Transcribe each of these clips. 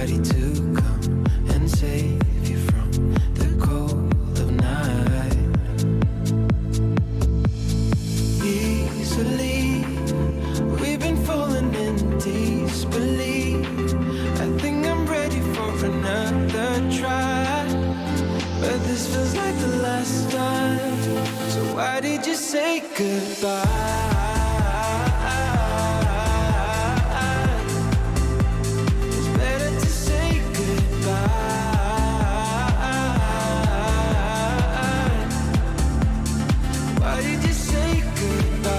somebody to come and save you from the cold of night. Easily, we've been falling in disbelief. I think I'm ready for another try, but this feels like the last time. So why did you say goodbye? It's better to say goodbye. Why did you say goodbye?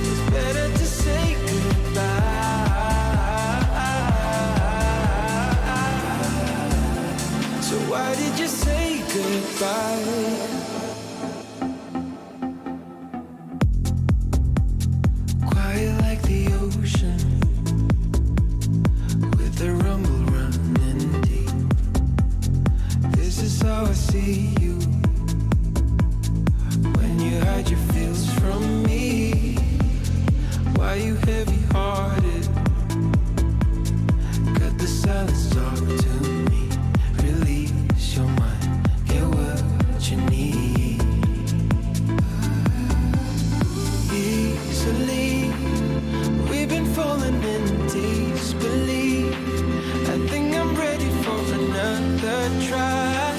It's better to say goodbye. So why did you say goodbye? Quiet like the ocean, with the rumble running deep. This is how I see you, when you hide your feels from me. Why you heavy-hearted? Cut the silence, talk to me. Release your mind, get what you need. Easily, we've been falling in disbelief. I think I'm ready for another try,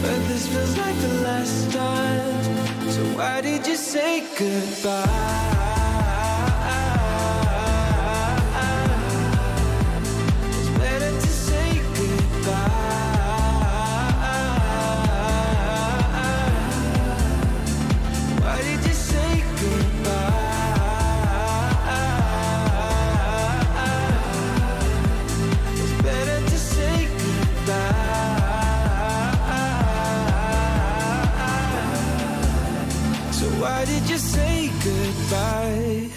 but this feels like the last time. So why did you say goodbye? It's better to say goodbye. Why did you say goodbye? It's better to say goodbye. So why did you say goodbye?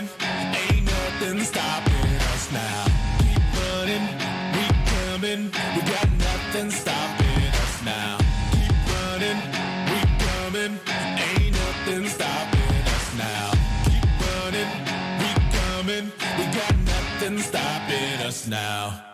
Ain't nothing stopping us now. Keep running, we coming. We got nothing stopping us now. Keep running, we coming. Ain't nothing stopping us now. Keep running, we coming. We got nothing stopping us now.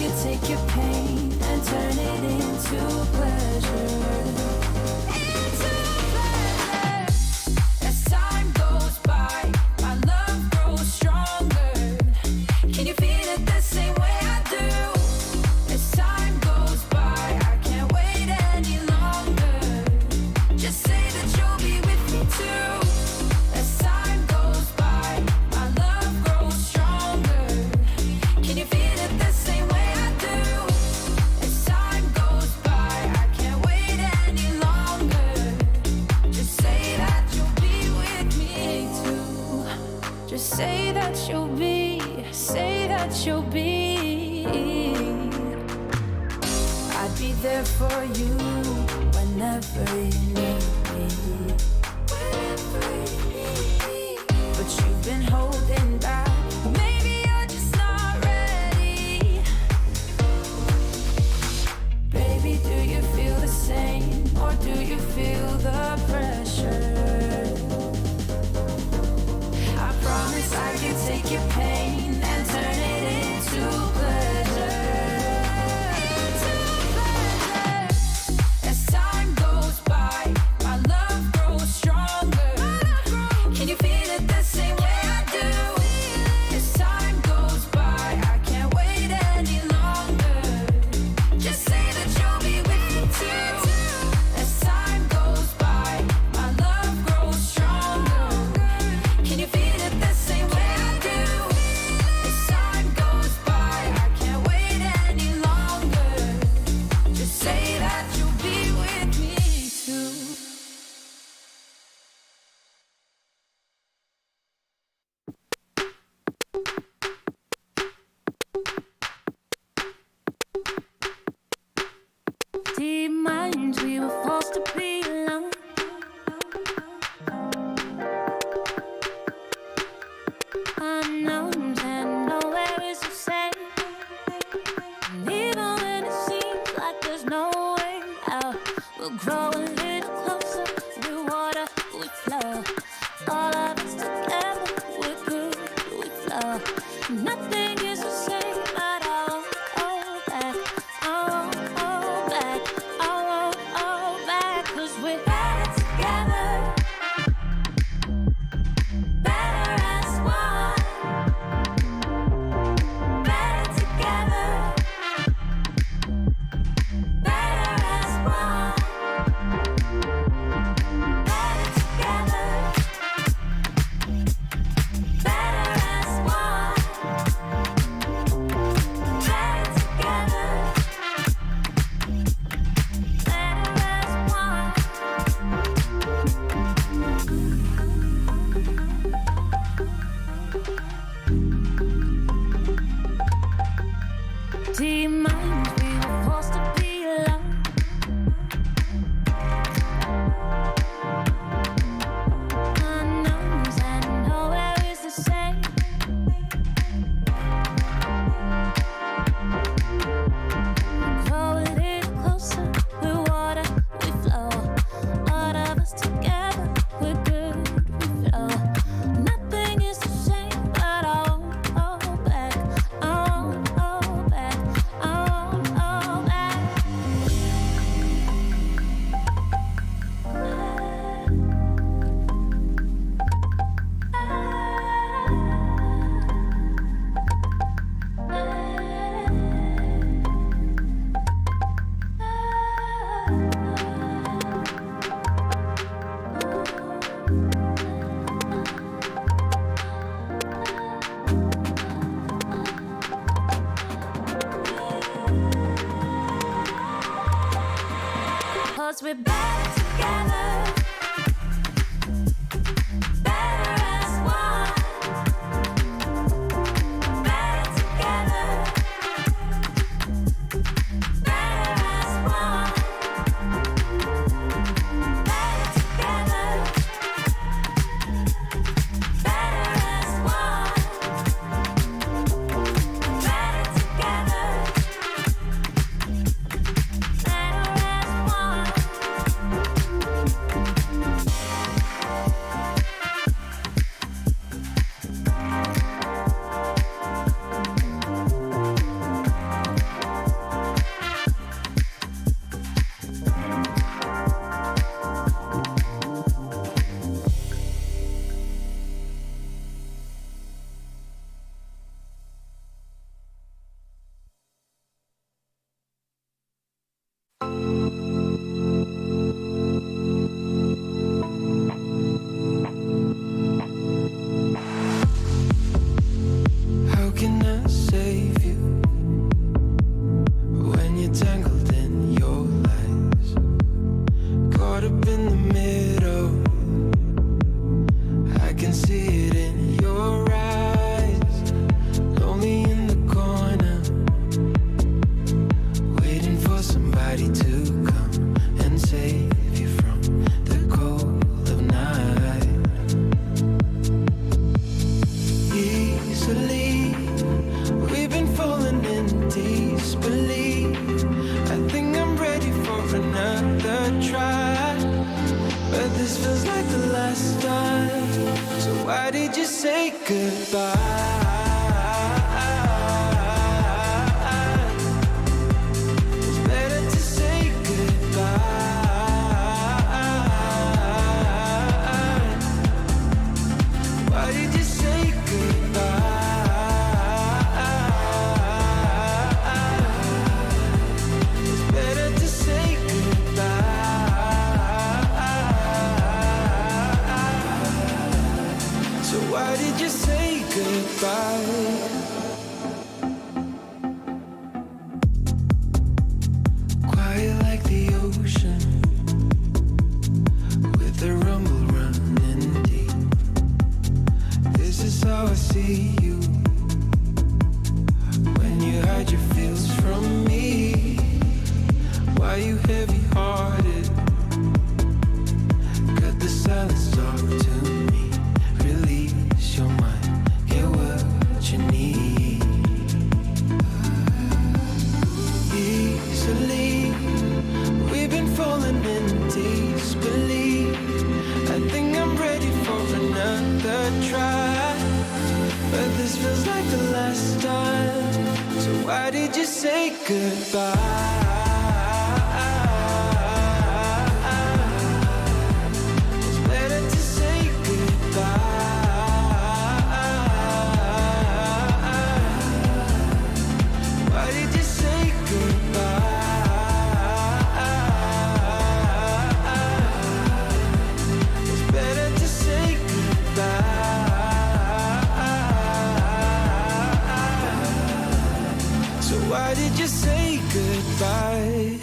could take your pain and turn it into pleasure. Into pleasure. As time goes by, my love grows stronger. Can you feel it the same way I do? As time goes by, I can't wait any longer. Just say that you'll be with me too. As time goes by, my love grows stronger. Can you feel it the same way I do? As time goes by, I can't wait any longer. Just say that you'll be with me too. Just say that you'll be, say that you'll be. I'd be there for you whenever you need me. Whenever you need me. But you've been holding back. Maybe you're just not ready. Baby, do you feel the same? Or do you feel the pressure? I promise I can take your pain and turn it into pleasure. Into pleasure. As time goes by, my love grows stronger. Can you feel it the same way I do? As time goes by, I can't wait any longer. Just say that you'll be with me too. As time goes by, my love grows stronger. Can you feel it the same way I do? As time goes by, I can't wait any longer. Just say that you'll be with me too. Deep minds, we were forced to be alone. Unknowns and nowhere is the same. And even when it seems like there's no way out, we'll grow a little closer. Through water, we flow. All of us together, we're good, we flow. Nothing is the same, but I won't hold back. I won't hold back. I won't hold back. 'Cause we're better together. Better as one. Better together. Better as one. Better together. Better as one. Better together. Better as one. Deep minds, we were forced to be alone. Unknowns and nowhere is the same. Grow a little closer, we're water, we flow. All of us together, we're good, we flow. Nothing is the same, but I won't hold back. I won't hold back. I won't hold back. Cause we're better together. Better as one. Better together. Better as one. Better together. Better as one. Better together. Better as one. did you say goodbye? It's better to say goodbye. Why did you say goodbye? It's better to say goodbye. So why did you say goodbye? Quiet like the ocean, with the rumble running deep. This is how I see you, when you hide your feels from me. Why you heavy-hearted? Cut the silence, talk to me. Release your mind, get what you need. Easily, we've been falling in disbelief. I think I'm ready for another try, but this feels like the last time. So why did you say goodbye? It's better to say goodbye. Why did you say goodbye? It's better to say goodbye. So why did you say goodbye?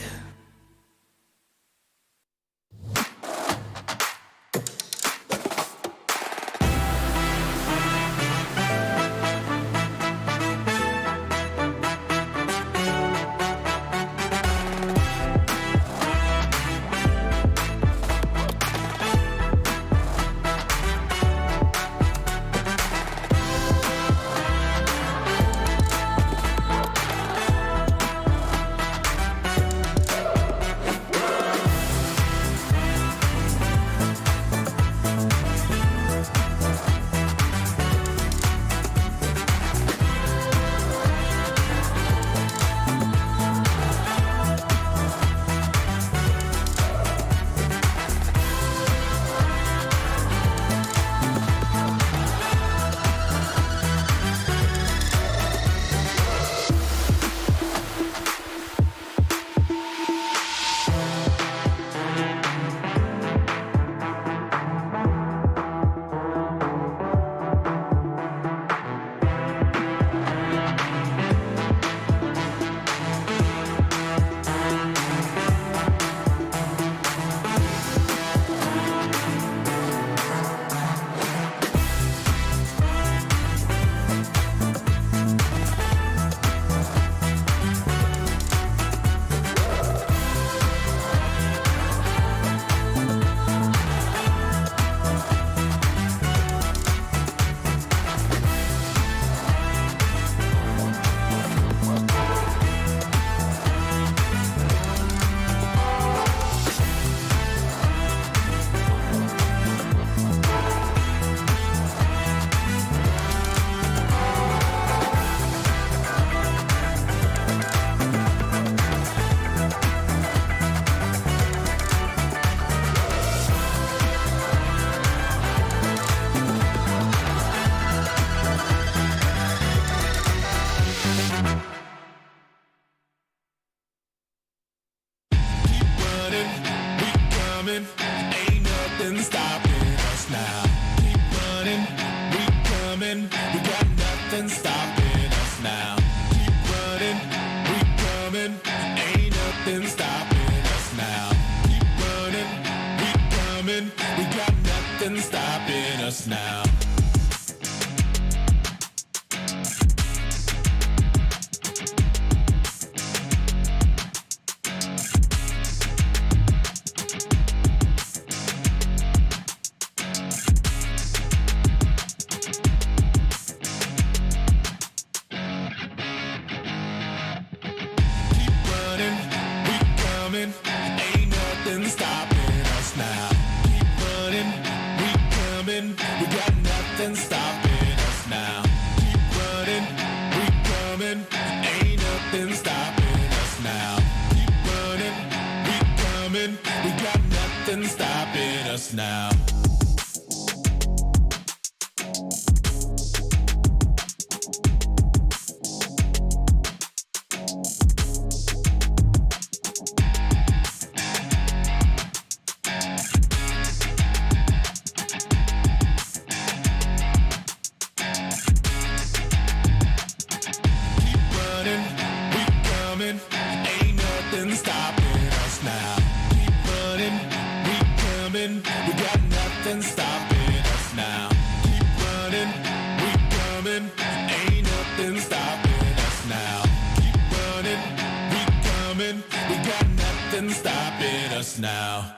coming, ain't nothing stopping us now. Keep running, we coming, we got nothing stopping us now. Keep running, we coming, ain't nothing stopping us now. Keep running, we coming, we got nothing stopping us now. Ain't nothing stopping us now. Keep running, we coming, we got us now. Ain't nothing stopping us now. Keep running, we coming. We got nothing stopping us now. Keep running, we coming. Ain't nothing stopping us now. Keep running, we coming. We got nothing stopping us now.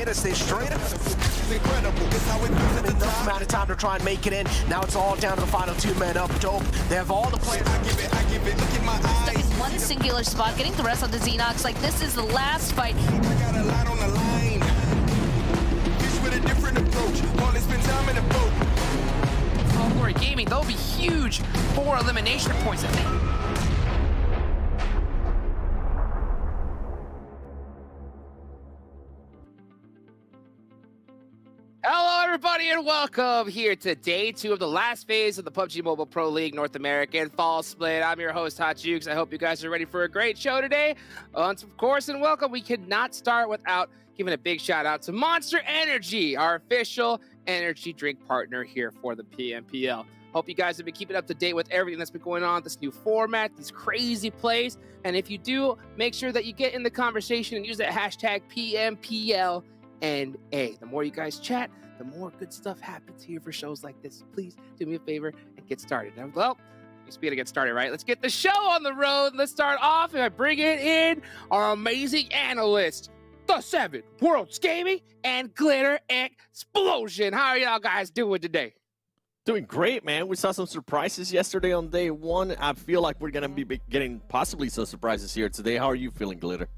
to stay straight up. Incredible. Enough amount of time to try and make it in. Now it's all down to the final 2 men up. Dope. They have all the players. I give it. Look at my eyes. Stuck in one singular spot, getting the rest on the Xenox. Like, this is the last fight. I got a lot on the line. This with a different approach. While they spend time in the boat. Oh, Glory Gaming, they'll be huge for elimination points, I think. Hello, everybody, and welcome here to day 2 of the last phase of the PUBG Mobile Pro League North American Fall Split. I'm your host, Hot Jukes. I hope you guys are ready for a great show today. Of course, and welcome. We could not start without giving a big shout out to Monster Energy, our official energy drink partner here for the PMPL. Hope you guys have been keeping up to date with everything that's been going on, this new format, these crazy plays. And if you do, make sure that you get in the conversation and use that hashtag PMPL. And the more you guys chat, the more good stuff happens here for shows like this. Please do me a favor and get started. Now, well, speaking of get started, right? Let's get the show on the road. Let's start off and bring it in our amazing analyst, the 7 Worlds Gaming and Glitter Explosion. How are y'all guys doing today? Doing great, man. We saw some surprises yesterday on day 1. I feel like we're going to be getting possibly some surprises here today. How are you feeling, Glitter?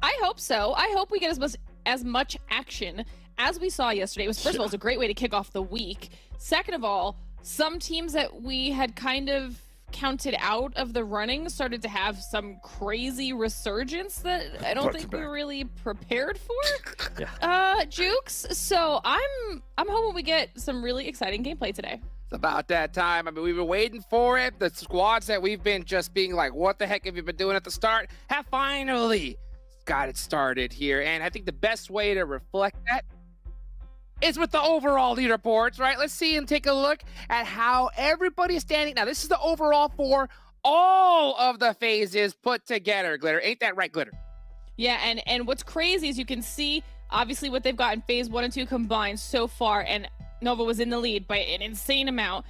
I hope so. I hope we get as much action as we saw yesterday. It was, first of all, it's a great way to kick off the week. Second of all, some teams that we had kind of counted out of the running started to have some crazy resurgence that I don't think we were really prepared for. Jukes. So I'm hoping we get some really exciting gameplay today. It's about that time. I mean, we've been waiting for it. The squads that we've been just being like, what the heck have you been doing at the start, have finally got it started here. And I think the best way to reflect that is with the overall leaderboards, right? Let's see and take a look at how everybody is standing. Now, this is the overall for all of the phases put together, Glitter. Ain't that right, Glitter? Yeah, and what's crazy is you can see, obviously, what they've got in phase 1 and 2 combined so far, and Nova was in the lead by an insane amount.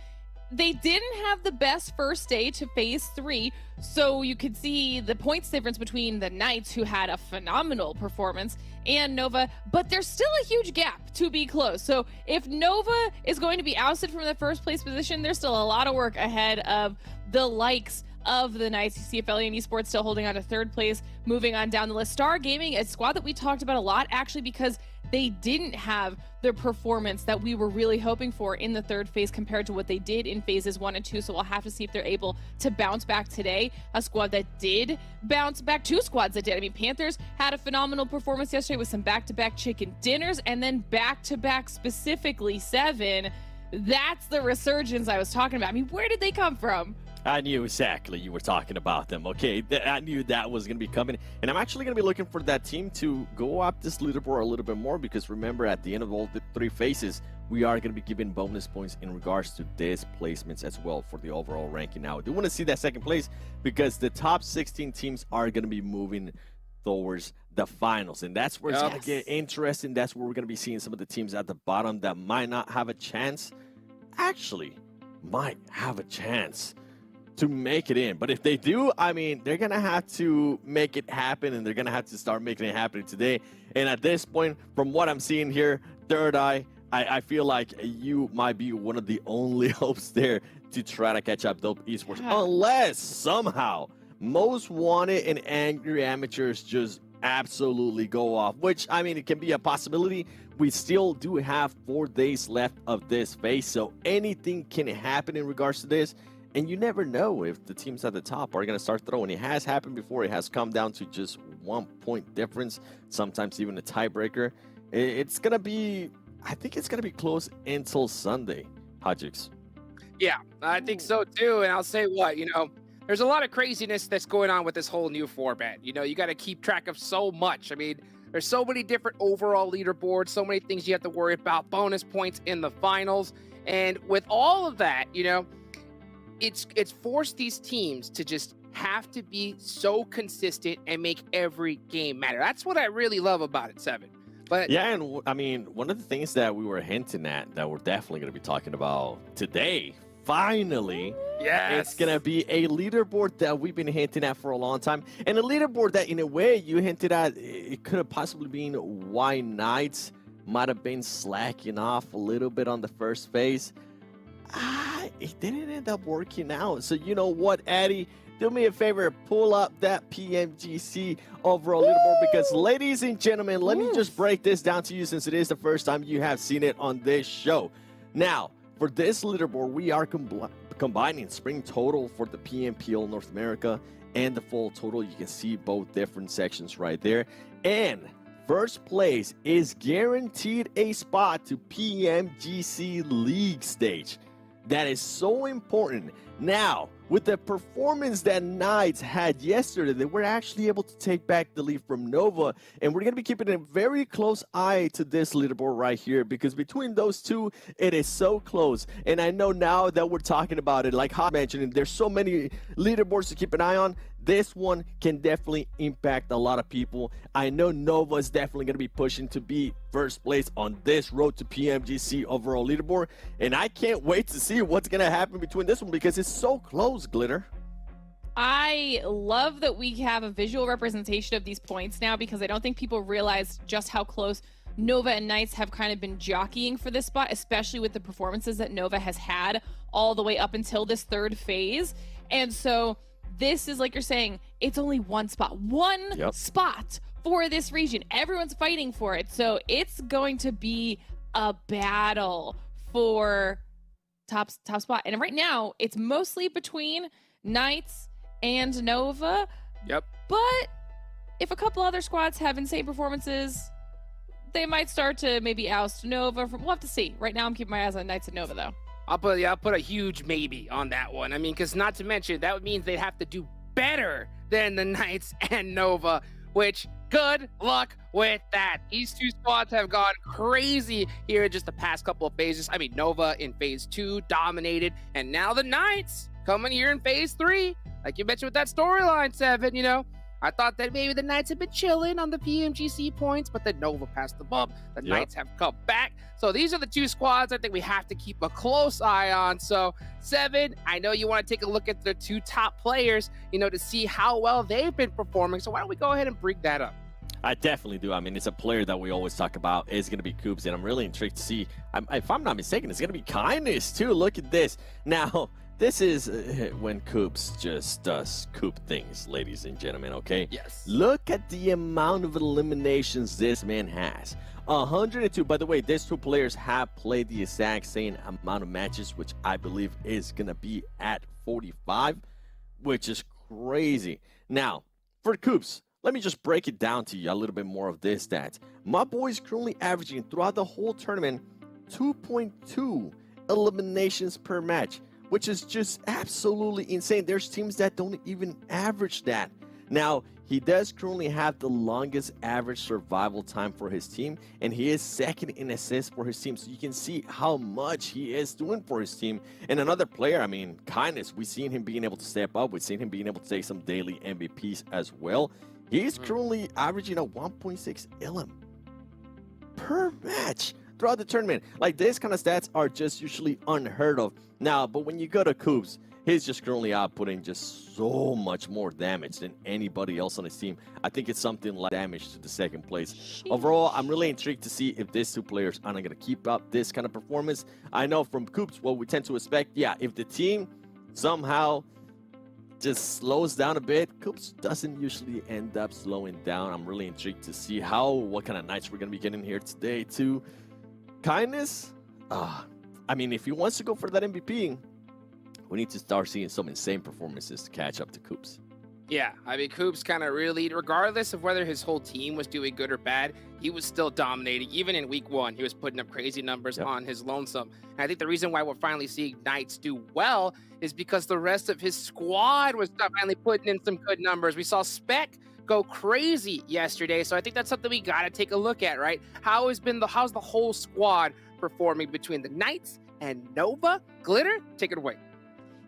They didn't have the best first day to phase 3, so you could see the points difference between the Knights, who had a phenomenal performance, and Nova, but there's still a huge gap to be closed. So if Nova is going to be ousted from the first place position, there's still a lot of work ahead of the likes of the Knights. You see APHELION Esports still holding on to 3rd place, moving on down the list. Star Gaming, a squad that we talked about a lot, actually, because they didn't have the performance that we were really hoping for in the 3rd phase compared to what they did in phases 1 and 2. So we'll have to see if they're able to bounce back today. A squad that did bounce back, 2 squads that did. I mean, Panthers had a phenomenal performance yesterday with some back-to-back chicken dinners, and then back-to-back specifically 7. That's the resurgence I was talking about. I mean, where did they come from? I knew exactly you were talking about them, okay? I knew that was going to be coming. And I'm actually going to be looking for that team to go up this leaderboard a little bit more, because remember, at the end of all the 3 phases, we are going to be giving bonus points in regards to these placements as well for the overall ranking. Now, I do want to see that 2nd place, because the top 16 teams are going to be moving towards the finals, and that's where it's going to get interesting. That's where we're going to be seeing some of the teams at the bottom that might not have a chance, actually might have a chance to make it in. But if they do, I mean, they're gonna have to make it happen, and they're gonna have to start making it happen today. And at this point, from what I'm seeing here, THIRDEYE, I feel like you might be one of the only hopes there to try to catch up Dope Esports, unless somehow Most Wanted and Angry Amateurs just absolutely go off, which, I mean, it can be a possibility. We still do have 4 days left of this phase, so anything can happen in regards to this. And you never know if the teams at the top are going to start throwing. It has happened before. It has come down to just 1 point difference, sometimes even a tiebreaker. It's going to be, I think it's going to be close until Sunday, Hajix. Yeah, I think so too. And I'll say what, there's a lot of craziness that's going on with this whole new format. You got to keep track of so much. I mean, there's so many different overall leaderboards, so many things you have to worry about, bonus points in the finals. And with all of that, it's forced these teams to just have to be so consistent and make every game matter. That's what I really love about it, 7. But yeah, and I mean, one of the things that we were hinting at that we're definitely going to be talking about today finally, Yes. it's going to be a leaderboard that we've been hinting at for a long time. And a leaderboard that, in a way, you hinted at, it could have possibly been why Knights might have been slacking off a little bit on the first phase. It didn't end up working out. So you know what, Addy? Do me a favor, pull up that PMGC overall leaderboard, because, ladies and gentlemen, let me just break this down to you, since it is the first time you have seen it on this show. Now, for this leaderboard, we are combining spring total for the PMPL North America and the fall total. You can see both different sections right there. And first place is guaranteed a spot to PMGC League stage. That is so important. Now, with the performance that Knights had yesterday, they were actually able to take back the lead from Nova, and we're going to be keeping a very close eye to this leaderboard right here, because between those two, it is so close. And I know now that we're talking about it, like Hot mentioned, there's so many leaderboards to keep an eye on. This one can definitely impact a lot of people. I know Nova is definitely going to be pushing to be first place on this road to PMGC overall leaderboard. And I can't wait to see what's going to happen between this one, because it's so close, Glitter. I love that we have a visual representation of these points now, because I don't think people realize just how close Nova and Knights have kind of been jockeying for this spot, especially with the performances that Nova has had all the way up until this third phase. And so this is, like you're saying, it's only one spot. One spot for this region. Everyone's fighting for it. So it's going to be a battle for top spot. And right now, it's mostly between Knights and Nova. Yep. But if a couple other squads have insane performances, they might start to maybe oust Nova. We'll have to see. Right now, I'm keeping my eyes on Knights and Nova, though. I'll put a huge maybe on that one. I mean, because not to mention, that means they'd have to do better than the Knights and Nova, which, good luck with that. These two squads have gone crazy here in just the past couple of phases. I mean, Nova in phase 2 dominated, and now the Knights coming here in phase 3. Like you mentioned with that storyline, Seven, you know, I thought that maybe the Knights have been chilling on the PMGC points, but then Nova passed them up. The Knights have come back. So these are the two squads I think we have to keep a close eye on. So, Seven, I know you want to take a look at the two top players, you know, to see how well they've been performing. So why don't we go ahead and bring that up? I definitely do. I mean, it's a player that we always talk about is going to be Coops, and I'm really intrigued to see. If I'm not mistaken, it's going to be Kindness, too. Look at this. Now, this is when Coops just does Coop things, ladies and gentlemen, okay? Yes. Look at the amount of eliminations this man has. 102. By the way, these two players have played the exact same amount of matches, which I believe is going to be at 45, which is crazy. Now, for Coops, let me just break it down to you a little bit more of this stats. My boy is currently averaging throughout the whole tournament 2.2 eliminations per match, which is just absolutely insane. There's teams that don't even average that. Now, he does currently have the longest average survival time for his team, and he is second in assists for his team. So you can see how much he is doing for his team. And another player, I mean, Kindness, we've seen him being able to step up. We've seen him being able to take some daily MVPs as well. He's currently averaging a 1.6 elim per match throughout the tournament. Like, this kind of stats are just usually unheard of. Now, but when you go to Coops, he's just currently outputting just so much more damage than anybody else on his team. I think it's something like damage to the second place. Sheesh. Overall, I'm really intrigued to see if these two players are not going to keep up this kind of performance. I know from Coops, what we tend to expect, yeah, if the team somehow just slows down a bit, Coops doesn't usually end up slowing down. I'm really intrigued to see what kind of nights we're going to be getting here today too. Kindness, I mean, if he wants to go for that MVP, we need to start seeing some insane performances to catch up to Coops. Yeah, I mean, Coops kind of really, regardless of whether his whole team was doing good or bad, he was still dominating. Even in week 1, he was putting up crazy numbers on his lonesome. And I think the reason why we're finally seeing Knights do well is because the rest of his squad was finally putting in some good numbers. We saw Spec go crazy yesterday, so I think that's something we got to take a look at, right? How's the whole squad performing between the Knights and Nova? Glitter, take it away.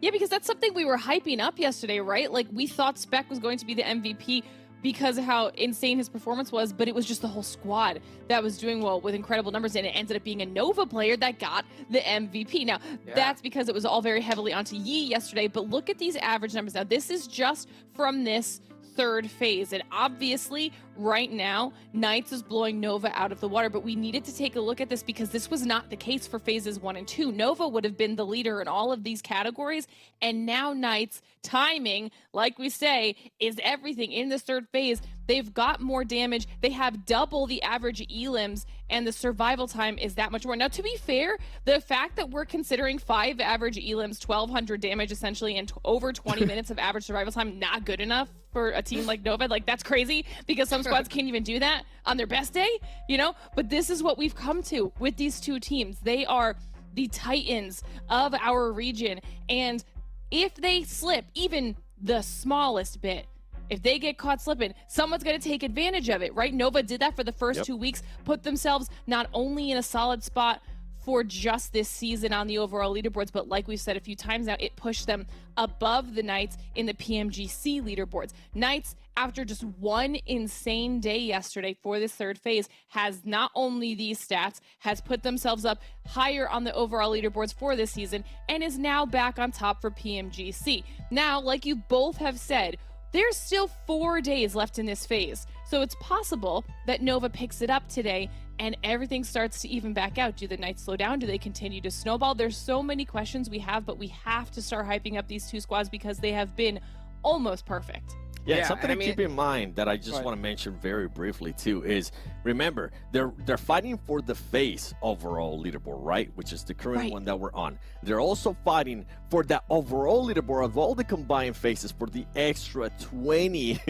Yeah, because that's something we were hyping up yesterday, right? Like, we thought Spec was going to be the MVP because of how insane his performance was, but it was just the whole squad that was doing well with incredible numbers, and it ended up being a Nova player that got the MVP. Now, that's because it was all very heavily onto Yi yesterday, but look at these average numbers. Now, this is just from this third phase, and obviously right now Knights is blowing Nova out of the water, but we needed to take a look at this because this was not the case for phases 1 and 2. Nova would have been the leader in all of these categories, and now Knights timing, like we say, is everything in this third phase. They've got more damage, they have double the average elims, and the survival time is that much more. Now, to be fair, the fact that we're considering 5 average elims, 1200 damage essentially, and over 20 minutes of average survival time not good enough for a team like Nova, like that's crazy because some squads can't even do that on their best day, you know? But this is what we've come to with these two teams. They are the titans of our region, and if they slip even the smallest bit, if they get caught slipping, someone's going to take advantage of it, right? Nova did that for the first 2 weeks, put themselves not only in a solid spot for just this season on the overall leaderboards, but like we've said a few times now, it pushed them above the Knights in the PMGC leaderboards. Knights, after just one insane day yesterday for this third phase, has not only these stats, has put themselves up higher on the overall leaderboards for this season, and is now back on top for PMGC. Now, like you both have said, there's still 4 days left in this phase, so it's possible that Nova picks it up today and everything starts to even back out. Do the Knights slow down? Do they continue to snowball? There's so many questions we have, but we have to start hyping up these two squads because they have been almost perfect. Yeah, something to keep in mind that I just want to mention very briefly too is, remember, they're fighting for the phase overall leaderboard, right? Which is the current one that we're on. They're also fighting for that overall leaderboard of all the combined phases for the extra 20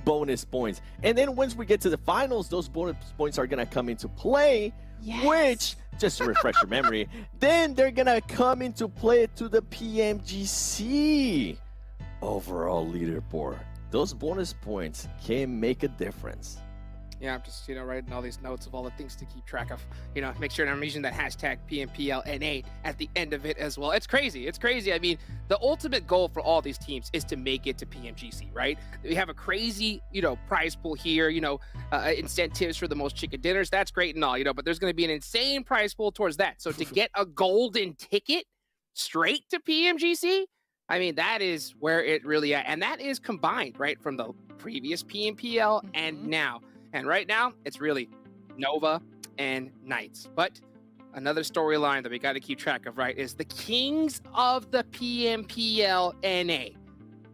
bonus points. And then once we get to the finals, those bonus points are going to come into play, which, just to refresh your memory, then they're going to come into play to the PMGC overall leaderboard. Those bonus points can make a difference. Yeah, I'm just, writing all these notes of all the things to keep track of. Make sure I'm using that hashtag PMPLNA at the end of it as well. It's crazy. It's crazy. I mean, the ultimate goal for all these teams is to make it to PMGC, right? We have a crazy, prize pool here, incentives for the most chicken dinners. That's great and all, but there's going to be an insane prize pool towards that. So to get a golden ticket straight to PMGC, I mean, that is where it really at. And that is combined, right, from the previous PMPL and now. And right now, it's really Nova and Knights. But another storyline that we got to keep track of, right, is the Kings of the PMPL NA.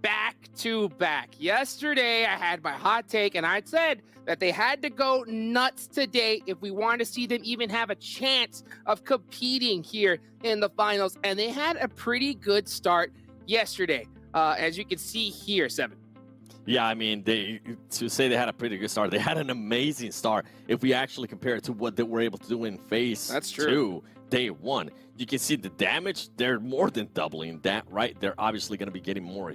Back to back. Yesterday, I had my hot take, and I said that they had to go nuts today if we wanted to see them even have a chance of competing here in the finals. And they had a pretty good start yesterday, as you can see here, Seven. Yeah, I mean, to say they had a pretty good start, they had an amazing start. If we actually compare it to what they were able to do in phase 2, day 1, you can see the damage. They're more than doubling that, right? They're obviously going to be getting more,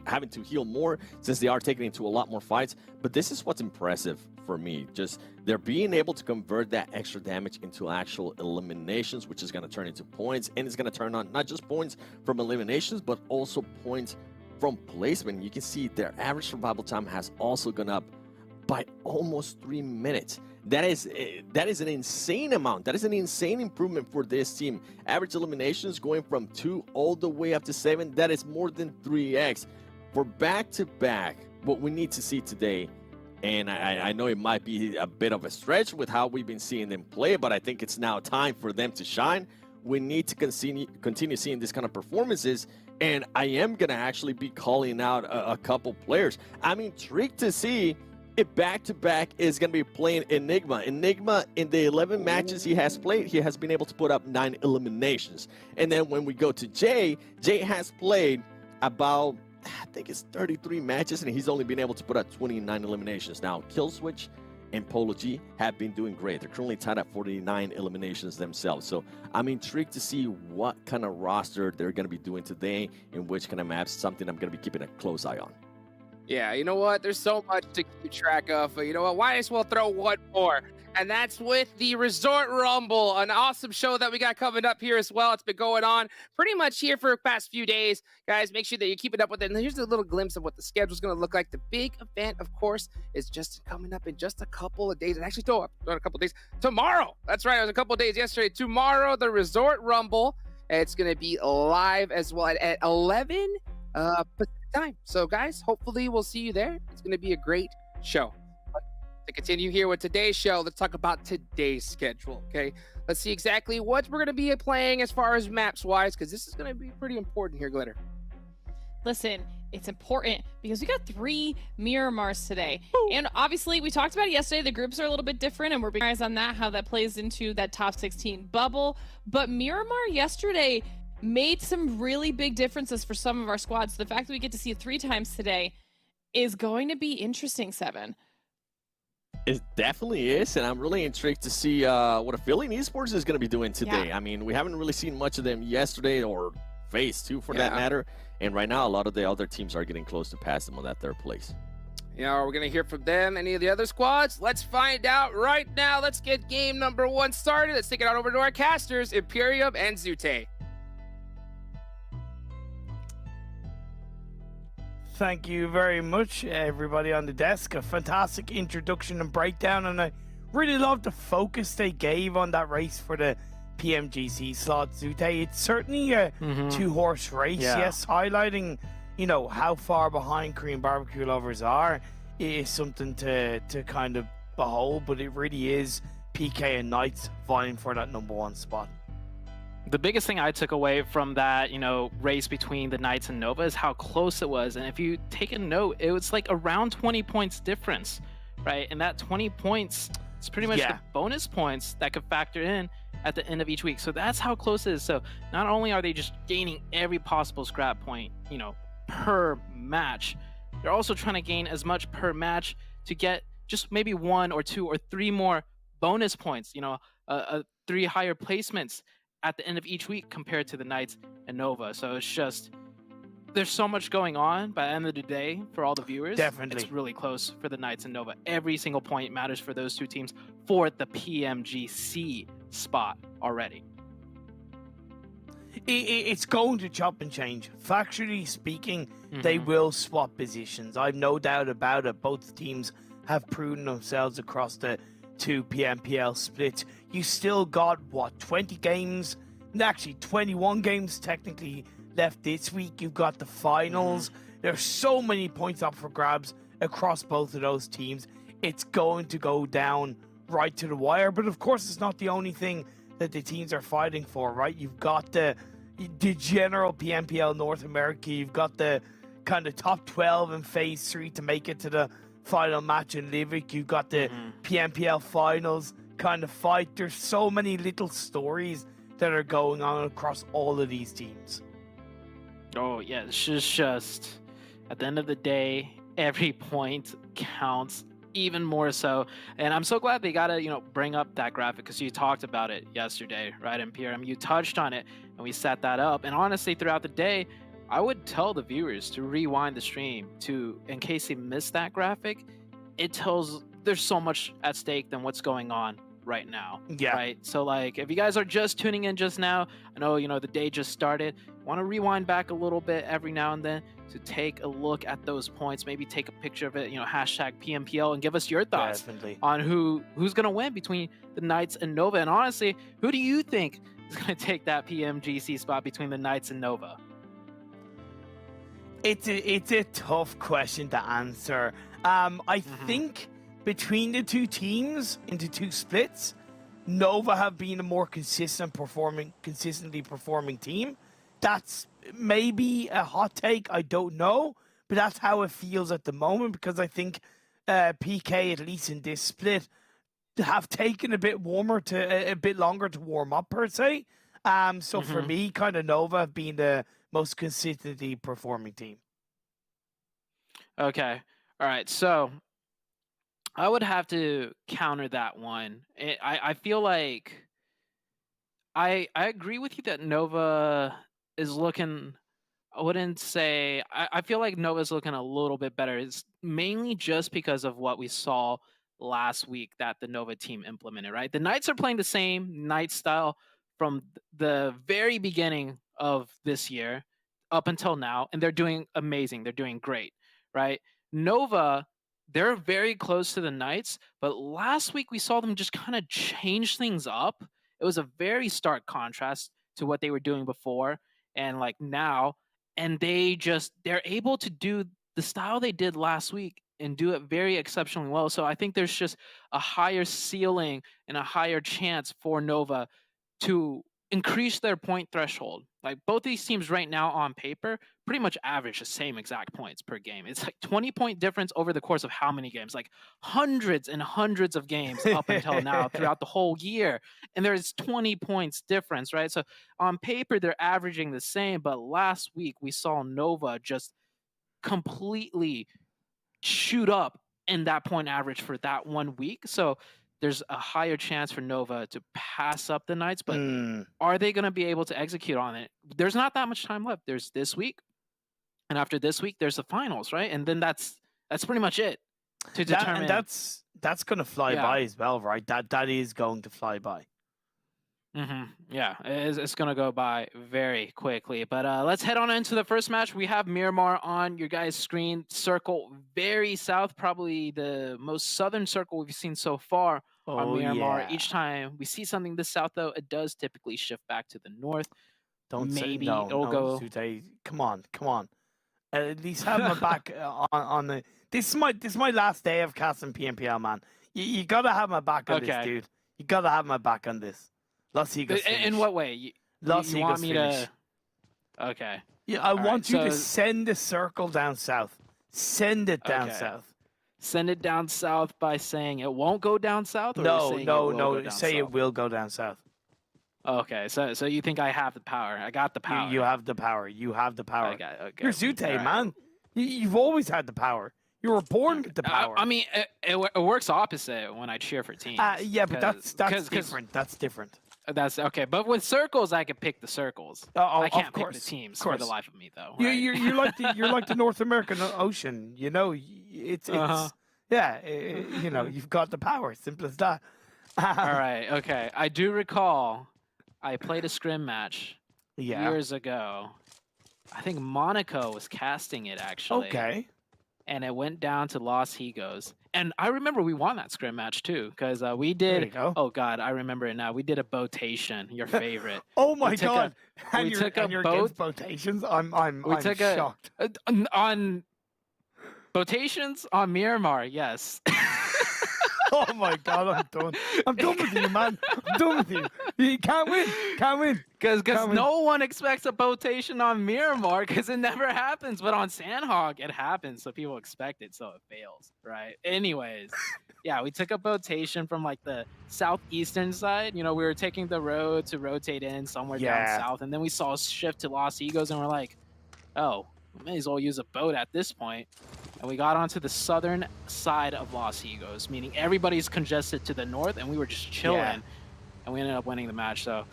having to heal more since they are taking into a lot more fights. But this is what's impressive for me. Just they're being able to convert that extra damage into actual eliminations, which is going to turn into points, and it's going to turn on not just points from eliminations, but also points from placement. You can see their average survival time has also gone up by almost 3 minutes. That is an insane amount. That is an insane improvement for this team. Average eliminations going from 2 all the way up to 7. That is more than 3x. For back-to-back, what we need to see today, and I know it might be a bit of a stretch with how we've been seeing them play, but I think it's now time for them to shine. We need to continue seeing this kind of performances, and I am going to actually be calling out a couple players. I'm intrigued to see if back-to-back is going to be playing Enigma. Enigma, in the 11 matches he has played, he has been able to put up 9 eliminations. And then when we go to Jay has played about, I think it's 33 matches, and he's only been able to put up 29 eliminations. Now, Killswitch and Polo G have been doing great. They're currently tied at 49 eliminations themselves. So I'm intrigued to see what kind of roster they're going to be doing today, in which kind of maps, something I'm going to be keeping a close eye on. Yeah, you know what? There's so much to keep track of. You know what? Why as well throw one more And that's with the Resort Rumble, an awesome show that we got coming up here as well. It's been going on pretty much here for the past few days. Guys, make sure that you keep it up with it. And here's a little glimpse of what the schedule is going to look like. The big event, of course, is just coming up in just a couple of days. And actually, not a couple of days. Tomorrow. That's right. It was a couple of days yesterday. Tomorrow, the Resort Rumble. It's going to be live as well at 11 Pacific time. So, guys, hopefully we'll see you there. It's going to be a great show. To continue here with today's show, let's talk about today's schedule, okay? Let's see exactly what we're going to be playing as far as maps-wise, because this is going to be pretty important here, Glitter. Listen, it's important because we got 3 Miramars today. And obviously, we talked about it yesterday. The groups are a little bit different, and we're being eyes on that, how that plays into that top 16 bubble. But Miramar yesterday made some really big differences for some of our squads. The fact that we get to see it 3 times today is going to be interesting, Seven. It definitely is, and I'm really intrigued to see what APHELION Esports is going to be doing today. Yeah. I mean, we haven't really seen much of them yesterday, or phase 2 for that matter. And right now, a lot of the other teams are getting close to pass them on that 3rd place. Yeah, are we going to hear from them, any of the other squads? Let's find out right now. Let's get game number 1 started. Let's take it out over to our casters, Imperium and Zute. Thank you very much, everybody on the desk. A fantastic introduction and breakdown, and I really love the focus they gave on that race for the PMGC slot. Zute, it's certainly a 2-horse race, yes, highlighting, you know, how far behind Korean barbecue lovers are is something to kind of behold, but it really is PK and Knights vying for that #1 spot. The biggest thing I took away from that, race between the Knights and Nova is how close it was. And if you take a note, it was like around 20 points difference, right? And that 20 points is pretty much the bonus points that could factor in at the end of each week. So that's how close it is. So not only are they just gaining every possible scrap point, per match, they're also trying to gain as much per match to get just maybe 1 or 2 or 3 more bonus points, 3 higher placements at the end of each week compared to the Knights and Nova. So it's just, there's so much going on. By the end of the day, for all the viewers, it's really close for the Knights and Nova. Every single point matters for those 2 teams for the PMGC spot already. It's going to chop and change. Factually speaking, they will swap positions. I've no doubt about it. Both teams have proven themselves across the 2 PMPL splits. You still got, 20 games? Actually, 21 games technically left this week. You've got the finals. There's so many points up for grabs across both of those teams. It's going to go down right to the wire. But of course, it's not the only thing that the teams are fighting for, right? You've got the general PMPL North America. You've got the kind of top 12 in phase 3 to make it to the final match in Livik. You've got the PMPL finals kind of fight. There's so many little stories that are going on across all of these teams. Oh yeah, it's just at the end of the day, every point counts, even more so. And I'm so glad they gotta bring up that graphic, because you talked about it yesterday, right, Imperium? You touched on it and we set that up. And honestly, throughout the day, I would tell the viewers to rewind the stream in case they missed that graphic. It tells there's so much at stake than what's going on right now. Right. So like, if you guys are just tuning in just now, I know the day just started. Want to rewind back a little bit every now and then to take a look at those points. Maybe take a picture of it. Hashtag PMPL, and give us your thoughts on who's gonna win between the Knights and Nova. And honestly, who do you think is gonna take that PMGC spot between the Knights and Nova? It's a tough question to answer. I think between the 2 teams into 2 splits, Nova have been a more consistently performing team. That's maybe a hot take, I don't know, but that's how it feels at the moment, because I think PK, at least in this split, have taken a bit longer to warm up per se. So for me, kind of Nova have been the most consistently performing team. Okay. All right. So I would have to counter that one. I feel like I agree with you that Nova is looking, I wouldn't say, I feel like Nova's looking a little bit better. It's mainly just because of what we saw last week that the Nova team implemented, right? The Knights are playing the same Knight style from the very beginning of this year up until now, and they're doing amazing. They're doing great, right? Nova, they're very close to the Knights, but last week we saw them just kind of change things up. It was a very stark contrast to what they were doing before and like now, and they're able to do the style they did last week and do it very exceptionally well. So I think there's just a higher ceiling and a higher chance for Nova to increase their point threshold. Like both these teams right now on paper pretty much average the same exact points per game. It's like 20-point difference over the course of how many games? Like hundreds and hundreds of games up until now throughout the whole year. And there's 20 points difference, right? So on paper, they're averaging the same. But last week, we saw Nova just completely shoot up in that point average for that 1 week. So there's a higher chance for Nova to pass up the Knights, but are they going to be able to execute on it? There's not that much time left. There's this week, and after this week, there's the finals, right? And then that's pretty much it to determine. And that's going to fly by as well, right? That is going to fly by. Yeah, it's going to go by very quickly. But let's head on into the first match. We have Miramar on your guys' screen. Circle very south, probably the most southern circle we've seen so far on Miramar. Yeah. Each time we see something this south, though, it does typically shift back to the north. Don't Maybe say no. it'll go. Today. Come on. At least have my back on the. This is my last day of casting PMPL, man. You gotta have my back on this, dude. You gotta have my back on this. Los Eagles. In what way? You want me to? Okay. Yeah, I want you to so- send the circle down south. Send it down Okay. south. Send it down south by saying it won't go down south? Or saying it will go down Say south? it will go down south. Okay, so you think I have the power? I got the power. You have the power. You have the power. Okay. You're Zute, All right. man. You've always had the power. You were born with the power. I mean, it works opposite when I cheer for teams. Yeah, but that's 'cause- different. That's different. That's okay. But with circles, I can pick the circles. I can't pick the teams for the life of me, though. Right? You're like the North American Ocean. You know, it's you know, you've got the power. Simple as that. All right. Okay. I do recall I played a scrim match years ago. I think Monaco was casting it actually. Okay. And it went down to Los Higos. And I remember we won that scrim match too, because we did. There you go. Oh God, I remember it now. We did a botation, your favorite. Oh my We took God! we took a you're boat- against botations. I'm took shocked. On botations on Miramar, yes. Oh my God! I'm done. I'm done with you, man. I'm done with you. You can't win. Can't win. Because Can't win. no one expects a botation on Miramar because it never happens. But on Sandhog, it happens. So people expect it, so it fails, right? Anyways, yeah, we took a botation from like the southeastern side. You know, we were taking the road to rotate in somewhere down south. And then we saw a shift to Los Higos and we're like, oh, we may as well use a boat at this point. And we got onto the southern side of Los Higos, meaning everybody's congested to the north, and we were just chilling. Yeah. And we ended up winning the match. So,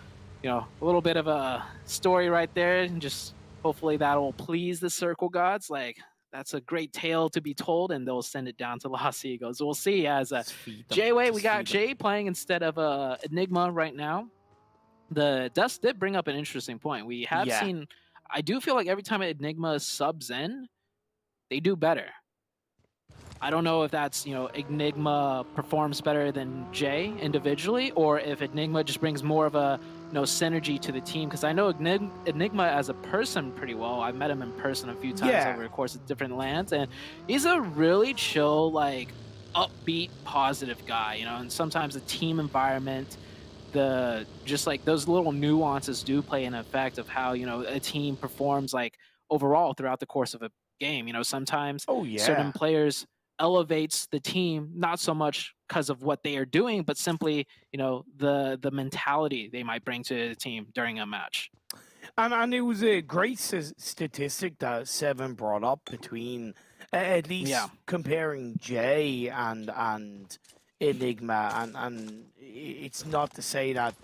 you know, a little bit of a story right there, and just hopefully that will please the Circle Gods. Like, that's a great tale to be told, and they'll send it down to Los Higos. We'll see. As Jay-Way, we got Jay playing instead of Enigma right now. The Dust did bring up an interesting point. We have seen, I do feel like every time Enigma subs in, they do better. I don't know if that's, you know, Enigma performs better than Jay individually, or if Enigma just brings more of a, you know, synergy to the team. Because I know Enigma as a person pretty well. I've met him in person a few times over the course of different lands, and he's a really chill, like, upbeat, positive guy, you know. And sometimes the team environment, just like those little nuances do play an effect of how, you know, a team performs, like, overall throughout the course of a game. You know, sometimes certain players elevates the team, not so much because of what they are doing, but simply, you know, the mentality they might bring to the team during a match. And it was a great statistic that Seven brought up between at least comparing Jay and Enigma, and it's not to say that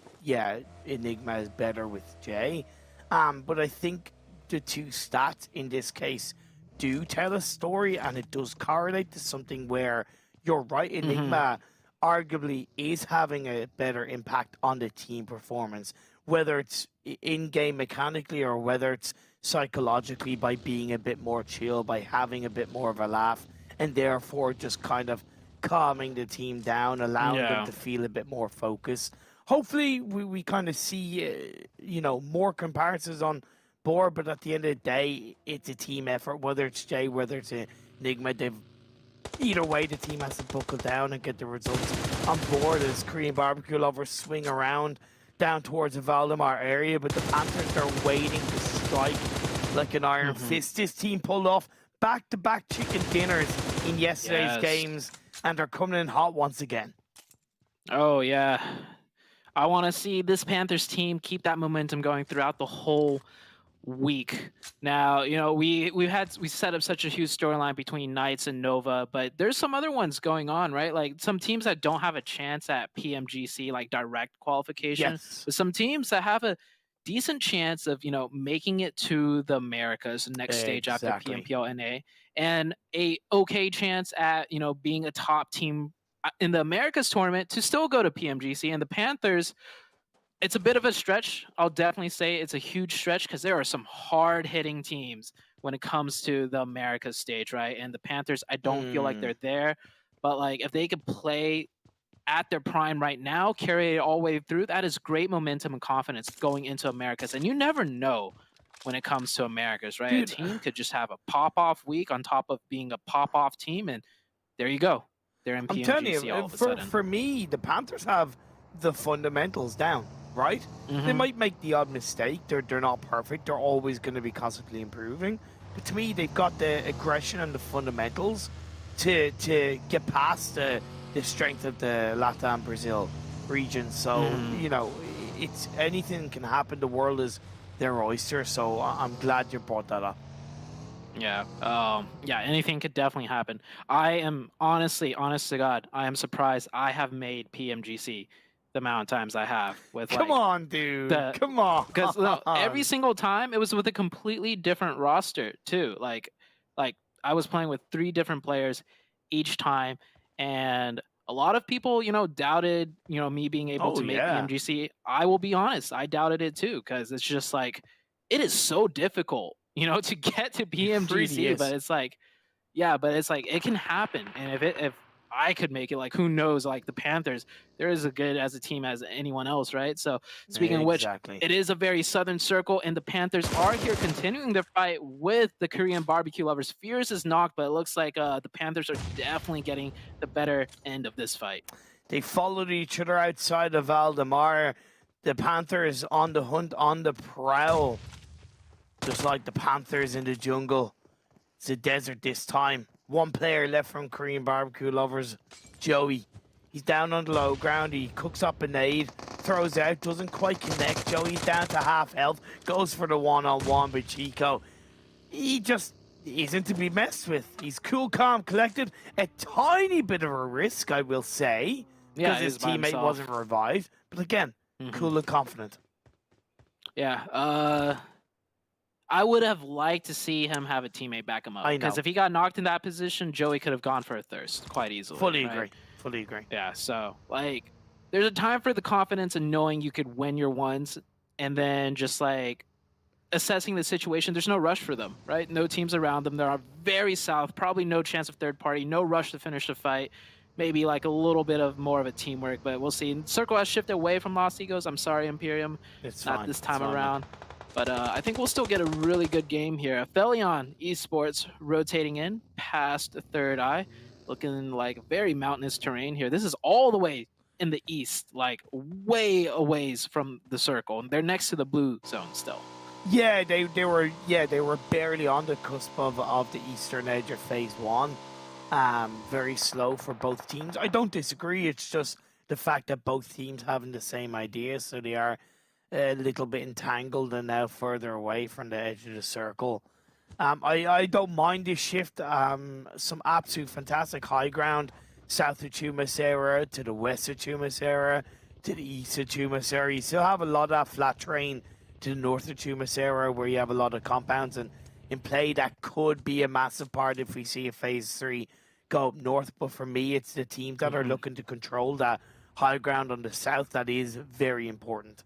Enigma is better with Jay, but I think the two stats in this case do tell a story, and it does correlate to something where you're right. Enigma arguably is having a better impact on the team performance, whether it's in-game mechanically or whether it's psychologically by being a bit more chill, by having a bit more of a laugh, and therefore just kind of calming the team down, allowing them to feel a bit more focused. Hopefully, we kind of see, more comparisons on board, but at the end of the day, it's a team effort, whether it's Jay, whether it's Enigma. Either way, the team has to buckle down and get the results on board as Korean barbecue lovers swing around down towards the Valdemar area, but the Panthers are waiting to strike like an iron fist. This team pulled off back-to-back chicken dinners in yesterday's games, and they're coming in hot once again. Oh, yeah. I want to see this Panthers team keep that momentum going throughout the whole week. Now, we set up such a huge storyline between Knights and Nova, but there's some other ones going on, right? Like some teams that don't have a chance at PMGC, like direct qualification, but some teams that have a decent chance of, making it to the Americas next stage after PMPL NA, and a okay chance at, being a top team in the Americas tournament to still go to PMGC. And the Panthers, it's a bit of a stretch. I'll definitely say it's a huge stretch because there are some hard-hitting teams when it comes to the Americas stage, right? And the Panthers, I don't feel like they're there. But, like, if they could play at their prime right now, carry it all the way through, that is great momentum and confidence going into Americas. And you never know when it comes to Americas, right? Dude. A team could just have a pop-off week on top of being a pop-off team, and there you go. They're in PMGC I'm telling you, all of a sudden. for me, the Panthers have the fundamentals down, right? They might make the odd mistake. They're not perfect. They're always going to be constantly improving. But to me, they've got the aggression and the fundamentals to get past the strength of the Latam Brazil region. So, it's anything can happen. The world is their oyster. So I'm glad you brought that up. Yeah, anything could definitely happen. I am honest to God, I am surprised I have made PMGC the amount of times I have. With Come on, dude. Come on. Because every single time it was with a completely different roster too. Like I was playing with 3 different players each time, and a lot of people, doubted, me being able to make PMGC. I will be honest, I doubted it too, because it's just like, it is so difficult, to get to PMGC. But it's like, it can happen. And if I could make it, like, who knows, like the Panthers, they're as good as a team as anyone else, right? So speaking of which, it is a very southern circle, and the Panthers are here continuing their fight with the Korean barbecue lovers. Fears is knocked, but it looks like the Panthers are definitely getting the better end of this fight. They followed each other outside of Valdemar. The Panthers on the hunt, on the prowl. Just like the Panthers in the jungle. It's a desert this time. One player left from Korean barbecue lovers, Joey. He's down on the low ground. He cooks up a nade, throws out, doesn't quite connect. Joey's down to half health, goes for the one-on-one with Chico. He just isn't to be messed with. He's cool, calm, collected. A tiny bit of a risk, I will say, because his teammate wasn't revived. But again, cool and confident. Yeah, I would have liked to see him have a teammate back him up. Because if he got knocked in that position, Joey could have gone for a thirst quite easily. Fully agree. Yeah, so, like, there's a time for the confidence and knowing you could win your ones, and then just, like, assessing the situation. There's no rush for them, right? No teams around them. They are very south, probably no chance of third party, no rush to finish the fight. Maybe, like, a little bit of more of a teamwork, but we'll see. Circle has shifted away from Lost Egos. I'm sorry, Imperium. It's not fine. this time around. But I think we'll still get a really good game here. APHELION Esports rotating in past the THIRDEYE, looking like very mountainous terrain here. This is all the way in the east, like way a ways from the circle. And they're next to the blue zone still. Yeah, they were barely on the cusp of the eastern edge of phase 1. Very slow for both teams. I don't disagree. It's just the fact that both teams having the same idea, so they are a little bit entangled and now further away from the edge of the circle. I don't mind this shift. Some absolute fantastic high ground south of Chumasera to the west of Chumasera to the east of Chumasera. You still have a lot of that flat terrain to the north of Chumasera where you have a lot of compounds, and in play that could be a massive part if we see a phase 3 go up north. But for me, it's the teams that are looking to control that high ground on the south that is very important.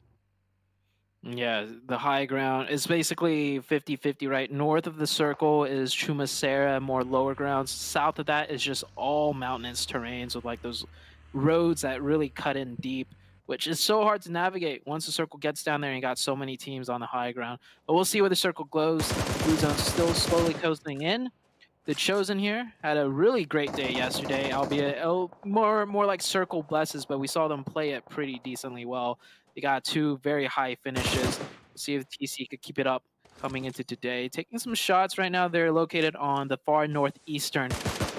Yeah, the high ground is basically 50-50, right? North of the circle is Chumacera, more lower grounds. South of that is just all mountainous terrains with like those roads that really cut in deep, which is so hard to navigate once the circle gets down there and you got so many teams on the high ground. But we'll see where the circle goes. Blue Zone's still slowly coasting in. The Chosen here had a really great day yesterday, albeit more like circle blesses, but we saw them play it pretty decently well. They got 2 very high finishes. We'll see if TC could keep it up coming into today. Taking some shots right now. They're located on the far northeastern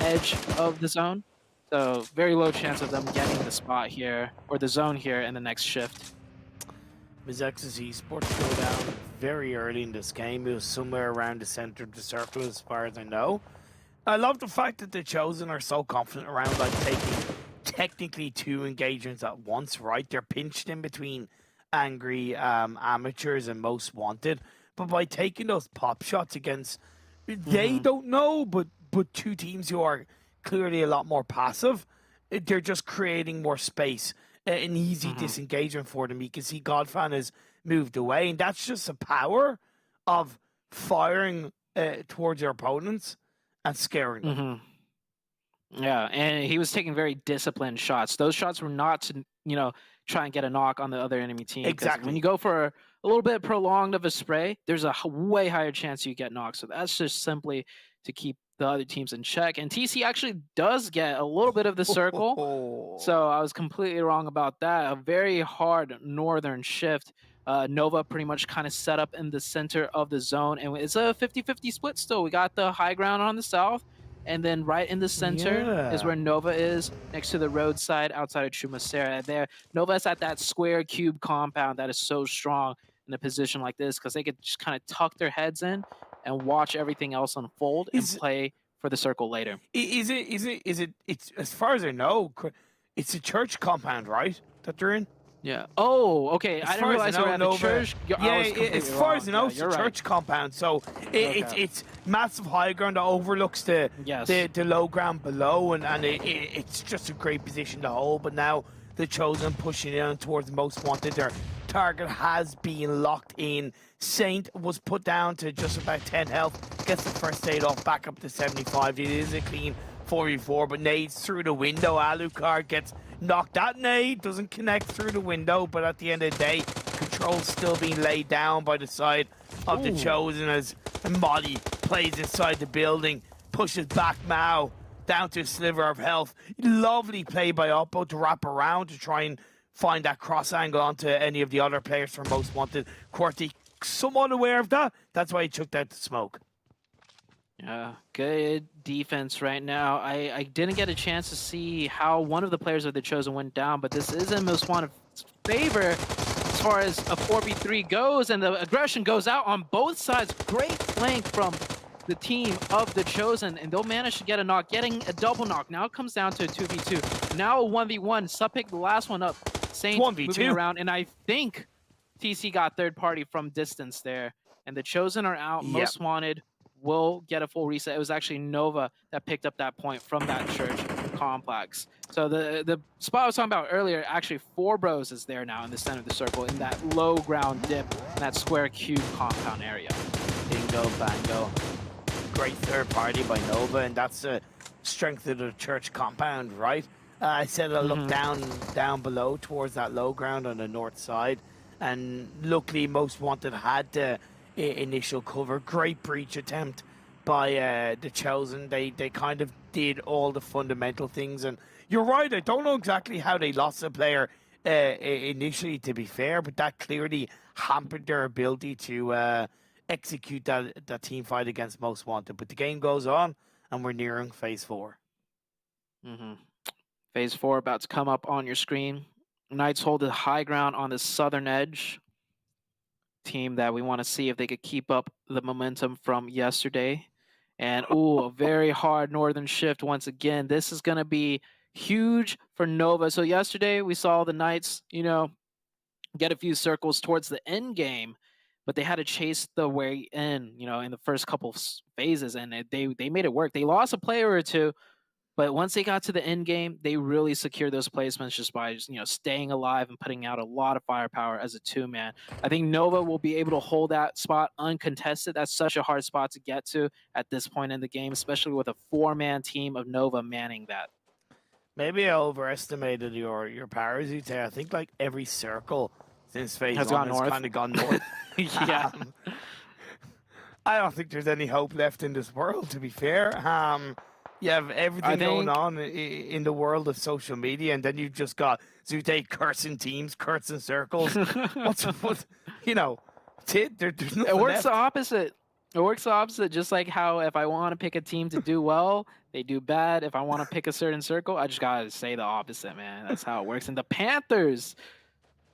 edge of the zone. So very low chance of them getting the spot here, or the zone here in the next shift. MEZEXIS Esports go down very early in this game. It was somewhere around the center of the circle as far as I know. I love the fact that the Chosen are so confident around like taking technically 2 engagements at once, right? They're pinched in between angry amateurs and most wanted. But by taking those pop shots against, they don't know, but 2 teams who are clearly a lot more passive, they're just creating more space, an easy disengagement for them. You can see Godfan has moved away, and that's just the power of firing towards your opponents and scaring them. Yeah, and he was taking very disciplined shots. Those shots were not to, try and get a knock on the other enemy team. Exactly. When you go for a little bit prolonged of a spray, there's a way higher chance you get knocked. So that's just simply to keep the other teams in check. And TC actually does get a little bit of the circle. So I was completely wrong about that. A very hard northern shift. Nova pretty much kind of set up in the center of the zone. And it's a 50-50 split still. We got the high ground on the south. And then right in the center is where Nova is, next to the roadside outside of Chumacera. There, Nova is at that square cube compound that is so strong in a position like this because they could just kind of tuck their heads in and watch everything else unfold and play for the circle later. Is it? It's as far as I know, it's a church compound, right? That they're in. Yeah. Oh, okay. I didn't realize we were at the church. As far as I know, it's a church compound. So it's massive high ground that overlooks the low ground below, and it's just a great position to hold. But now the Chosen pushing in towards most wanted. Their target has been locked in. Saint was put down to just about 10 health. Gets the first aid off, back up to 75. It is a clean 4v4, but nades through the window. Alucard gets knocked. That nade doesn't connect through the window, but at the end of the day, control's still being laid down by the side of the Chosen as Molly plays inside the building, pushes back Mao down to a sliver of health. Lovely play by Oppo to wrap around to try and find that cross angle onto any of the other players for most wanted. QWERTY somewhat aware of that. That's why he chucked out the smoke. Yeah, good defense right now. I didn't get a chance to see how one of the players of the Chosen went down, but this is in most wanted favor as far as a 4v3 goes, and the aggression goes out on both sides. Great flank from the team of the Chosen, and they'll manage to get a knock, getting a double knock. Now it comes down to a 2v2. Now a 1v1. Sub picked the last one up. Saint 1v2 moving around, and I think TC got third party from distance there. And the Chosen are out. Most wanted will get a full reset. It was actually Nova that picked up that point from that church complex. So the spot I was talking about earlier, actually 4 bros is there now in the center of the circle in that low ground dip in that square cube compound area. Bingo, bango. Great third party by Nova, and that's the strength of the church compound, right? I said I'll look down below towards that low ground on the north side, and luckily most wanted had the initial cover. Great breach attempt by the Chosen. They kind of did all the fundamental things, and you're right, I don't know exactly how they lost a player initially, to be fair, but that clearly hampered their ability to execute that team fight against most wanted. But the game goes on, and we're nearing phase 4. Phase 4 about to come up on your screen. Knights hold the high ground on the southern edge. Team that we want to see if they could keep up the momentum from yesterday. And a very hard northern shift once again. This is going to be huge for Nova. So yesterday we saw the Knights, get a few circles towards the end game, but they had to chase the way in, in the first couple of phases, and they made it work. They lost a player or two, But once they got to the end game, they really secured those placements just by staying alive and putting out a lot of firepower as a two-man. I think Nova will be able to hold that spot uncontested. That's such a hard spot to get to at this point in the game, especially with a four-man team of Nova manning that. Maybe I overestimated your powers. You'd say I think like every circle since phase has one gone has north. kind of gone north. Yeah. I don't think there's any hope left in this world, to be fair. You have everything going on in the world of social media, and then you've just got Zute cursing teams, cursing circles. What, it's it. There's nothing It works left. the opposite. It works the opposite, just like how if I want to pick a team to do well, they do bad. If I want to pick a certain circle, I just got to say the opposite, man. That's how it works. And the Panthers,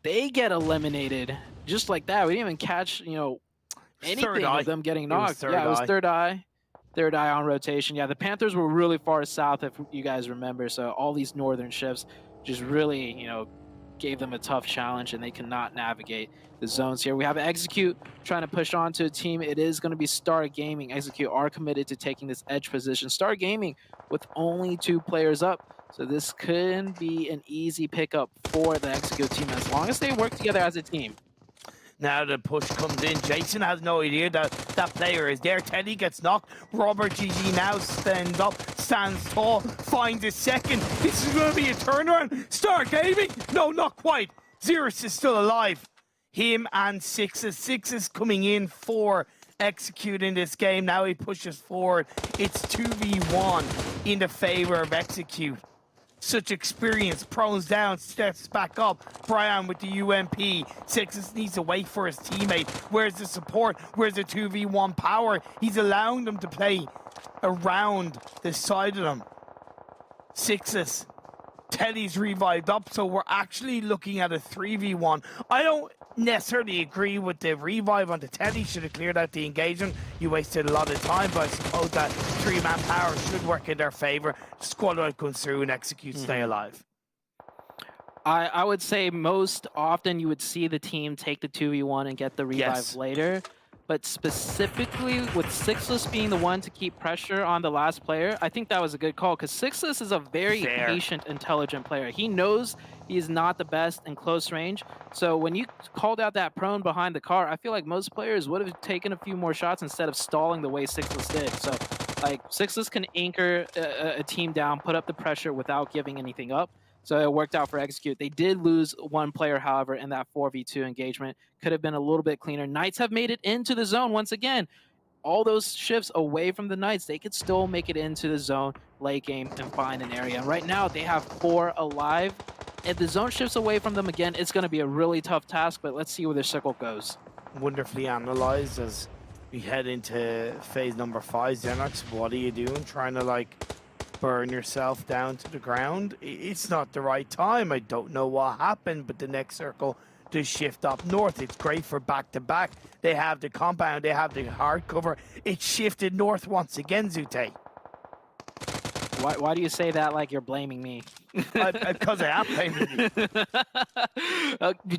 they get eliminated just like that. We didn't even catch, anything of them getting knocked. Yeah, it was THIRDEYE. THIRDEYE on rotation. Yeah, the Panthers were really far south, if you guys remember. So all these northern ships just really, gave them a tough challenge, and they cannot navigate the zones here. We have Execute trying to push on to a team. It is going to be Star Gaming. Execute are committed to taking this edge position. Star Gaming with only 2 players up. So this could be an easy pickup for the Execute team as long as they work together as a team. Now the push comes in. Jason has no idea that that player is there. Teddy gets knocked. Robert GG now stands up, stands tall, finds a second. This is going to be a turnaround. Star Gaming? No, not quite. Xerus is still alive. Him and Sixes. Sixes coming in for Execute in this game. Now he pushes forward. It's 2v1 in the favor of Execute. Such experience. Prones down, steps back up. Brian with the UMP. Sixes needs to wait for his teammate. Where's the support? Where's the 2v1 power? He's allowing them to play around the side of them. Sixes. Teddy's revived up, so we're actually looking at a 3v1. I don't necessarily agree with the revive on the Teddy. Should have cleared out the engagement. You wasted a lot of time, but I suppose that 3-man power should work in their favor. Squad Light comes through and Execute stay alive. I would say most often you would see the team take the 2v1 and get the revive later. But specifically with Sixless being the one to keep pressure on the last player, I think that was a good call because Sixless is a very patient, intelligent player. He knows he is not the best in close range. So when you called out that prone behind the car, I feel like most players would have taken a few more shots instead of stalling the way Sixless did. So like Sixless can anchor a team down, put up the pressure without giving anything up. So it worked out for Execute. They did lose 1 player, however, in that 4v2 engagement. Could have been a little bit cleaner. Knights have made it into the zone once again. All those shifts away from the Knights, they could still make it into the zone late game and find an area. And right now, they have 4 alive. If the zone shifts away from them again, it's going to be a really tough task, but let's see where their circle goes. Wonderfully analyzed as we head into phase number 5. Xenox, what are you doing? Trying to, burn yourself down to the ground? It's not the right time. I don't know what happened, but the next circle does shift up north. It's great for back-to-back. They have the compound, they have the hard cover. It shifted north once again, Zute. Why do you say that like you're blaming me? Because I am blaming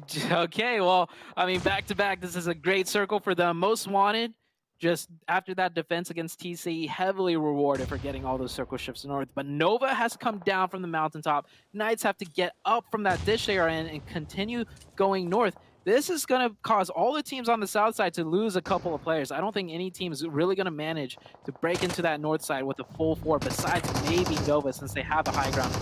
you. Okay, well, I mean, back-to-back, this is a great circle for them. Most wanted. Just after that defense against TC, heavily rewarded for getting all those circle shifts north. But Nova has come down from the mountaintop. Knights have to get up from that ditch they are in and continue going north. This is going to cause all the teams on the south side to lose a couple of players. I don't think any team is really going to manage to break into that north side with a full 4, besides maybe Nova, since they have the high ground.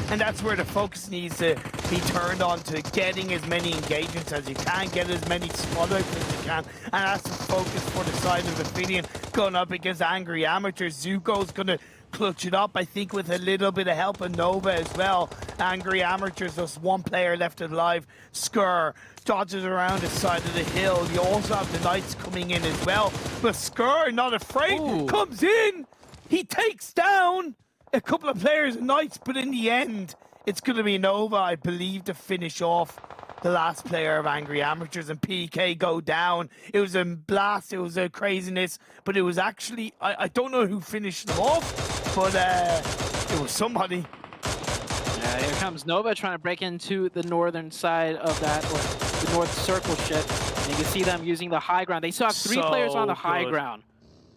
And that's where the focus needs to be turned on to getting as many engagements as you can, get as many squad outs as you can, and that's the focus for the side of APHELION going up against Angry Amateurs. Zuko's going to clutch it up, I think, with a little bit of help of Nova as well. Angry Amateurs, just 1 player left alive. Skur dodges around the side of the hill. You also have the Knights coming in as well, but Skur, not afraid, comes in. He takes down a couple of players and Knights, but in the end, it's going to be Nova, I believe, to finish off the last player of Angry Amateurs, and PK go down. It was a blast, it was a craziness, but it was actually, I don't know who finished them off, but it was somebody. Yeah, here comes Nova trying to break into the northern side of that, or the north circle ship. And you can see them using the high ground. They still have 3 players on the high ground.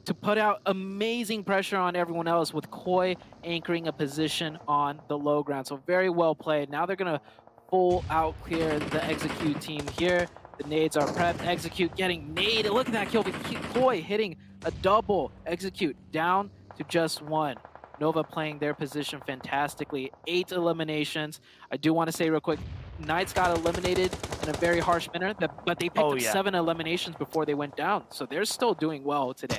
to put out amazing pressure on everyone else with Koi anchoring a position on the low ground. So very well played. Now they're going to full out clear the Execute team here. The nades are prepped. Execute getting naded. Look at that kill. Koi hitting a double. Execute down to just one. Nova playing their position fantastically. 8 eliminations. I do want to say real quick, Knights got eliminated in a very harsh manner, but they picked up 7 eliminations before they went down. So they're still doing well today.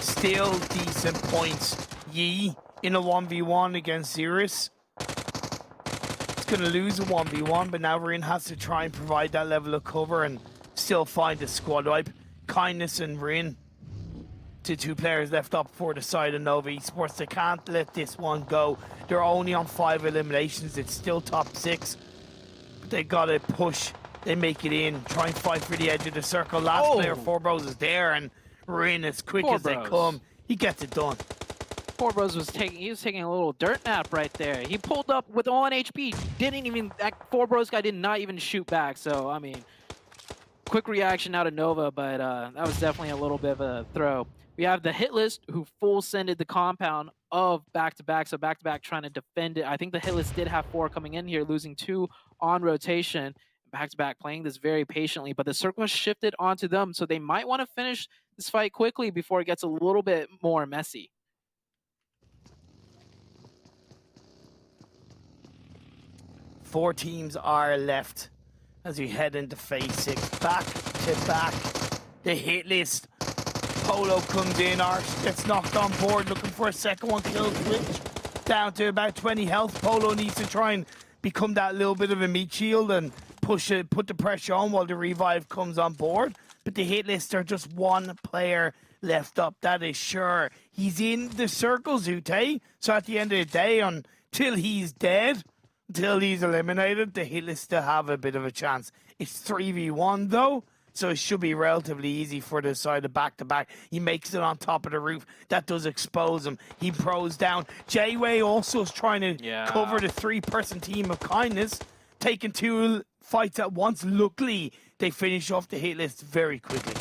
Still decent points. Yi in a 1v1 against Xerus. It's going to lose a 1v1, but now Rin has to try and provide that level of cover and still find a squad wipe. Kindness and Rin, to 2 players left up for the side of Nova Esports. They can't let this one go. They're only on 5 eliminations. It's still top 6. But they got to push. They make it in. Try and fight for the edge of the circle. Last player, 4Bros, is there, and Rin, as quick as they come, he gets it done. 4Bros was taking a little dirt nap right there. He pulled up with 1 HP. That 4Bros guy did not even shoot back. So, I mean, quick reaction out of Nova, but that was definitely a little bit of a throw. We have the hit list who full sended the compound of back-to-back, so back-to-back trying to defend it. I think the hit list did have 4 coming in here, losing 2 on rotation. Back-to-back playing this very patiently, but the circle has shifted onto them, so they might want to finish this fight quickly before it gets a little bit more messy. Four teams are left as we head into phase 6. Back to back, the hit list. Polo comes in, Arch gets knocked on board, looking for a second one, kill switch. Down to about 20 health. Polo needs to try and become that little bit of a meat shield and push it, put the pressure on while the revive comes on board. But the hit list are just 1 player left up, that is sure. He's in the circle, Zute. So at the end of the day, until he's dead, until he's eliminated, the hit list still have a bit of a chance. It's 3v1 though, so it should be relatively easy for the side of back-to-back. He makes it on top of the roof. That does expose him. He pros down. J-Way also is trying to cover the 3-person team of Kindness, taking 2 fights at once. Luckily, they finish off the hit list very quickly.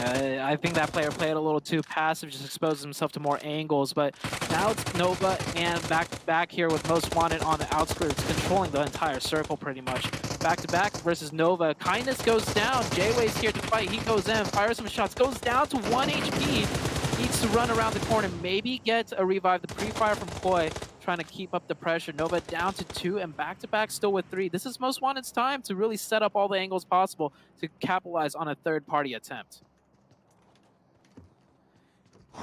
I think that player played a little too passive, just exposed himself to more angles, but now it's Nova and back here with Most Wanted on the outskirts, controlling the entire circle pretty much. Back-to-back versus Nova. Kindness goes down. J-Way's here to fight. He goes in, fires some shots, goes down to 1 HP. Needs to run around the corner, maybe get a revive. The pre-fire from Koi, trying to keep up the pressure. Nova down to 2 and back-to-back still with 3. This is Most Wanted's time to really set up all the angles possible to capitalize on a third-party attempt.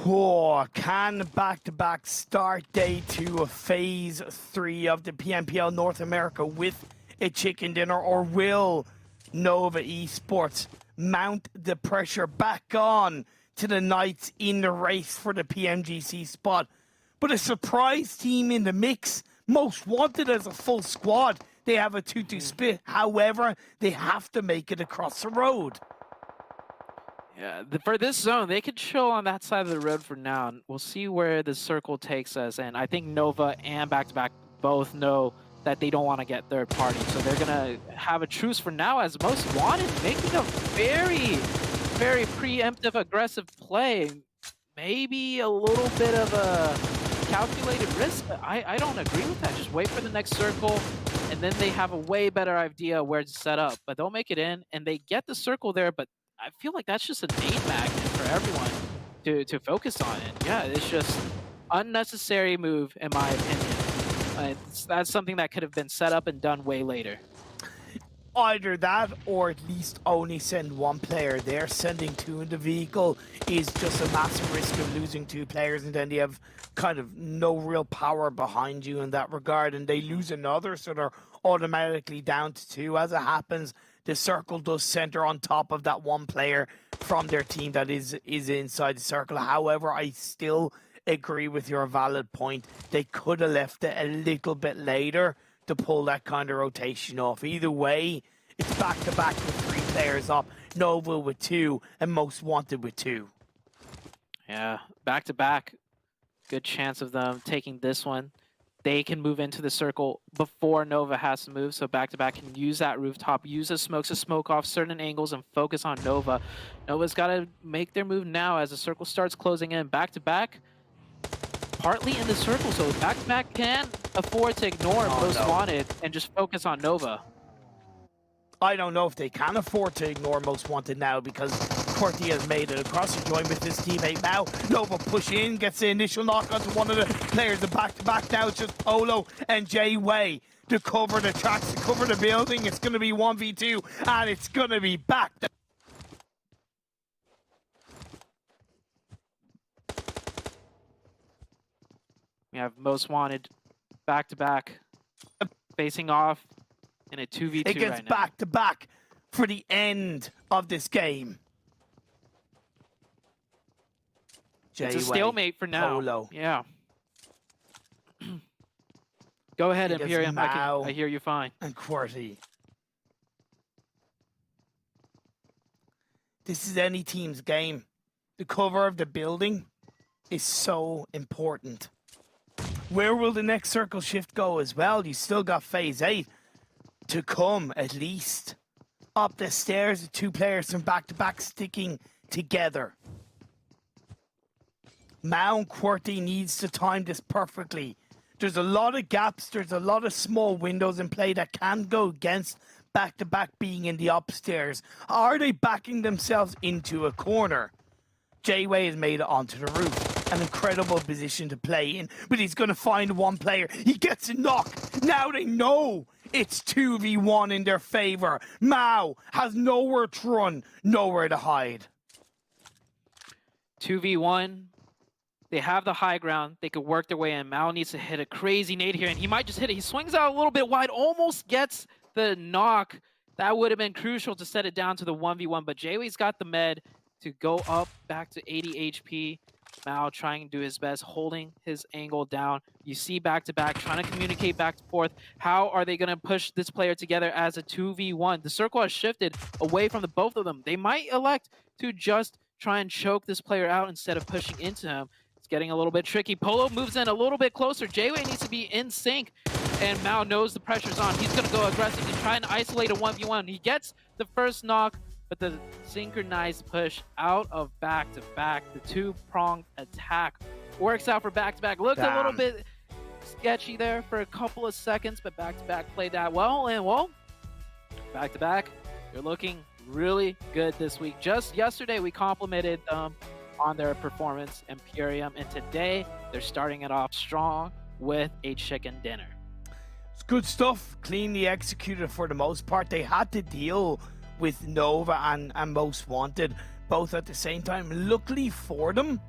Oh, can back-to-back start day 2 of phase 3 of the PMPL North America with a chicken dinner, or will Nova Esports mount the pressure back on to the Knights in the race for the PMGC spot? But a surprise team in the mix, Most Wanted as a full squad. They have a 2-2 split, however, they have to make it across the road. Yeah, for this zone, they could chill on that side of the road for now. We'll see where the circle takes us, and I think Nova and back-to-back both know that they don't want to get third party, so they're gonna have a truce for now, as Most Wanted making a very, very preemptive, aggressive play. Maybe a little bit of a calculated risk, but I don't agree with that. Just wait for the next circle, and then they have a way better idea where to set up. But they'll make it in, and they get the circle there, but I feel like that's just a nade magnet for everyone to focus on it. Yeah, it's just unnecessary move, in my opinion. That's something that could have been set up and done way later. Either that, or at least only send 1 player there. Sending 2 in the vehicle is just a massive risk of losing 2 players, and then they have kind of no real power behind you in that regard, and they lose another, so they're automatically down to 2. As it happens, the circle does center on top of that 1 player from their team that is inside the circle. However, I still agree with your valid point. They could have left it a little bit later to pull that kind of rotation off. Either way, it's back-to-back with 3 players up. Nova with 2 and Most Wanted with 2. Yeah, back-to-back. Good chance of them taking this one. they can move into the circle before Nova has to move. So back-to-back can use that rooftop, use the smokes to smoke off certain angles and focus on Nova. Nova's got to make their move now as the circle starts closing in. Back-to-back, partly in the circle, so back-to-back can afford to ignore Most Wanted and just focus on Nova. I don't know if they can afford to ignore Most Wanted now because Qwerty has made it across to join with his teammate now. Nova push in, gets the initial knock onto one of the players. The back-to-back now, it's just Polo and Jay-Way to cover the tracks, to cover the building. It's going to be 1v2, and it's going to be back. We have Most Wanted back-to-back facing off in a 2v2 It gets right now. back-to-back for the end of this game. It's a stalemate for now. Polo. Yeah. Go ahead, It gets Imperium. Mao I hear you fine. and Qwerty. This is any team's game. The cover of the building is so important. Where will the next circle shift go as well? You still got phase 8 to come at least. Up the stairs, the two players from back-to-back sticking together. Mao and Qwerty needs to time this perfectly. There's a lot of gaps, there's a lot of small windows in play that can go against back-to-back being in the upstairs. Are they backing themselves into a corner? Jay-Way has made it onto the roof. An incredible position to play in, but he's going to find one player. He gets a knock. Now they know it's 2v1 in their favor. Mao has nowhere to run, nowhere to hide. 2v1. They have the high ground. They could work their way in. Mao needs to hit a crazy nade here, and he might just hit it. He swings out a little bit wide, almost gets the knock. That would have been crucial to set it down to the 1v1, but Jay-Way's got the med to go up back to 80 HP. Mao trying to do his best, holding his angle down. You see back-to-back, trying to communicate back and forth. How are they going to push this player together as a 2v1? The circle has shifted away from the both of them. They might elect to just try and choke this player out instead of pushing into him. It's getting a little bit tricky. Polo moves in a little bit closer. Jay-Way needs to be in sync, and Mao knows the pressure's on. He's going to go aggressively, try and isolate a 1v1. He gets the first knock, but the synchronized push out of back-to-back, the two-pronged attack, works out for back-to-back. Looked a little bit sketchy there for a couple of seconds, but back-to-back played that well, and well, back-to-back, they're looking really good this week. Just yesterday, we complimented them on their performance, Imperium, and today, they're starting it off strong with a chicken dinner. It's good stuff, cleanly executed for the most part. They had to deal with Nova and Most Wanted both at the same time. Luckily for them,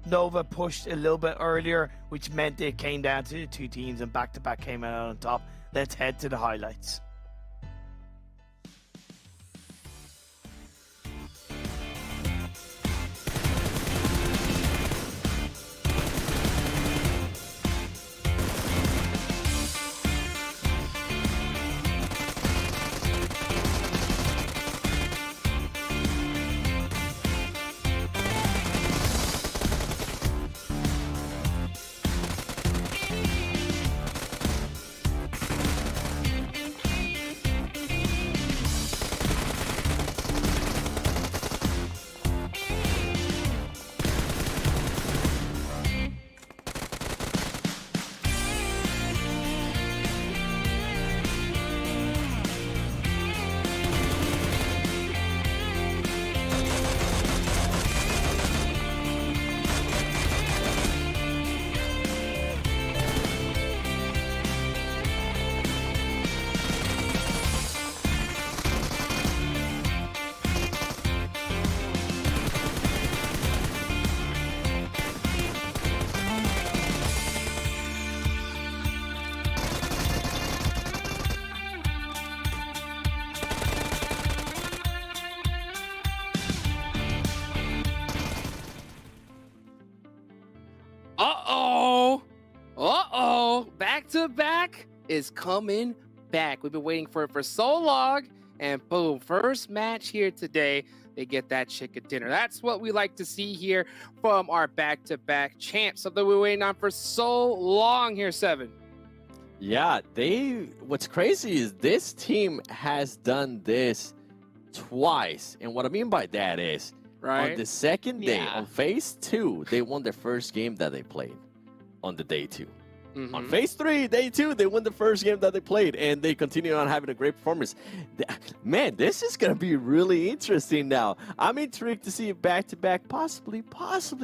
Nova pushed a little bit earlier, which meant it came down to the two teams and back-to-back came out on top. Let's head to the highlights. Back-to-back is coming back. We've been waiting for it for so long, and boom, first match here today. they get that chicken dinner. That's what we like to see here from our back-to-back champs. Something we're waiting on for so long here, Seven. Yeah, what's crazy is this team has done this twice. And what I mean by that is, on the second day, on phase 2, they won their first game that they played on the day 2. On phase 3, day 2, they won the first game that they played, and they continue on having a great performance. Man, this is going to be really interesting now. I'm intrigued to see if back-to-back possibly,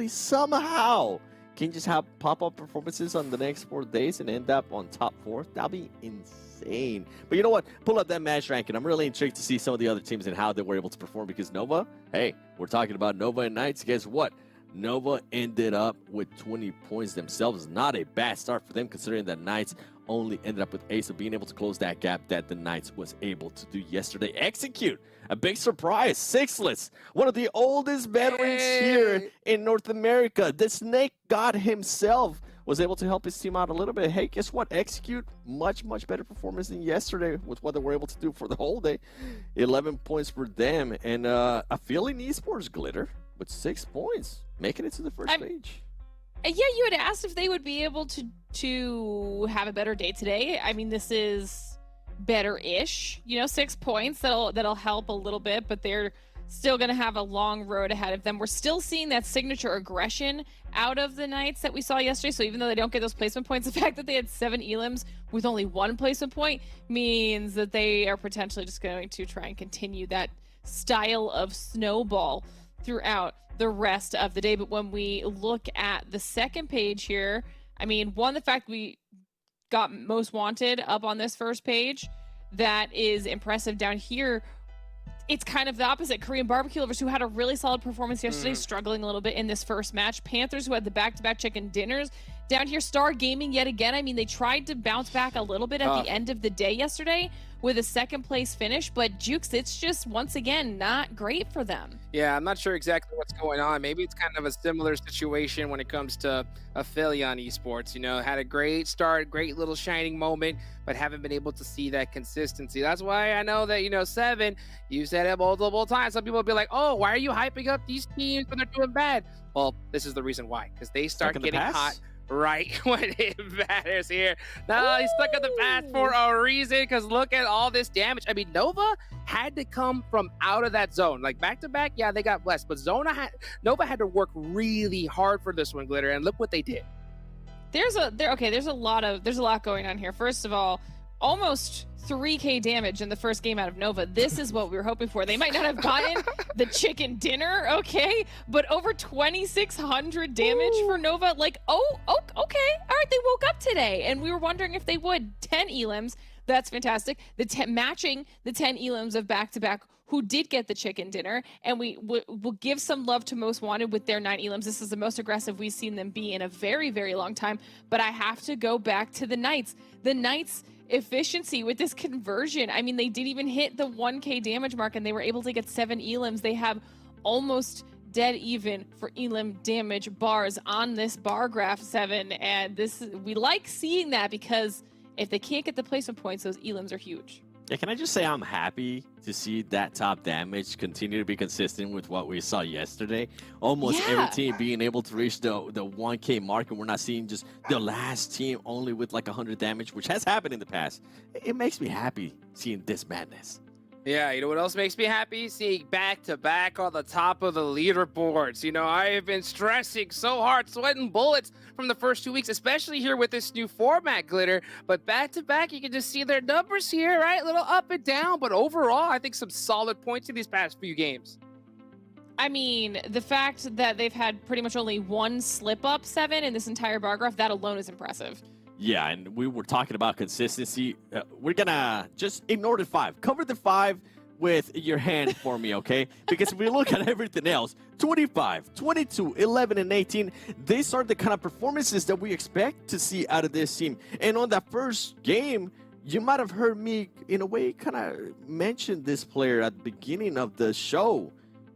somehow can just have pop-up performances on the next 4 days and end up on top 4. That'll be insane. But you know what? Pull up that match ranking. I'm really intrigued to see some of the other teams and how they were able to perform, because Nova, hey, we're talking about Nova and Knights. Guess what? Nova ended up with 20 points themselves. Not a bad start for them, considering that Knights only ended up with 8, so being able to close that gap that the Knights was able to do yesterday. Execute a big surprise. HITLIST, one of the oldest veterans here in North America. The Snake God himself was able to help his team out a little bit. Hey, guess what? Execute much better performance than yesterday with what they were able to do for the whole day. 11 points for them. And APHELION Esports Glitter with 6 points, making it to the first page. Yeah, you had asked if they would be able to have a better day today. I mean, this is better-ish. 6 points that'll help a little bit, but they're still going to have a long road ahead of them. We're still seeing that signature aggression out of the Knights that we saw yesterday. So even though they don't get those placement points, the fact that they had 7 elims with only 1 placement point means that they are potentially just going to try and continue that style of snowball throughout the rest of the day. But when we look at the second page here, I mean, the fact we got most wanted up on this first page, that is impressive. Down here, it's kind of the opposite. Korean Barbecue Lovers, who had a really solid performance yesterday, struggling a little bit in this first match. Panthers, who had the back-to-back chicken dinners. Down here, Star Gaming yet again. I mean, they tried to bounce back a little bit at the end of the day yesterday with a second place finish, but Jukes, it's just, once again, not great for them. Yeah, I'm not sure exactly what's going on. Maybe it's kind of a similar situation when it comes to APHELION Esports. Had a great start, great little shining moment, but haven't been able to see that consistency. That's why I know that, Seven, you said it multiple times. Some people will be like, oh, why are you hyping up these teams when they're doing bad? Well, this is the reason why, because they start getting hot right when it matters here. No, he's stuck in the past for a reason, because look at all this damage. I mean, Nova had to come from out of that zone. Like back-to-back, yeah, they got blessed, but Nova had to work really hard for this one, Glitter, and look what they did. There's a lot going on here. First of all, almost 3k damage in the first game out of Nova. This is what we were hoping for. They might not have gotten the chicken dinner, okay, but over 2,600 damage for Nova. Like, okay, all right, they woke up today, and we were wondering if they would. 10 elims, that's fantastic. Matching the 10 elims of back-to-back who did get the chicken dinner, and we'll give some love to Most Wanted with their 9 elims. This is the most aggressive we've seen them be in a very, very long time, but I have to go back to the Knights. The Knights' efficiency with this conversion. I mean, they did even hit the 1k damage mark, and they were able to get 7 elims. They have almost dead even for elim damage bars on this bar graph, 7, and we like seeing that, because if they can't get the placement points, those elims are huge. Yeah, can I just say I'm happy to see that top damage continue to be consistent with what we saw yesterday. Almost every team being able to reach the 1k mark, and we're not seeing just the last team only with like 100 damage, which has happened in the past. It makes me happy seeing this madness. Yeah, you know what else makes me happy? Seeing back-to-back on the top of the leaderboards. I have been stressing so hard, sweating bullets from the first 2 weeks, especially here with this new format, Glitter. But back-to-back, you can just see their numbers here, right? A little up and down, but overall, I think some solid points in these past few games. I mean, the fact that they've had pretty much only 1 slip-up, 7, in this entire bar graph, that alone is impressive. Yeah, and we were talking about consistency. We're gonna just ignore the 5. Cover the 5 with your hand for me, okay? Because if we look at everything else, 25, 22, 11, and 18, these are the kind of performances that we expect to see out of this team. And on that first game, you might have heard me, in a way, kind of mention this player at the beginning of the show.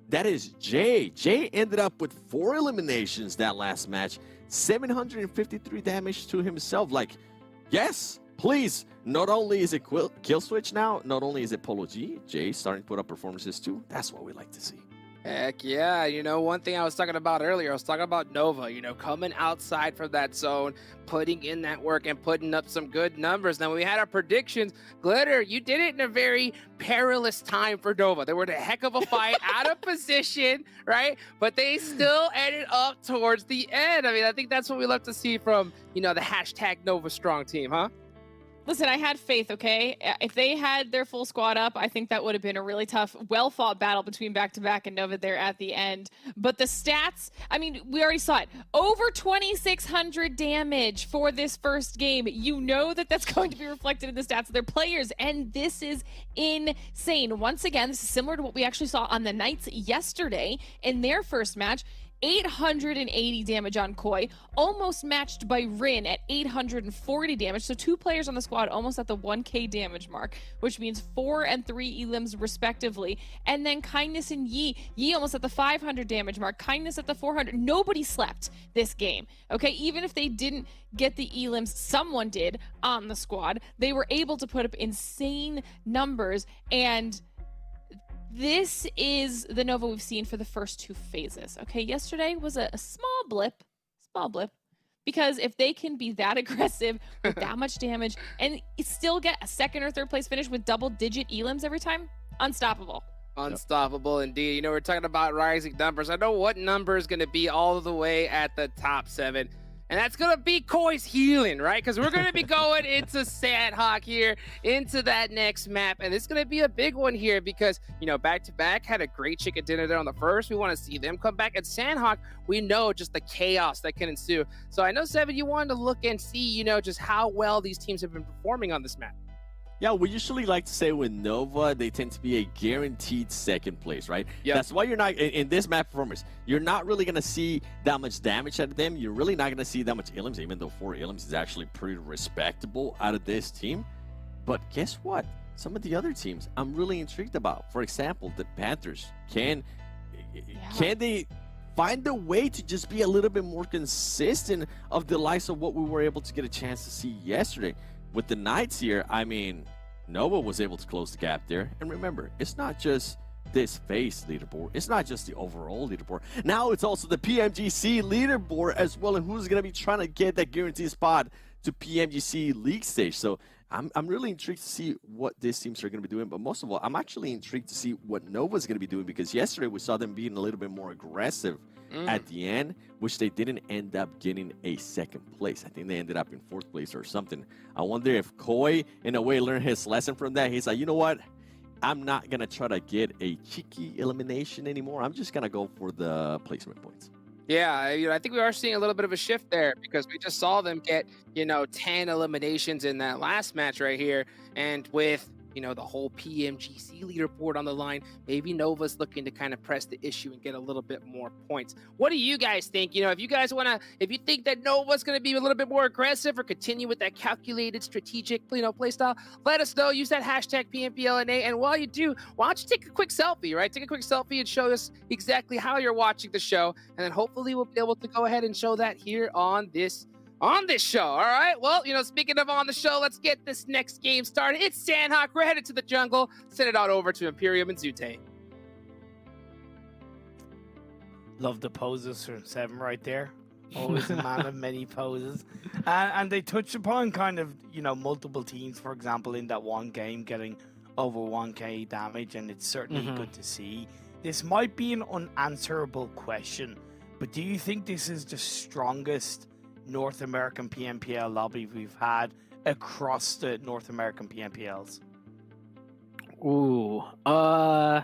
That is Jay. Jay ended up with 4 eliminations that last match. 753 damage to himself. Like, yes, please. Not only is it kill switch now, not only is it Polo G, Jay starting to put up performances too. That's what we like to see. Heck yeah. You know, one thing I was talking about earlier, I was talking about Nova, you know, coming outside from that zone, putting in that work and putting up some good numbers. Now, when we had our predictions, Glitter, you did it in a very perilous time for Nova. They were in a heck of a fight, out of position, right? But they still ended up towards the end. I mean, I think that's what we love to see from, you know, the hashtag Nova Strong team, huh? Listen, I had faith, okay? If they had their full squad up, I think that would have been a really tough, well-fought battle between Back-to-Back and Nova there at the end. But the stats, I mean, we already saw it. Over 2,600 damage for this first game. You know that that's going to be reflected in the stats of their players, and this is insane. Once again, this is similar to what we actually saw on the Knights yesterday in their first match. 880 damage on Koi, almost matched by Rin at 840 damage. So 2 players on the squad almost at the 1k damage mark, which means 4 and 3 elims respectively. And then Kindness and Yi almost at the 500 damage mark, Kindness at the 400. Nobody slept this game, okay? Even if they didn't get the elims, someone did on the squad. They were able to put up insane numbers, and this is the Nova we've seen for the first 2 phases. Okay, yesterday was a small blip, because if they can be that aggressive with that much damage and still get a 2nd or 3rd place finish with double-digit elims every time, unstoppable. Unstoppable indeed. You know, we're talking about rising numbers. I know what number is going to be all the way at the top 7. And that's going to be Koi's healing, right? Because we're going to be going into Sandhawk here, into that next map. And it's going to be a big one here because, you know, Back-to-Back had a great chicken dinner there on the first. We want to see them come back. And Sandhawk, we know just the chaos that can ensue. So I know, Seven, you wanted to look and see, you know, just how well these teams have been performing on this map. Yeah, we usually like to say with Nova, they tend to be a guaranteed 2nd place, right? Yep. That's why you're not, in this map performance, you're not really going to see that much damage out of them. You're really not going to see that much elims, even though 4 elims is actually pretty respectable out of this team. But guess what? Some of the other teams I'm really intrigued about. For example, the Panthers. Can they find a way to just be a little bit more consistent of the likes of what we were able to get a chance to see yesterday? With the Knights here, I mean, Nova was able to close the gap there. And remember, it's not just this phase leaderboard. It's not just the overall leaderboard. Now it's also the PMGC leaderboard as well, and who's going to be trying to get that guaranteed spot to PMGC league stage. So I'm really intrigued to see what these teams are going to be doing. But most of all, I'm actually intrigued to see what Nova's going to be doing, because yesterday we saw them being a little bit more aggressive at the end, which they didn't end up getting a 2nd place. I think they ended up in 4th place or something. I wonder if Koi, in a way, learned his lesson from that. He's like, you know what? I'm not going to try to get a cheeky elimination anymore. I'm just going to go for the placement points. Yeah, you know, I think we are seeing a little bit of a shift there, because we just saw them get, you know, 10 eliminations in that last match right here. And with, you know, the whole PMGC leaderboard on the line, maybe Nova's looking to kind of press the issue and get a little bit more points. What do you guys think? You know, if you guys want to, if you think that Nova's going to be a little bit more aggressive or continue with that calculated, strategic, you know, play style, let us know. Use that hashtag PMPLNA. And while you do, why don't you take a quick selfie, right? Take a quick selfie and show us exactly how you're watching the show. And then hopefully we'll be able to go ahead and show that here on this show. All right, well, you know, speaking of on the show, let's get this next game started. It's Sandhawk. We're headed to the jungle. Send it on over to Imperium and Zute. Love the poses from Seven right there. Always a man of many poses. And they touched upon kind of, you know, multiple teams, for example, in that one game getting over 1k damage, and it's certainly good to see. This might be an unanswerable question, but do you think this is the strongest North American PMPL lobby we've had across the North American PMPLs? Ooh, I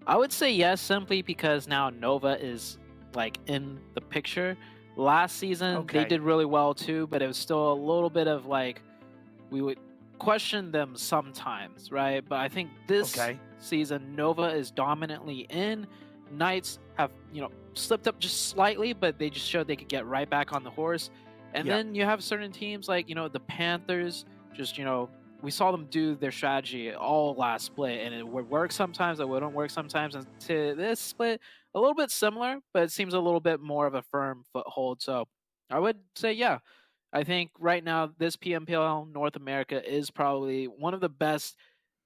would say yes, simply because now Nova is like in the picture. Last season they did really well too, but it was still a little bit of like, we would question them sometimes, right? But I think this season Nova is dominantly in. Knights have, you know, slipped up just slightly, but they just showed they could get right back on the horse. And then you have certain teams like, you know, the Panthers, just, you know, we saw them do their strategy all last split, and it would work sometimes, it wouldn't work sometimes. And to this split, a little bit similar, but it seems a little bit more of a firm foothold. So I would say, yeah, I think right now this PMPL North America is probably one of the best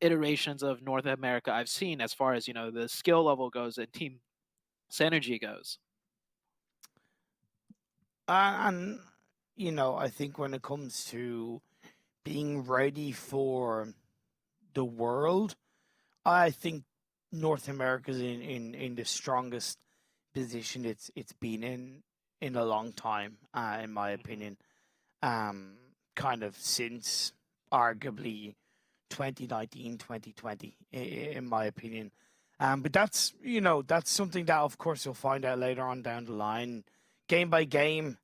iterations of North America I've seen as far as, you know, the skill level goes and team synergy goes. And, you know, I think when it comes to being ready for the world, I think North America's in the strongest position it's been in a long time, in my opinion. Kind of since arguably 2019, 2020, in my opinion. But that's, you know, that's something that, of course, you'll find out later on down the line. Game by game,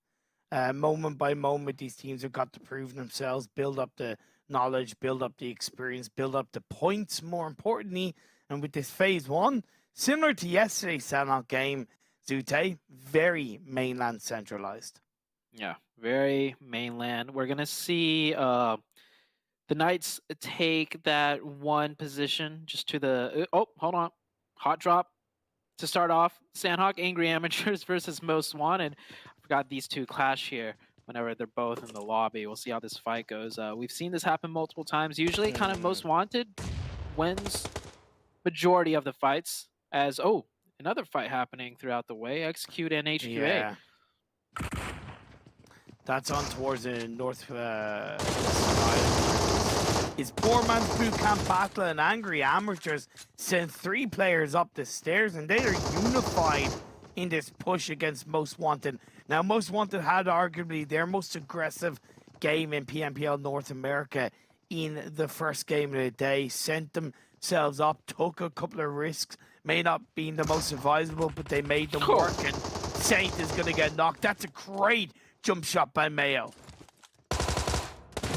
moment by moment, these teams have got to prove themselves, build up the knowledge, build up the experience, build up the points, more importantly. And with this phase one, similar to yesterday's Sanhok game, Zute, very mainland centralized. Yeah, very mainland. We're going to see the Knights take that one position just to the... Oh, hold on. Hot drop to start off. Sanhok, Angry Amateurs versus Most Wanted. I forgot these two clash here whenever they're both in the lobby. We'll see how this fight goes. We've seen this happen multiple times. Usually kind of Most Wanted wins majority of the fights as... Oh, another fight happening throughout the way. Execute and HQA. Yeah. That's on towards the north side. Is poor man's boot camp battle and Angry Amateurs sent 3 players up the stairs, and they are unified in this push against Most Wanted. Now, Most Wanted had arguably their most aggressive game in PMPL North America in the first game of the day, sent themselves up, took a couple of risks, may not be the most advisable, but they made them work, and Saint is going to get knocked. That's a great jump shot by Mayo.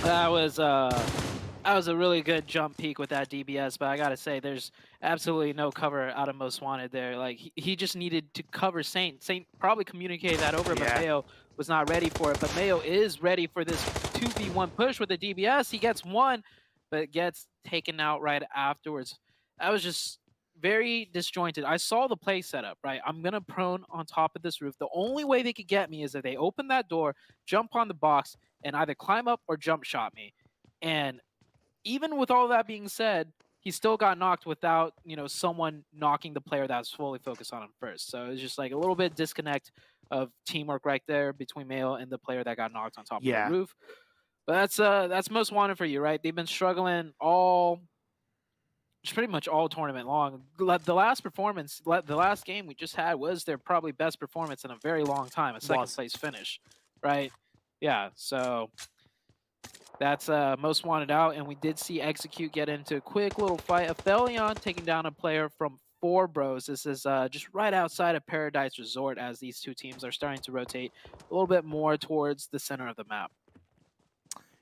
That was a really good jump peek with that DBS, but I gotta say, there's absolutely no cover out of Most Wanted there. Like, he just needed to cover Saint. Saint probably communicated that over, but Mayo was not ready for it. But Mayo is ready for this 2v1 push with the DBS. He gets one, but gets taken out right afterwards. That was just very disjointed. I saw the play setup, right? I'm gonna prone on top of this roof. The only way they could get me is if they open that door, jump on the box, and either climb up or jump shot me. And even with all that being said, he still got knocked without, you know, someone knocking the player that was fully focused on him first. So it's just like a little bit disconnect of teamwork right there between Mayo and the player that got knocked on top of the roof. But that's Most Wanted for you, right? They've been struggling pretty much all tournament long. The last performance, the last game we just had was their probably best performance in a very long time, a second place finish, right? Yeah, so that's Most Wanted out, and we did see Execute get into a quick little fight. APHELION taking down a player from 4 Bros. This is just right outside of Paradise Resort as these two teams are starting to rotate a little bit more towards the center of the map.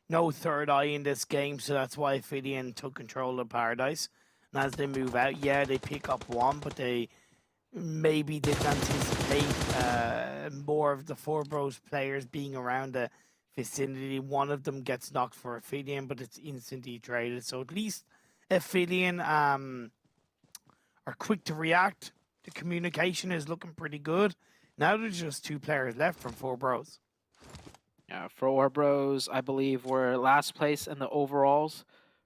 No THIRDEYE in this game, so that's why APHELION took control of Paradise. And as they move out, they pick up one, but they maybe didn't anticipate more of the 4 Bros players being around the vicinity. One of them gets knocked for APHELION, but it's instantly traded. So at least APHELION are quick to react. The communication is looking pretty good. Now there's just 2 players left from 4 Bros. Yeah, 4 Bros, I believe, were last place in the overalls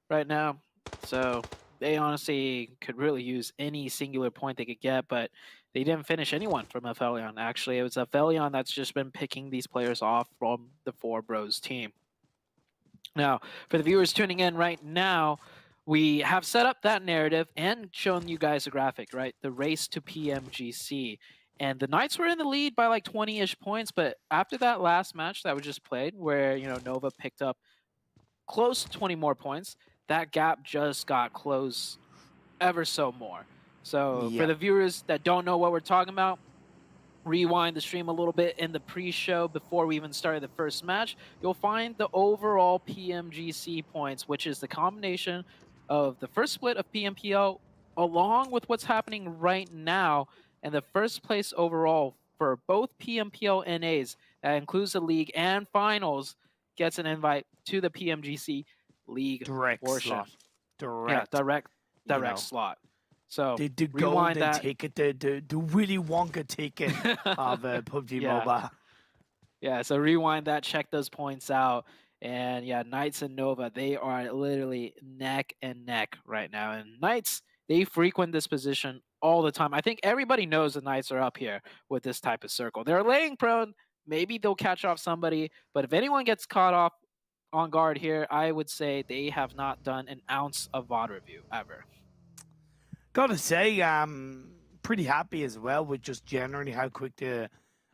right now. So they honestly could really use any singular point they could get, but they didn't finish anyone from APHELION. Actually, it was APHELION that's just been picking these players off from the 4 Bros team. Now, for the viewers tuning in right now, we have set up that narrative and shown you guys a graphic, right? The race to PMGC. And the Knights were in the lead by like 20-ish points, but after that last match that we just played, where, you know, Nova picked up close to 20 more points, that gap just got closed ever so more. So for the viewers that don't know what we're talking about, rewind the stream a little bit in the pre-show before we even started the first match. You'll find the overall PMGC points, which is the combination of the first split of PMPL along with what's happening right now, and the first place overall for both PMPL NAs, that includes the league and finals, gets an invite to the PMGC league direct portion. Slot. Direct slot. So the rewind golden that ticket, the Willy Wonka ticket of PUBG Mobile. Yeah, so rewind that, check those points out. And yeah, Knights and Nova, they are literally neck and neck right now. And Knights They frequent this position all the time. I think everybody knows the Knights are up here with this type of circle. They're laying prone. Maybe they'll catch off somebody, but if anyone gets caught off on guard here, I would say they have not done an ounce of VOD review ever. Gotta say, pretty happy as well with just generally how quick the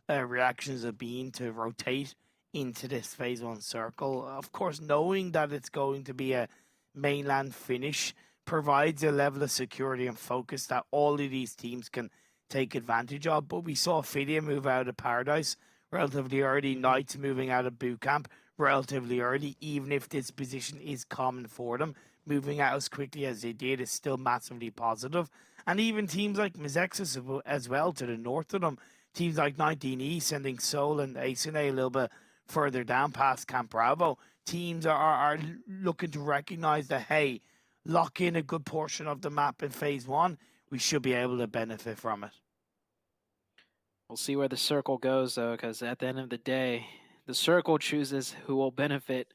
reactions have been to rotate into this phase 1 circle. Of course, knowing that it's going to be a mainland finish provides a level of security and focus that all of these teams can take advantage of. But we saw APHELION move out of Paradise relatively early, Knights moving out of boot camp relatively early, even if this position is common for them. Moving out as quickly as they did is still massively positive. And even teams like MEZEXIS as well to the north of them, teams like 19E sending Seoul and Asune a little bit further down past Camp Bravo, teams are looking to recognize that, hey, lock in a good portion of the map in phase 1, we should be able to benefit from it. We'll see where the circle goes, though, because at the end of the day, the circle chooses who will benefit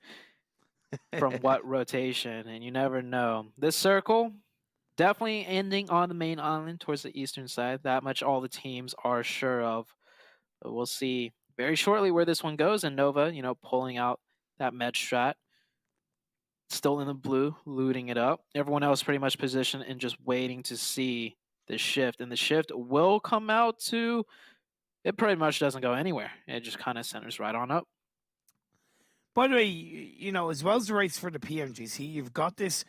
from what rotation, and you never know. This circle definitely ending on the main island towards the eastern side. That much all the teams are sure of. But we'll see very shortly where this one goes, and Nova, pulling out that med strat. Still in the blue, looting it up. Everyone else pretty much positioned and just waiting to see the shift. And the shift will come out to... It pretty much doesn't go anywhere. It just kind of centers right on up. By the way, as well as the race for the PMGC, you've got this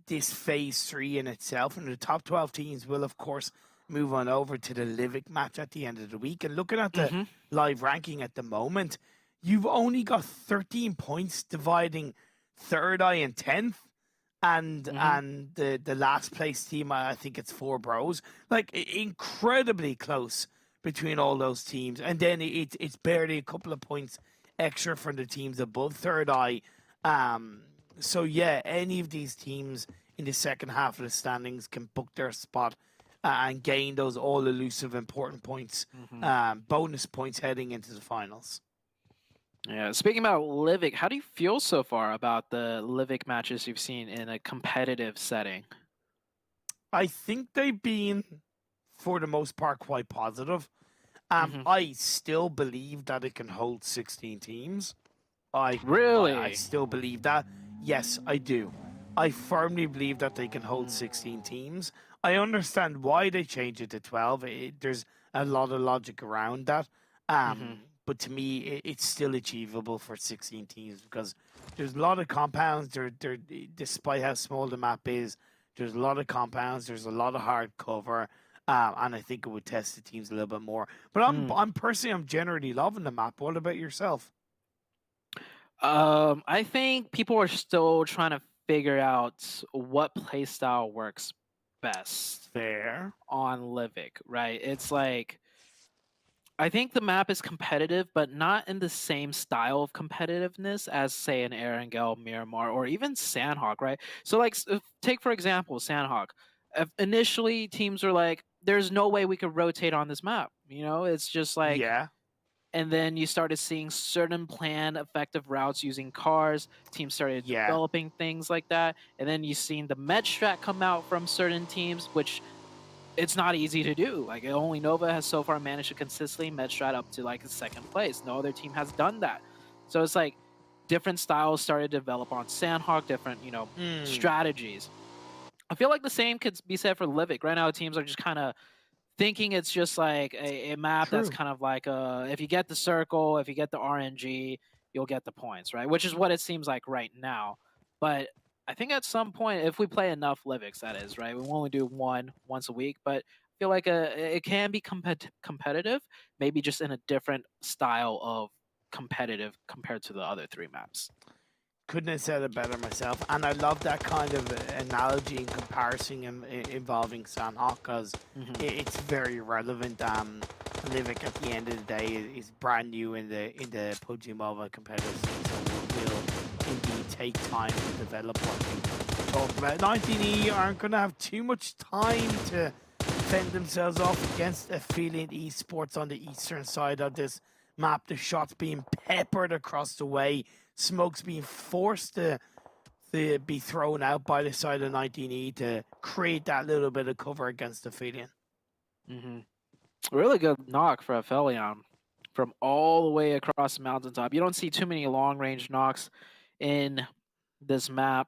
this phase 3 in itself, and the top 12 teams will, of course, move on over to the Livic match at the end of the week. And looking at the live ranking at the moment, you've only got 13 points dividing THIRDEYE and 10th, and the last place team, I think it's 4 Bros. Like, incredibly close between all those teams. And then it's barely a couple of points extra from the teams above THIRDEYE. So yeah, any of these teams in the second half of the standings can book their spot and gain those all elusive important points, bonus points heading into the finals. Yeah, speaking about Livic, how do you feel so far about the Livic matches you've seen in a competitive setting? I think they've been, for the most part, quite positive. I still believe that it can hold 16 teams. Really? I still believe that. Yes, I do. I firmly believe that they can hold 16 teams. I understand why they changed it to 12. There's a lot of logic around that. But to me, it's still achievable for 16 teams because there's a lot of compounds. Despite how small the map is, there's a lot of compounds. There's a lot of hard cover. And I think it would test the teams a little bit more. But I'm generally loving the map. What about yourself? I think people are still trying to figure out what playstyle works best. Fair. On Livic, right? It's like, I think the map is competitive, but not in the same style of competitiveness as, say, an Erangel, Miramar, or even Sandhawk, right? So, like, take, for example, Sandhawk. Initially, teams were like, there's no way we could rotate on this map. It's just like... Yeah. And then you started seeing certain planned effective routes using cars. Teams started developing things like that. And then you've seen the med strat come out from certain teams, which it's not easy to do. Like, only Nova has so far managed to consistently med strat up to like a second place. No other team has done that. So it's like different styles started to develop on Sandhawk, different, strategies. I feel like the same could be said for Livic. Right now, teams are just kind of thinking it's just like a map that's kind of like if you get the circle, if you get the RNG, you'll get the points, right? Which is what it seems like right now. But I think at some point, if we play enough Livics, that is, right? We will only do once a week, but I feel like it can be competitive, maybe just in a different style of competitive compared to the other 3 maps. Couldn't have said it better myself. And I love that kind of analogy and comparison involving Sandhawk because it's very relevant. Livic at the end of the day is brand new in the PUBG Mobile competitive scene, so will indeed take time to develop what we talked about. 19E aren't going to have too much time to fend themselves off against APHELION Esports on the eastern side of this map. The shots being peppered across the way. Smoke's being forced to be thrown out by the side of 19E to create that little bit of cover against APHELION. Really good knock for APHELION from all the way across the mountaintop. You don't see too many long-range knocks in this map.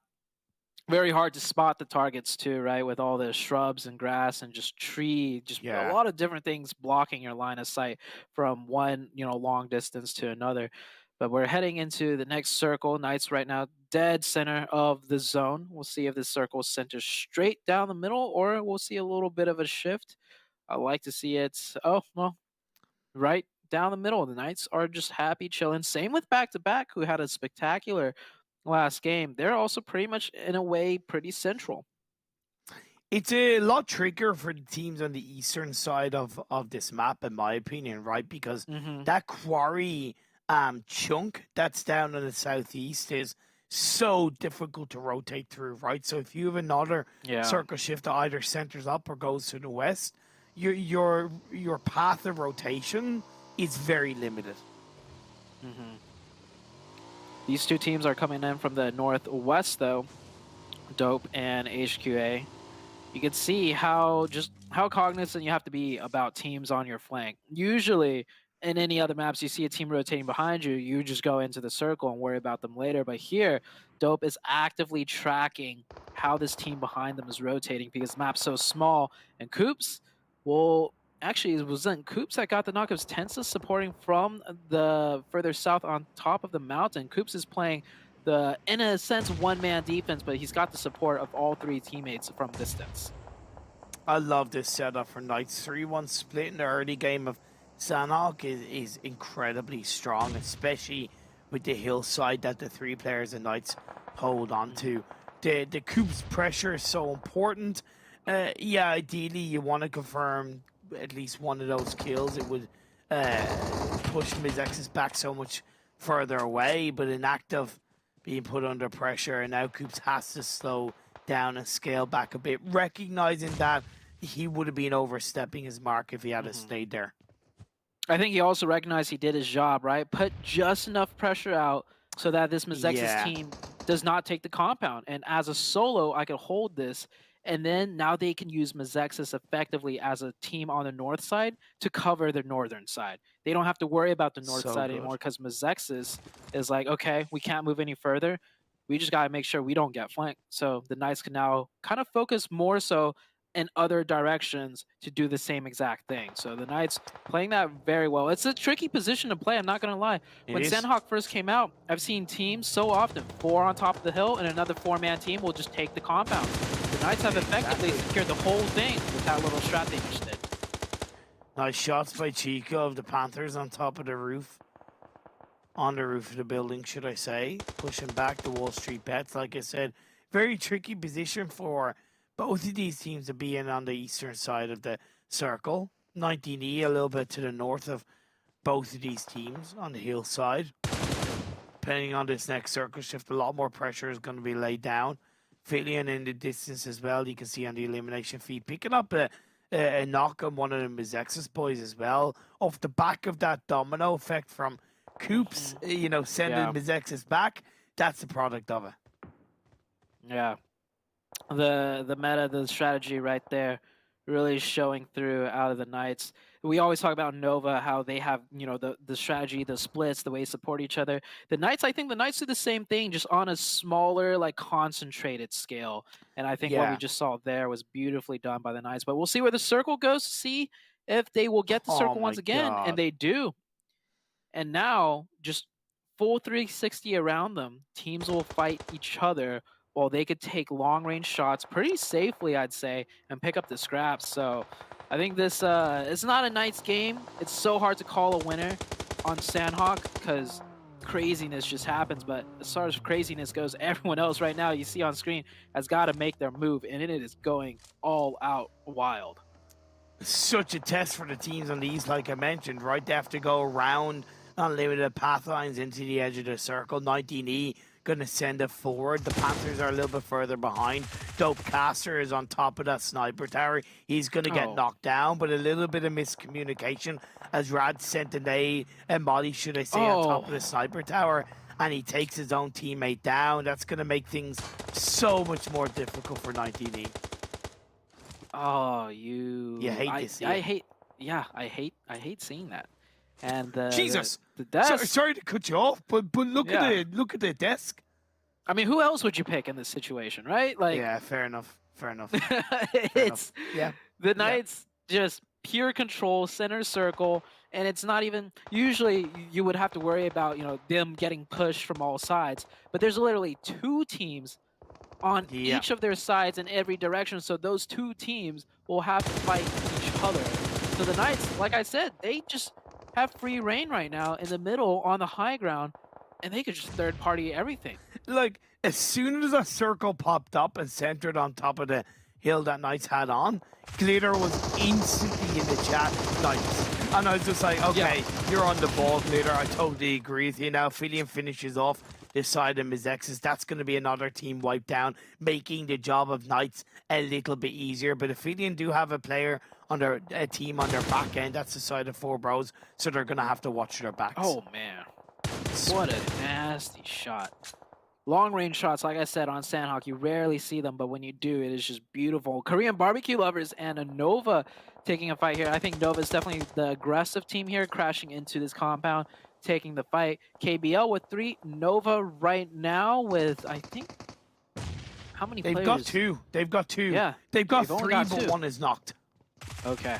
Very hard to spot the targets too, right? With all the shrubs and grass and just tree, just a lot of different things blocking your line of sight from one, long distance to another. But we're heading into the next circle. Knights right now dead center of the zone. We'll see if this circle centers straight down the middle or we'll see a little bit of a shift. I like to see it. Oh, well, right down the middle. The Knights are just happy chilling. Same with back-to-back, who had a spectacular last game. They're also pretty much, in a way, pretty central. It's a lot trickier for the teams on the eastern side of this map, in my opinion, right? Because that quarry chunk that's down in the southeast is so difficult to rotate through, right? So if you have another circle shift that either centers up or goes to the west, your path of rotation is very limited. These two teams are coming in from the northwest, though. Dope and HQA. You can see how cognizant you have to be about teams on your flank. Usually, in any other maps, you see a team rotating behind you, you just go into the circle and worry about them later. But here, Dope is actively tracking how this team behind them is rotating because the map's so small. And Coops, well, actually, it wasn't Coops that got the knock. It was Tensa supporting from the further south on top of the mountain. Coops is playing the, in a sense, one-man defense, but he's got the support of all three teammates from distance. I love this setup for Knights. 3-1 split in the early game of Sanhok is incredibly strong, especially with the hillside that the three players and Knights hold on to. The Coops pressure is so important. Yeah, ideally you want to confirm at least one of those kills. It would push MEZEXIS back so much further away, but in act of being put under pressure, and now Coops has to slow down and scale back a bit, recognizing that he would have been overstepping his mark if he had stayed there. I think he also recognized he did his job, right? Put just enough pressure out so that this MEZEXIS team does not take the compound. And as a solo, I could hold this. And then now they can use MEZEXIS effectively as a team on the north side to cover the northern side. They don't have to worry about the north side anymore because MEZEXIS is like, okay, we can't move any further. We just got to make sure we don't get flanked. So the Knights can now kind of focus more so in other directions to do the same exact thing. So the Knights playing that very well. It's a tricky position to play, I'm not going to lie. When Sanhok first came out, I've seen teams so often, 4 on top of the hill and another 4-man team will just take the compound. The Knights have effectively secured the whole thing with that little strat they just did. Nice shots by Chico of the Panthers on top of the roof. On the roof of the building, should I say. Pushing back the WALLSTREETBETS, like I said. Very tricky position for both of these teams to be in on the eastern side of the circle. 19E a little bit to the north of both of these teams on the hillside. Depending on this next circle shift, a lot more pressure is going to be laid down. APHELION in the distance as well. You can see on the elimination feed picking up a knock on one of the MEZEXIS boys as well. Off the back of that domino effect from Coops, sending MEZEXIS back. That's the product of it. Yeah. The meta, the strategy right there really showing through out of the Knights. We always talk about Nova, how they have, the strategy, the splits, the way they support each other. The Knights, I think the Knights do the same thing, just on a smaller, concentrated scale. And I think what we just saw there was beautifully done by the Knights. But we'll see where the circle goes to see if they will get the circle once again. And they do. And now, just full 360 around them, teams will fight each other while they could take long-range shots pretty safely, I'd say, and pick up the scraps. So I think this it's not a Knights game. It's so hard to call a winner on Sanhok because craziness just happens. But as far as craziness goes, everyone else right now you see on screen has got to make their move, and it is going all out wild. Such a test for the teams on the east, like I mentioned, right? They have to go around unlimited path lines into the edge of the circle. 19E going to send it forward. The Panthers are a little bit further behind. Dope Caster is on top of that sniper tower. He's going to get knocked down, but a little bit of miscommunication as Rad sent a molly, should I say, on top of the sniper tower, and he takes his own teammate down. That's going to make things so much more difficult for 19E. Oh, you hate to see I it. hate I hate seeing that. And Jesus. the desk. Sorry to cut you off, but look Yeah. at the desk. I mean, who else would you pick in this situation, right? Like, Yeah, fair enough. Fair enough. it's Yeah. the Knights just pure control, center circle, and it's not even. Usually, you would have to worry about them getting pushed from all sides, but there's literally 2 teams on Yeah. each of their sides in every direction, so those 2 teams will have to fight each other. So the Knights, like I said, they just have free reign right now in the middle on the high ground, and they could just third party everything. Like, as soon as a circle popped up and centered on top of the hill that Knights had on, Glitter was instantly in the chat, Knights. And I was just like, okay, you're on the ball, Glitter. I totally agree with you. Now, APHELION finishes off this side of MEZEXIS. That's going to be another team wiped down, making the job of Knights a little bit easier. But APHELION do have a team on their back end. That's the side of 4 bros, so they're going to have to watch their backs. Oh, man. What a nasty shot. Long range shots, like I said, on Sandhawk, you rarely see them, but when you do, it is just beautiful. Korean barbecue lovers and a Nova taking a fight here. I think Nova is definitely the aggressive team here, crashing into this compound, taking the fight. KBL with 3, Nova right now with, I think, how many They've players? got 2. They've got 2. Yeah. They've got They've only 3, got but 2. 1 is knocked. Okay.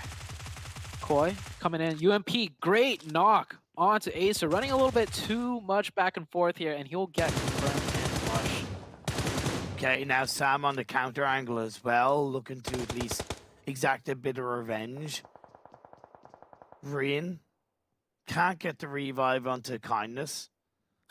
Koi coming in. UMP, great knock onto Acer. Running a little bit too much back and forth here, and he'll get confirmed and flush. Okay, now Sam on the counter angle as well, looking to at least exact a bit of revenge. Rian can't get the revive onto Kindness.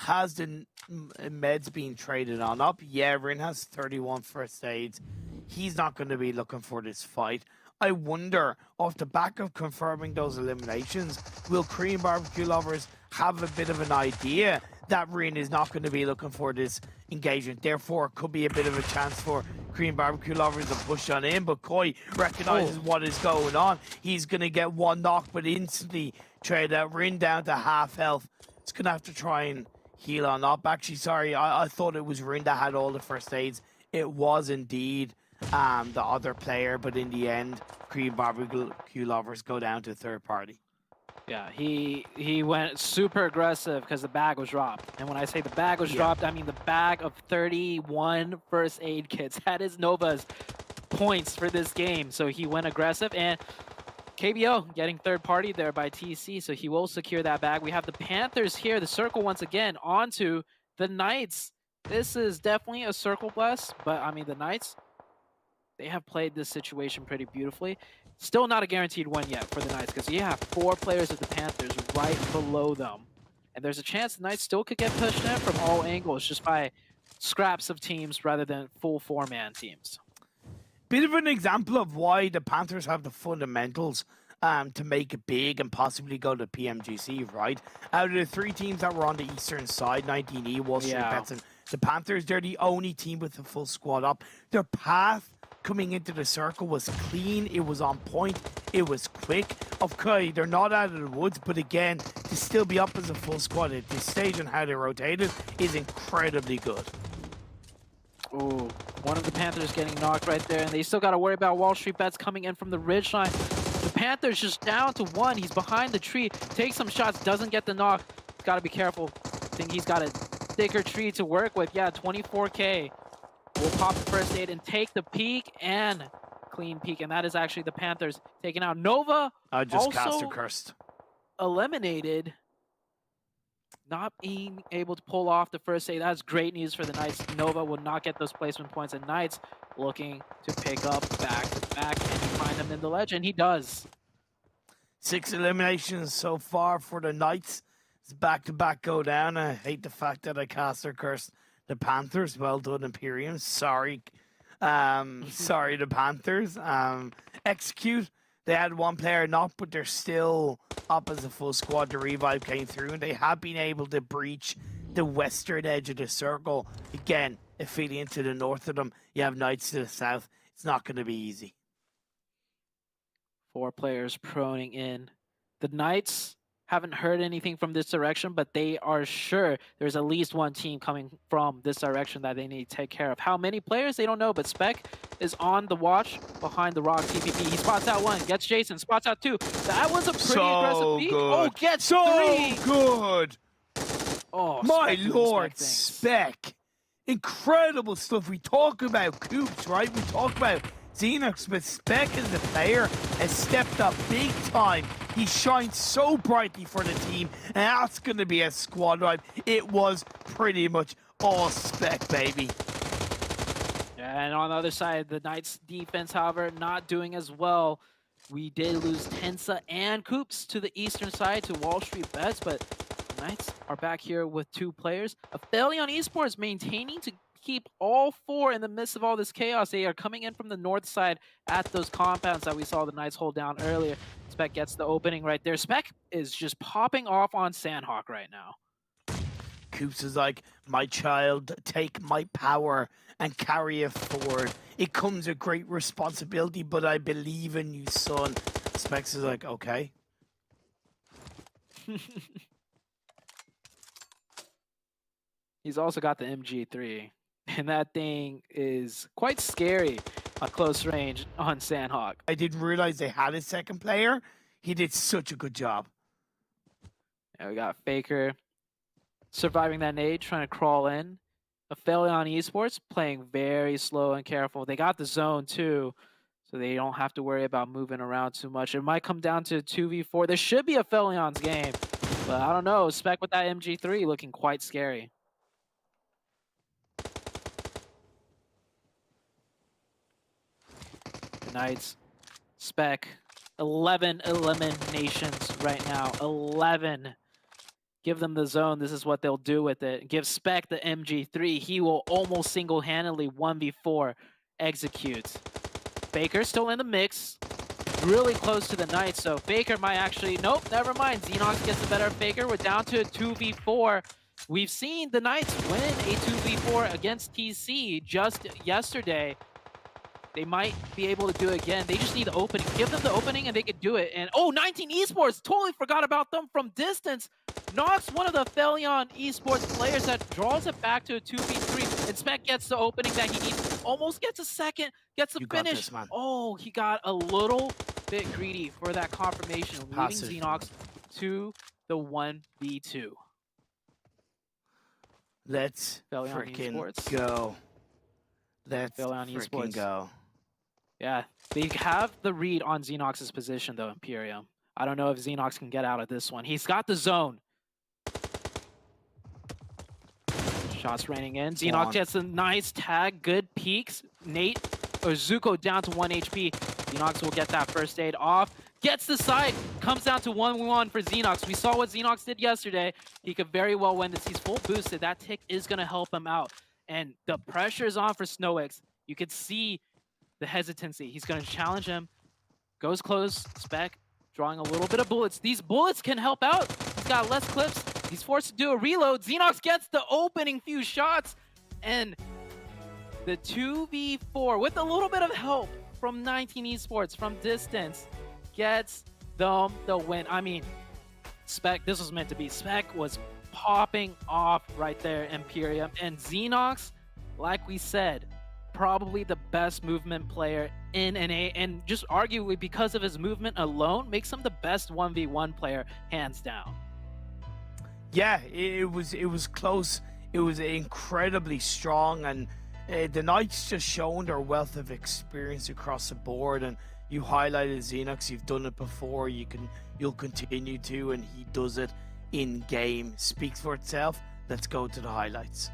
Has the meds been traded on up? Yeah, Rian has 31 first aids. He's not going to be looking for this fight. I wonder, off the back of confirming those eliminations, will Korean barbecue lovers have a bit of an idea that Rian is not going to be looking for this engagement? Therefore, it could be a bit of a chance for Korean barbecue lovers to push on in. But Koi recognizes what is going on. He's going to get 1 knock, but instantly trade out. Rian down to half health. It's going to have to try and heal on up. Actually, sorry, I thought it was Rian that had all the first aids. It was indeed the other player, but in the end, Korean barbecue lovers go down to third party. Yeah, he went super aggressive because the bag was dropped. And when I say the bag was dropped, I mean the bag of 31 first aid kits. That is Nova's points for this game. So he went aggressive, and KBO getting third party there by TC, so he will secure that bag. We have the Panthers here, the circle once again onto the Knights. This is definitely a circle bless, but I mean the Knights, they have played this situation pretty beautifully. Still not a guaranteed win yet for the Knights, because you have 4 players of the Panthers right below them. And there's a chance the Knights still could get pushed in from all angles just by scraps of teams rather than full 4-man teams. Bit of an example of why the Panthers have the fundamentals to make it big and possibly go to PMGC, right? Out of the 3 teams that were on the eastern side, 19E, WALLSTREETBETS, and the Panthers, they're the only team with a full squad up. Their path coming into the circle was clean, it was on point, it was quick. Okay, they're not out of the woods, but again, to still be up as a full squad at this stage and how they rotated is incredibly good. Ooh, one of the Panthers getting knocked right there, and they still got to worry about WALLSTREETBETS coming in from the ridgeline. The Panthers just down to 1. He's behind the tree, takes some shots, doesn't get the knock. Got to be careful. I think he's got a thicker tree to work with. Yeah, 24K. We'll pop the first aid and take the peek, and clean peek, and that is actually the Panthers taking out. Nova I just also cast a cursed. eliminated, not being able to pull off the first aid. That's great news for the Knights. Nova will not get those placement points, and Knights looking to pick up back to back and find him in the ledge, and he does. 6 eliminations so far for the Knights. It's back-to-back go down. I hate the fact that I cast or cursed the Panthers. Well done, Imperium. Sorry. Sorry, the Panthers. Execute. They had 1 player knocked, but they're still up as a full squad. The revive came through, and they have been able to breach the western edge of the circle. Again, APHELION to the north of them. You have Knights to the south. It's not going to be easy. 4 players proning in. The Knights haven't heard anything from this direction, but they are sure there's at least one team coming from this direction that they need to take care of. How many players, they don't know, but Spec is on the watch behind the rock TPP. He spots out one, gets Jason, spots out two. That was a pretty aggressive beat. Oh, gets three. Good. Oh, My Spec doing lord, Spec things. Spec. Incredible stuff. We talk about Coops, right? We talk about Xenox, but Spec as a player has stepped up big time. He shined so brightly for the team, and that's going to be a squad ride. It was pretty much all Spec, baby. Yeah, and on the other side, the Knights defense, however, not doing as well. We did lose Tensa and Coops to the eastern side to WALLSTREETBETS, but the Knights are back here with 2 players. APHELION Esports maintaining to keep all 4 in the midst of all this chaos. They are coming in from the north side at those compounds that we saw the Knights hold down earlier. Spec gets the opening right there. Spec is just popping off on Sandhawk right now. Coops is like, my child, take my power and carry it forward. It comes with great responsibility, but I believe in you, son. Specs is like, okay. He's also got the MG3, and that thing is quite scary at close range on Sandhawk. I didn't realize they had a second player. He did such a good job. Yeah, we got Faker surviving that nade, trying to crawl in. APHELION Esports playing very slow and careful. They got the zone too, so they don't have to worry about moving around too much. It might come down to 2v4. This should be APHELION's game, but I don't know. Spec with that MG3 looking quite scary. The Knights, Spec, 11 eliminations right now. 11. Give them the zone. This is what they'll do with it. Give Spec the MG3. He will almost single-handedly 1v4 execute. Faker still in the mix. Really close to the Knights, so Faker might actually... Nope, never mind. Xenox gets the better of Faker. We're down to a 2v4. We've seen the Knights win a 2v4 against TC just yesterday. They might be able to do it again. They just need the opening. Give them the opening and they could do it. And oh, 19 Esports! Totally forgot about them from distance. Knocks one of the APHELION Esports players that draws it back to a 2v3. And Spec gets the opening that he needs. Almost gets a second. Gets the finish. This, man. Oh, he got a little bit greedy for that confirmation. Passive. Leading Xenox to the 1v2. Let's APHELION freaking Esports. go. Let's APHELION freaking Esports. go. Yeah, they have the read on Xenox's position, though, Imperium. I don't know if Xenox can get out of this one. He's got the zone. Shots raining in. Xenox gets a nice tag. Good peeks. Nate or Zuko down to 1 HP. Xenox will get that first aid off. Gets the side. Comes down to 1v1 for Xenox. We saw what Xenox did yesterday. He could very well win this. He's full boosted. That tick is going to help him out. And the pressure is on for SnowX. You could see the hesitancy. He's going to challenge him. Goes close. Spec drawing a little bit of bullets. These bullets can help out. He's got less clips. He's forced to do a reload. Xenox gets the opening few shots. And the 2v4 with a little bit of help from 19 Esports from distance gets them the win. I mean, Spec, this was meant to be. Spec was popping off right there, Imperium. And Xenox, like we said, probably the best movement player in NA, and just arguably because of his movement alone makes him the best 1v1 player hands down. Yeah, it was close. It was incredibly strong, and the Knights just shown their wealth of experience across the board. And you highlighted Xenox. You've done it before. You'll continue to, and he does it in game. Speaks for itself. Let's go to the highlights.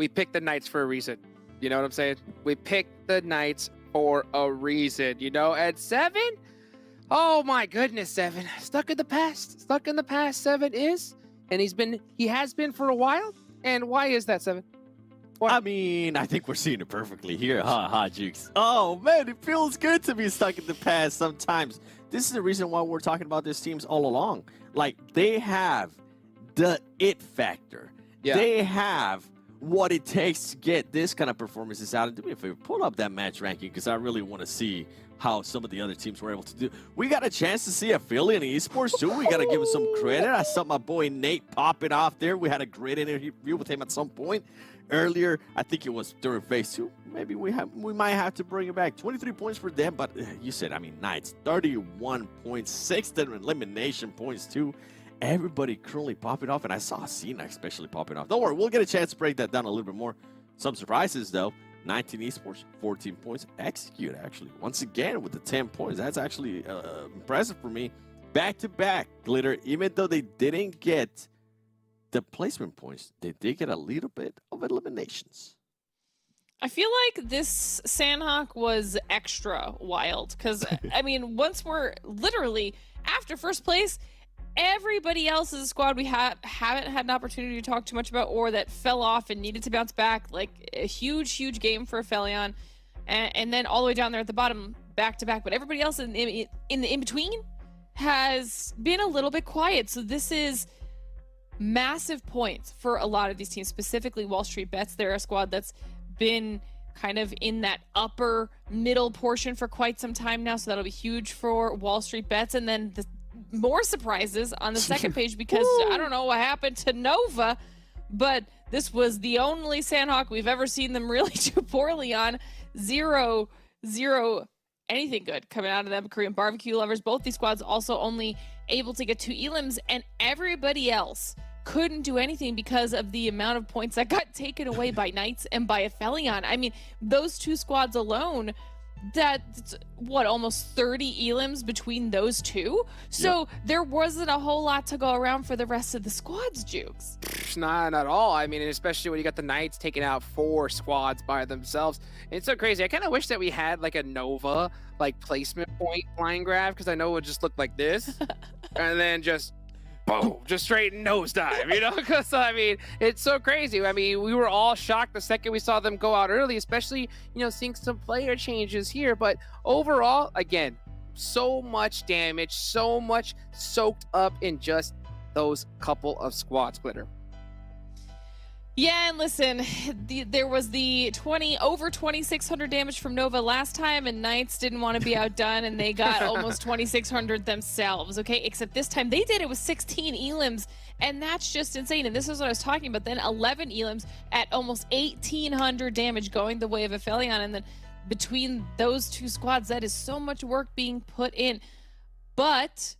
we picked the Knights for a reason. You know what I'm saying? We picked the Knights for a reason, you know? And Seven, oh my goodness, Seven, stuck in the past. Seven is, and he has been for a while. And why is that, Seven? I mean, I think we're seeing it perfectly here, huh, Jukes? Oh, man, it feels good to be stuck in the past sometimes. This is the reason why we're talking about these teams all along. Like, they have the it factor. Yeah. They have what it takes to get this kind of performances out. And do me a favor, pull up that match ranking, because I really want to see how some of the other teams were able to do. We got a chance to see APHELION Esports, too. We got to give him some credit. I saw my boy Nate popping off there. We had a great interview with him at some point. Earlier, I think it was during phase 2. Maybe we might have to bring it back. 23 points for them, but you said, I mean, Knights, 31 points, 6 elimination points too. Everybody currently popping off, and I saw Cena especially popping off. Don't worry, we'll get a chance to break that down a little bit more. Some surprises though. 19 Esports, 14 points. Execute actually once again with the 10 points. That's actually impressive for me. Back to back, Glitter. Even though they didn't get the placement points, they did get a little bit of eliminations. I feel like this Sandhawk was extra wild because, I mean, once we're literally after first place, everybody else's squad we haven't had an opportunity to talk too much about, or that fell off and needed to bounce back. Like a huge game for APHELION, and then all the way down there at the bottom, back to back. But everybody else in the in-between has been a little bit quiet. So this is massive points for a lot of these teams, specifically WALLSTREETBETS. They're a squad that's been kind of in that upper middle portion for quite some time now, so that'll be huge for WALLSTREETBETS. And then the more surprises on the second page, because I don't know what happened to Nova, but this was the only Sandhawk we've ever seen them really do poorly on. Zero anything good coming out of them. Korean barbecue lovers, both these squads also only able to get 2 elims, and everybody else couldn't do anything because of the amount of points that got taken away by Knights and by APHELION. I mean, those 2 squads alone, that's what, almost 30 elims between those 2. So there wasn't a whole lot to go around for the rest of the squads, Jukes. Not at all. I mean, and especially when you got the Knights taking out 4 squads by themselves. It's so crazy. I kind of wish that we had like a Nova like placement point line graph, because I know it would just look like this and then just boom, just straight nosedive, you know? Because I mean, it's so crazy. I mean, we were all shocked the second we saw them go out early, especially, you know, seeing some player changes here. But overall, again, so much damage, so much soaked up in just those couple of squads, Glitter. Yeah, and listen, there was the over 2,600 damage from Nova last time, and Knights didn't want to be outdone, and they got almost 2,600 themselves, okay? Except this time they did it with 16 elims, and that's just insane. And this is what I was talking about. Then 11 elims at almost 1,800 damage going the way of APHELION, and then between those 2 squads, that is so much work being put in. But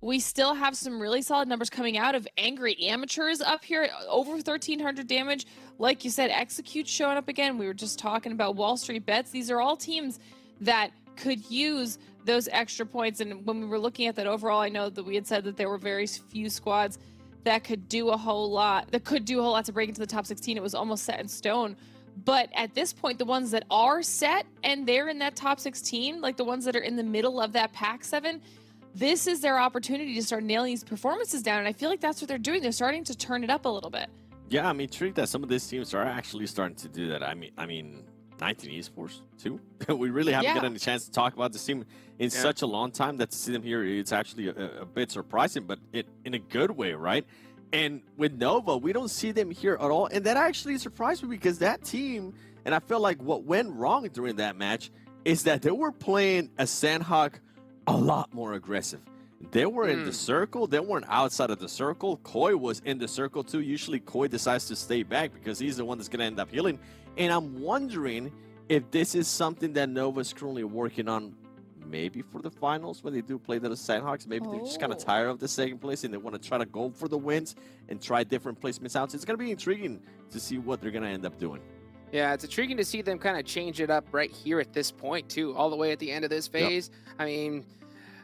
we still have some really solid numbers coming out of Angry Amateurs up here, over 1,300 damage. Like you said, Execute showing up again. We were just talking about WALLSTREETBETS. These are all teams that could use those extra points. And when we were looking at that overall, I know that we had said that there were very few squads that could do a whole lot, to break into the top 16. It was almost set in stone. But at this point, the ones that are set and they're in that top 16, like the ones that are in the middle of that Pack 7, this is their opportunity to start nailing these performances down, and I feel like that's what they're doing. They're starting to turn it up a little bit. Yeah, I'm intrigued that some of these teams are actually starting to do that. I mean, 19 Esports too. We really haven't gotten a chance to talk about this team in such a long time. That to see them here, it's actually a bit surprising, but in a good way, right? And with Nova, we don't see them here at all, and that actually surprised me, because that team, and I feel like what went wrong during that match is that they were playing a Sandhawk a lot more aggressive. They were in the circle. They weren't outside of the circle. Koi was in the circle too. Usually Koi decides to stay back because he's the one that's going to end up healing. And I'm wondering if this is something that Nova's currently working on, maybe for the finals when they do play the Sandhawks. Maybe they're just kind of tired of the second place and they want to try to go for the wins and try different placements out. So it's going to be intriguing to see what they're going to end up doing. Yeah, it's intriguing to see them kind of change it up right here at this point, too, all the way at the end of this phase. Yep. I mean,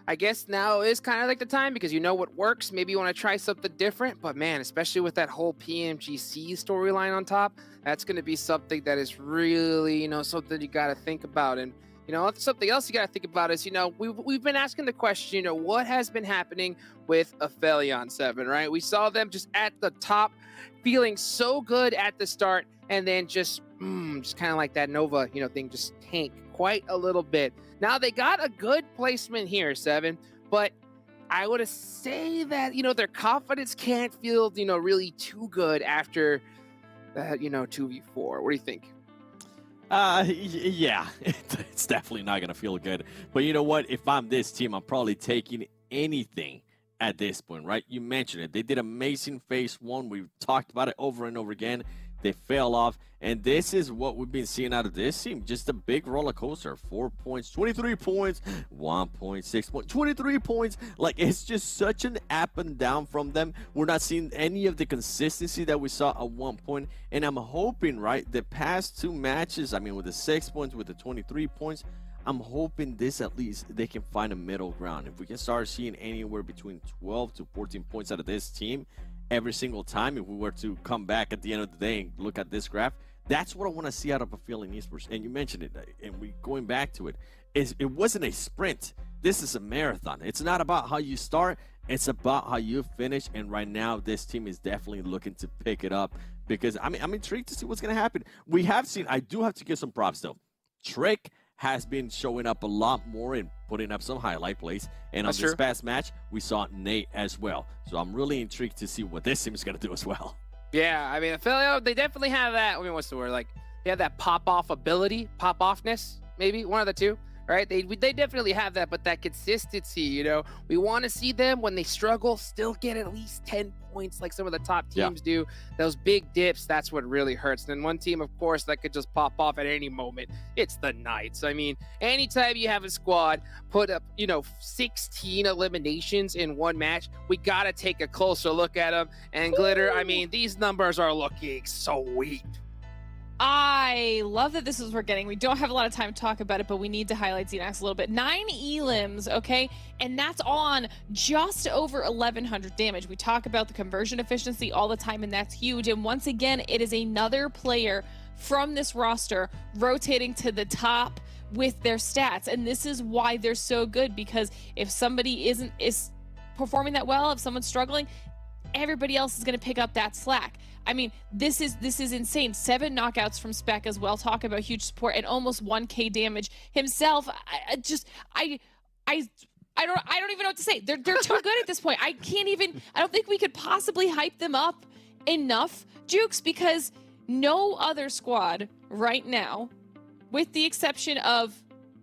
I guess now is kind of like the time because you know what works. Maybe you want to try something different. But man, especially with that whole PMGC storyline on top, that's going to be something that is really, something you got to think about. And, something else you got to think about is, we've been asking the question, what has been happening with APHELION 7, right? We saw them just at the top, feeling so good at the start, and then just kind of like that Nova, thing just tank quite a little bit. Now they got a good placement here, 7, but I would say that, their confidence can't feel, really too good after that, 2v4. What do you think? Yeah, it's definitely not going to feel good. But you know what? If I'm this team, I'm probably taking anything at this point, right? You mentioned it. They did amazing phase 1. We've talked about it over and over again. They fell off, and this is what we've been seeing out of this team. Just a big roller coaster. 4 points, 23 points, 1.6 points, 23 points. Like, it's just such an up and down from them. We're not seeing any of the consistency that we saw at one point, and I'm hoping, right, the past 2 matches, I mean, with the 6 points, with the 23 points, I'm hoping this at least they can find a middle ground. If we can start seeing anywhere between 12 to 14 points out of this team every single time, if we were to come back at the end of the day and look at this graph, that's what I want to see out of APHELION Esports. And you mentioned it, and we going back to it, it wasn't a sprint. This is a marathon. It's not about how you start, it's about how you finish. And right now, this team is definitely looking to pick it up, because I'm intrigued to see what's going to happen. We have seen, I do have to give some props though. Trick has been showing up a lot more and putting up some highlight plays. And on this past match, we saw Nate as well. So I'm really intrigued to see what this team is going to do as well. Yeah, I mean, APHELION, they definitely have that. I mean, what's the word? Like, they have that pop-off ability, pop-offness, maybe, one of the two, right? They definitely have that, but that consistency, we want to see them when they struggle still get at least 10 points like some of the top teams do. Those big dips, that's what really hurts. And then one team, of course, that could just pop off at any moment, it's the Knights. I mean, anytime you have a squad put up, 16 eliminations in one match, we got to take a closer look at them. And Glitter, I mean, these numbers are looking sweet. I love that this is what we're getting. We don't have a lot of time to talk about it, but we need to highlight Xenox a little bit. 9 elims, okay? And that's on just over 1,100 damage. We talk about the conversion efficiency all the time, and that's huge. And once again, it is another player from this roster rotating to the top with their stats. And this is why they're so good, because if somebody is performing that well, if someone's struggling, everybody else is going to pick up that slack. I mean, this is insane. 7 knockouts from Spec as well. Talk about huge support, and almost 1K damage himself. I don't even know what to say. They're too good at this point. I don't think we could possibly hype them up enough, Jukes, because no other squad right now, with the exception of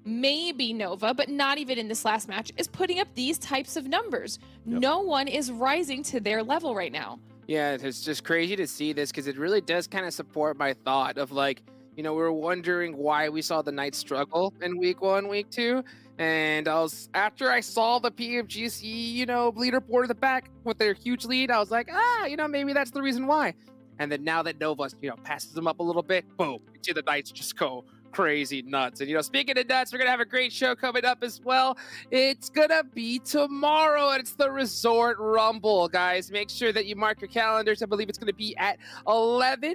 maybe Nova, but not even in this last match, is putting up these types of numbers. Yep. No one is rising to their level right now. Yeah, it's just crazy to see this, because it really does kind of support my thought of, like, we were wondering why we saw the Knights struggle in week 1, week 2. And after I saw the PMGC, leaderboard at the back with their huge lead, I was like, maybe that's the reason why. And then now that Nova, passes them up a little bit, boom, you see the Knights just go crazy nuts. And speaking of nuts, we're gonna have a great show coming up as well. It's gonna be tomorrow, and it's the Resort Rumble, guys. Make sure that you mark your calendars. I believe it's gonna be at 11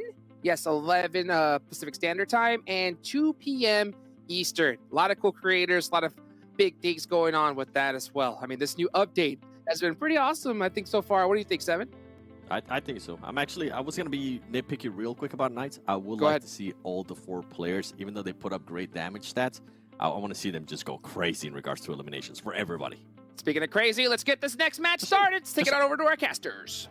Pacific Standard Time and 2 p.m. Eastern. A lot of cool creators, a lot of big things going on with that as well. I mean, this new update has been pretty awesome, I think, so far. What do you think, Seven? I think so. I was going to be nitpicky real quick about Knights. I would like to see all the 4 players, even though they put up great damage stats, I want to see them just go crazy in regards to eliminations for everybody. Speaking of crazy, let's get this next match started. Let's take it on over to our casters.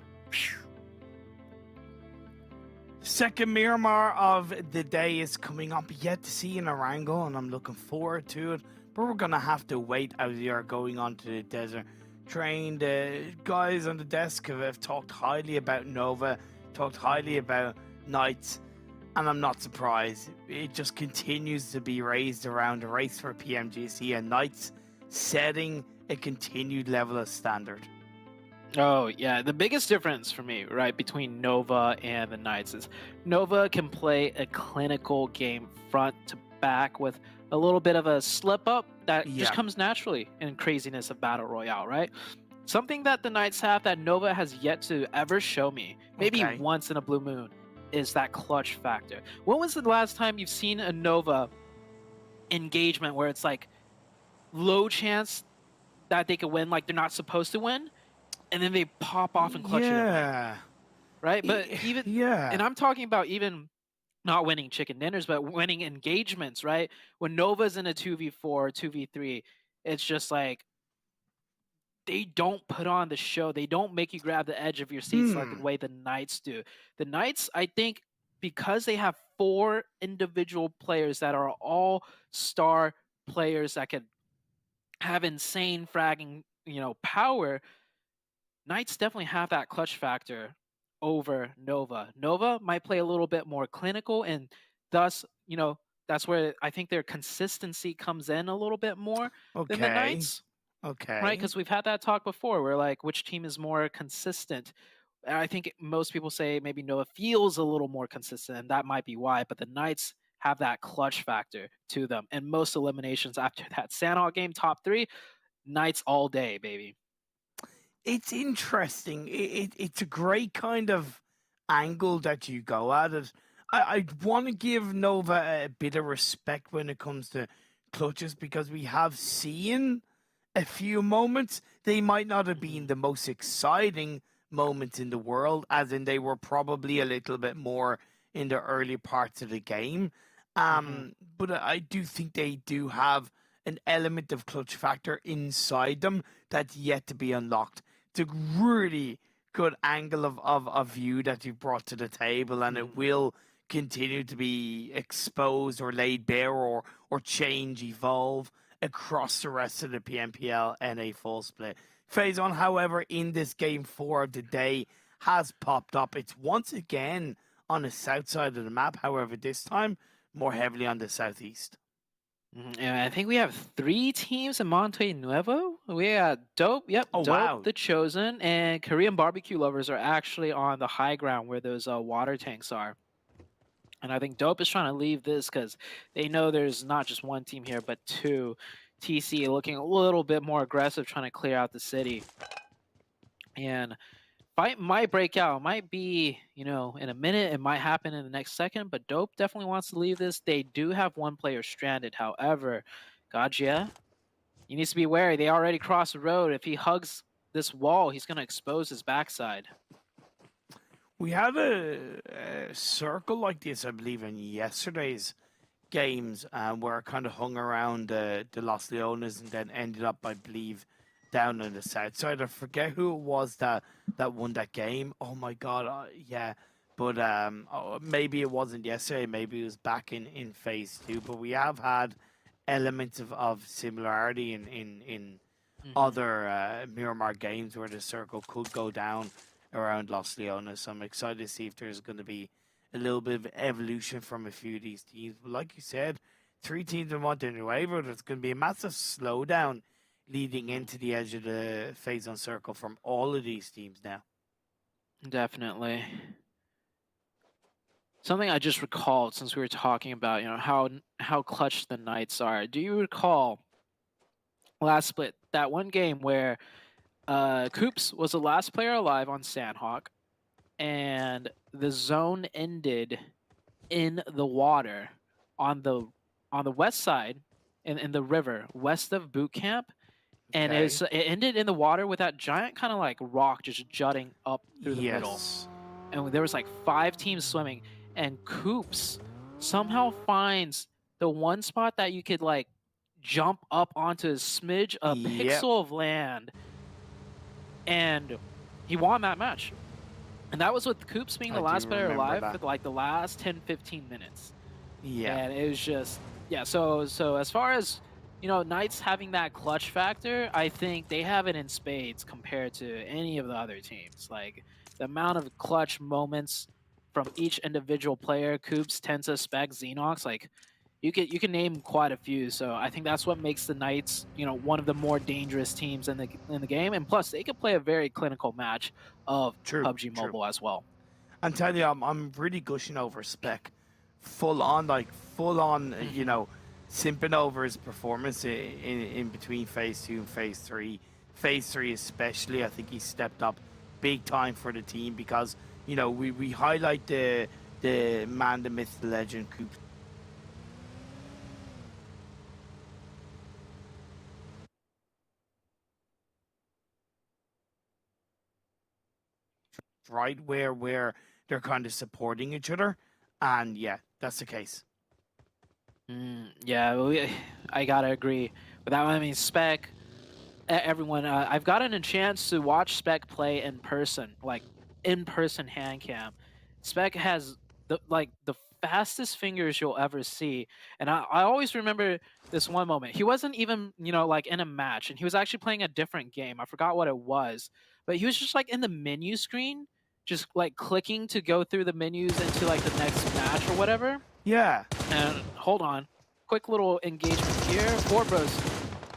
Second Miramar of the day is coming up, yet to see in Arango, and I'm looking forward to it. But we're going to have to wait as we are going on to the desert. Trained guys on the desk have talked highly about Nova, talked highly about Knights, and I'm not surprised. It just continues to be raised around a race for PMGC, and Knights setting a continued level of standard. Oh, yeah. The biggest difference for me, right, between Nova and the Knights is Nova can play a clinical game front to back with a little bit of a slip up that Yeah. just comes naturally in craziness of Battle Royale, right? Something that the Knights have that Nova has yet to ever show me, maybe Okay. once in a blue moon, is that clutch factor. When was the last time you've seen a Nova engagement where it's like low chance that they could win, like they're not supposed to win, and then they pop off and clutch it away, Yeah. right? But even Yeah. and I'm talking about even not winning chicken dinners, but winning engagements, right? When Nova's in a 2v4, 2v3, it's just like they don't put on the show. They don't make you grab the edge of your seats like the way the Knights do. The Knights, I think, because they have 4 individual players that are all star players that can have insane fragging, power, Knights definitely have that clutch factor over Nova. Nova might play a little bit more clinical, and thus, that's where I think their consistency comes in a little bit more than the Knights. Okay. Right, because we've had that talk before where like which team is more consistent. And I think most people say maybe Nova feels a little more consistent, and that might be why, but the Knights have that clutch factor to them. And most eliminations after that Sandhawk game, top 3, Knights all day, baby. It's interesting. It's a great kind of angle that you go at it. I want to give Nova a bit of respect when it comes to clutches because we have seen a few moments. They might not have been the most exciting moments in the world, as in they were probably a little bit more in the early parts of the game. But I do think they do have an element of clutch factor inside them that's yet to be unlocked. It's a really good angle of view that you've brought to the table, and it will continue to be exposed or laid bare or change, evolve across the rest of the PMPL NA full split. Phase on, however, in this game 4 of the day has popped up. It's once again on the south side of the map, however, this time more heavily on the southeast. And I think we have 3 teams in Monte Nuevo. We got Dope, Oh, Dope, wow. The Chosen, and Korean barbecue lovers are actually on the high ground where those water tanks are. And I think Dope is trying to leave this because they know there's not just one team here, but 2. TC looking a little bit more aggressive, trying to clear out the city. And fight might break out. It might be, in a minute. It might happen in the next second, but Dope definitely wants to leave this. They do have 1 player stranded. However, Gajia, he needs to be wary. They already crossed the road. If he hugs this wall, he's going to expose his backside. We had a circle like this, I believe, in yesterday's games, where it kind of hung around the Los Leones and then ended up, I believe, down on the south side. I forget who it was that won that game. Oh my god, yeah. But maybe it wasn't yesterday. Maybe it was back in phase 2. But we have had elements of similarity in other Miramar games where the circle could go down around Los Leones. So I'm excited to see if there's going to be a little bit of evolution from a few of these teams. But like you said, 3 teams in Monte Nuevo, there's going to be a massive slowdown leading into the edge of the phase on circle from all of these teams now. Definitely. Something I just recalled since we were talking about, how clutch the Knights are. Do you recall last split, that one game where Coops was the last player alive on Sandhawk, and the zone ended in the water on the west side in the river west of boot camp, and it ended in the water with that giant kind of like rock just jutting up through the middle, and there was like 5 teams swimming, and Coops somehow finds the one spot that you could like jump up onto a smidge, a pixel of land, and he won that match. And that was with Coops being the last player alive for like the last 10-15 minutes. Yeah. And it was just, so as far as, Knights having that clutch factor, I think they have it in spades compared to any of the other teams. Like, the amount of clutch moments from each individual player, Coops, Tensa, Spec, Xenox, like, you can name quite a few. So I think that's what makes the Knights, one of the more dangerous teams in the game. And plus, they could play a very clinical match of PUBG Mobile as well. I'm telling you, I'm really gushing over Spec. Full on, simping over his performance in between phase 2 and phase 3. Phase 3 especially, I think he stepped up big time for the team because, you know, we highlight the man, the myth, the legend, Coop. Right, where they're kind of supporting each other, and yeah, that's the case. Yeah, I gotta agree with that one. I mean, Spec, everyone, I've gotten a chance to watch Spec play in person, like in-person hand cam. Spec has the fastest fingers you'll ever see, and I always remember this one moment. He wasn't even, you know, like in a match, and he was actually playing a different game. I forgot what it was, but he was just like in the menu screen, just like clicking to go through the menus into like the next match or whatever. Yeah. And hold on, quick little engagement here. Four Bros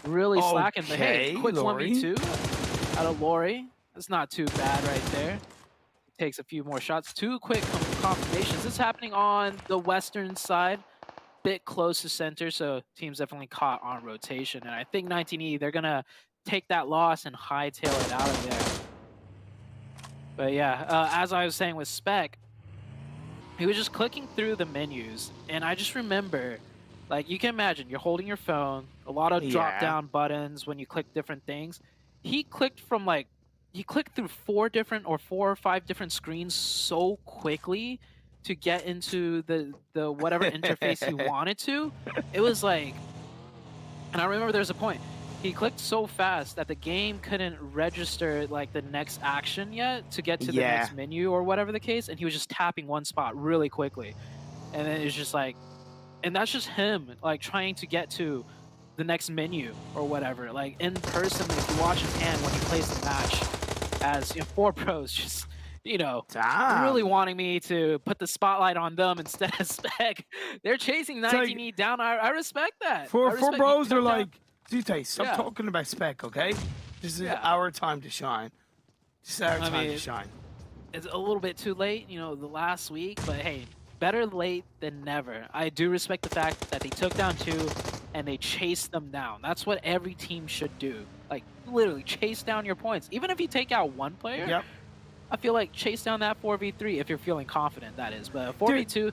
really slacking, but hey, quick Lori. 1v2 out of Lori. That's not too bad right there. Takes a few more shots. Two quick confirmations. This is happening on the western side, bit close to center, so team's definitely caught on rotation. And I think 19E, they're gonna take that loss and hightail it out of there. But yeah, as I was saying with Spec, he was just clicking through the menus, and I just remember, like, you can imagine you're holding your phone, a lot of drop-down buttons when you click different things. He clicked from like, he clicked through four or five different screens so quickly to get into the whatever interface he wanted to. It was like, and I remember there's a point. He clicked so fast that the game couldn't register like the next action yet to get to the next menu or whatever the case, and he was just tapping one spot really quickly. And then it's just like, and that's just him like trying to get to the next menu or whatever. Like in person, if you watch his hand when he plays the match, as you know, Four Pros just, you know, really wanting me to put the spotlight on them instead of Spec. They're chasing 19E like, down. I respect that. Four Bros are like, Zute, stop talking about Spec, okay? This is our time to shine. This is our time to shine. It's a little bit too late, you know, the last week, but hey, better late than never. I do respect the fact that they took down two and they chased them down. That's what every team should do. Like, literally, chase down your points. Even if you take out one player, I feel like chase down that 4v3 if you're feeling confident, that is. But 4v2,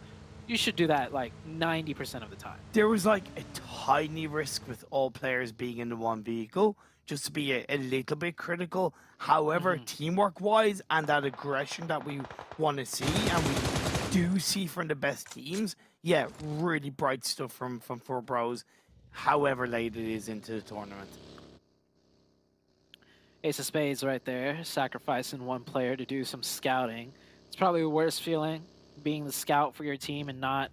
you should do that like 90% of the time. There was like a tiny risk with all players being in the one vehicle, just to be a little bit critical. However, teamwork-wise and that aggression that we want to see and we do see from the best teams, really bright stuff from Four Bros, however late it is into the tournament. Ace of Spades right there, sacrificing one player to do some scouting. It's probably the worst feeling, being the scout for your team and not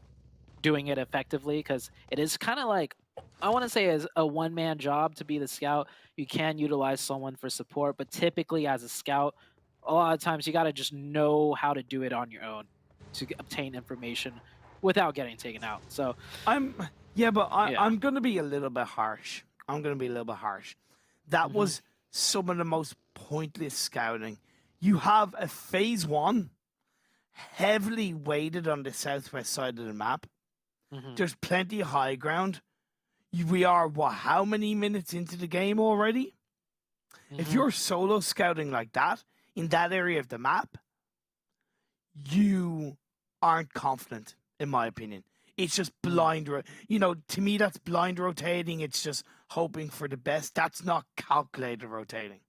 doing it effectively, because it is kind of like, I want to say as a one-man job to be the scout. You can utilize someone for support, but typically as a scout, a lot of times you got to just know how to do it on your own to obtain information without getting taken out. So I'm going to be a little bit harsh. That was some of the most pointless scouting. You have a phase 1 heavily weighted on the southwest side of the map. There's plenty of high ground. We are, how many minutes into the game already? If you're solo scouting like that, in that area of the map, you aren't confident, in my opinion. It's just blind, you know, to me that's blind rotating. It's just hoping for the best. That's not calculated rotating.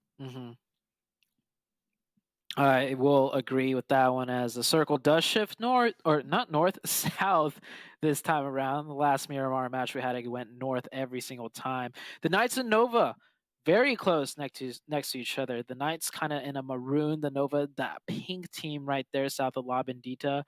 I will agree with that one, as the circle does shift north, or not north, south this time around. The last Miramar match we had, it went north every single time. The Knights and Nova, very close next to each other. The Knights kind of in a maroon, the Nova, that pink team right there south of La Bendita.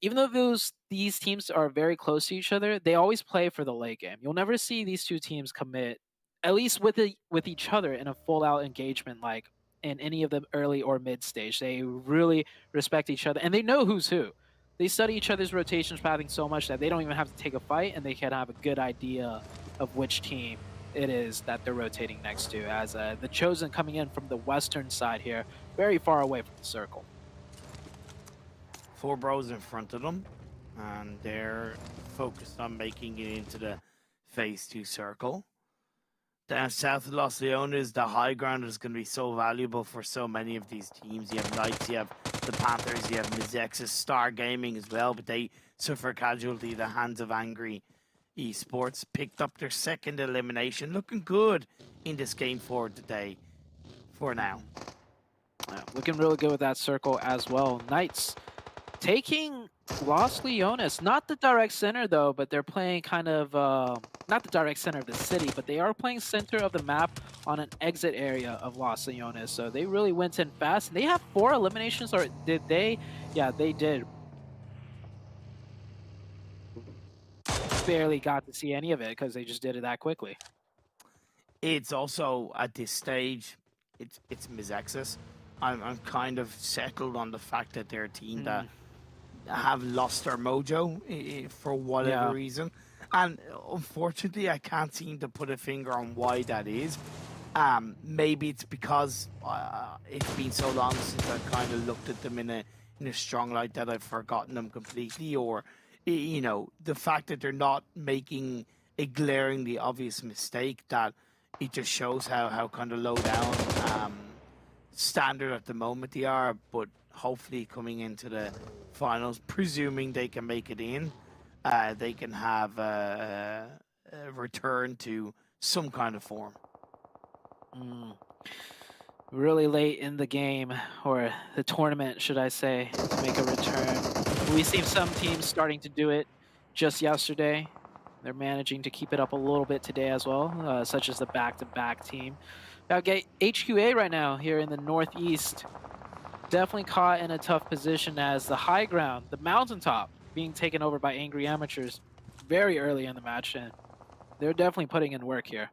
Even though these teams are very close to each other, they always play for the late game. You'll never see these two teams commit, at least with each other, in a full-out engagement like in any of the early or mid stage. They really respect each other, and they know who's who. They study each other's rotations pathing so much that they don't even have to take a fight, and they can have a good idea of which team it is that they're rotating next to, as the Chosen coming in from the western side here, very far away from the circle. Four Bros in front of them, and they're focused on making it into the phase 2 circle. Down south of Los Leones, the high ground is going to be so valuable for so many of these teams. You have Knights, you have the Panthers, you have MEZEXIS, Star Gaming as well, but they suffer casualty at the hands of Angry Esports. Picked up their second elimination. Looking good in this game for today, for now. Yeah, looking really good with that circle as well. Knights taking Los Leones, not the direct center though, but they're playing kind of, not the direct center of the city, but they are playing center of the map on an exit area of Los Leones. So they really went in fast. And they have 4 eliminations, or did they? Yeah, they did. Barely got to see any of it because they just did it that quickly. It's also, at this stage, it's MEZEXIS. I'm kind of settled on the fact that they're a team that have lost their mojo for whatever reason. And unfortunately, I can't seem to put a finger on why that is. Maybe it's because it's been so long since I've kind of looked at them in a strong light that I've forgotten them completely, or, you know, the fact that they're not making a glaringly obvious mistake, that it just shows how kind of low down standard at the moment they are. But hopefully coming into the finals, presuming they can make it in, they can have a return to some kind of form. Really late in the game, or the tournament, should I say, to make a return. We've seen some teams starting to do it just yesterday. They're managing to keep it up a little bit today as well, such as the back-to-back team. Now, get HQA right now here in the Northeast. Definitely caught in a tough position as the high ground, the mountaintop, being taken over by Angry Amateurs very early in the match, and they're definitely putting in work here.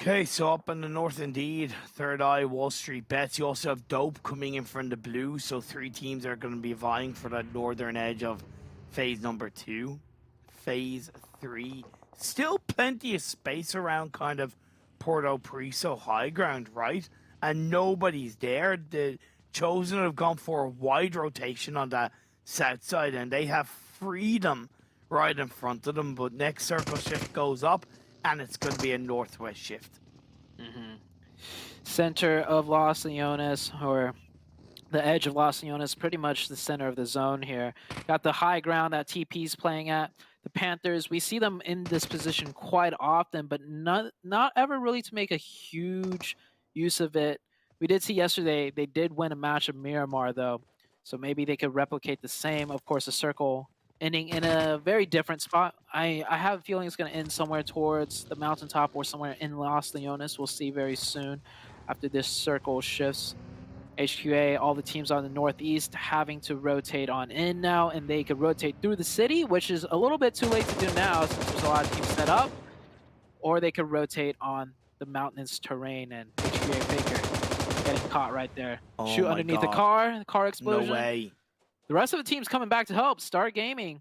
Okay, so up in the north indeed, THIRDEYE, WALLSTREETBETS. You also have Dope coming in from the blue, so 3 teams are going to be vying for that northern edge of phase number 2. Phase 3, still plenty of space around kind of Porto Priso high ground, right? And nobody's there. The Chosen have gone for a wide rotation on the south side, and they have freedom right in front of them. But next circle shift goes up, and it's going to be a northwest shift. Center of Los Leones, or the edge of Los Leones, pretty much the center of the zone here. Got the high ground that TP's playing at. The Panthers, we see them in this position quite often, but not ever really to make a huge use of it. We did see yesterday they did win a match of Miramar, though, so maybe they could replicate the same. Of course, the circle ending in a very different spot. I have a feeling it's going to end somewhere towards the mountaintop or somewhere in Los Leones. We'll see very soon after this circle shifts. HQA, all the teams on the northeast having to rotate on in now, and they could rotate through the city, which is a little bit too late to do now since there's a lot of teams set up, or they could rotate on the mountainous terrain, and HQA Faker getting caught right there. Oh Shoot underneath the car explosion. No way. The rest of the team's coming back to help. Star Gaming.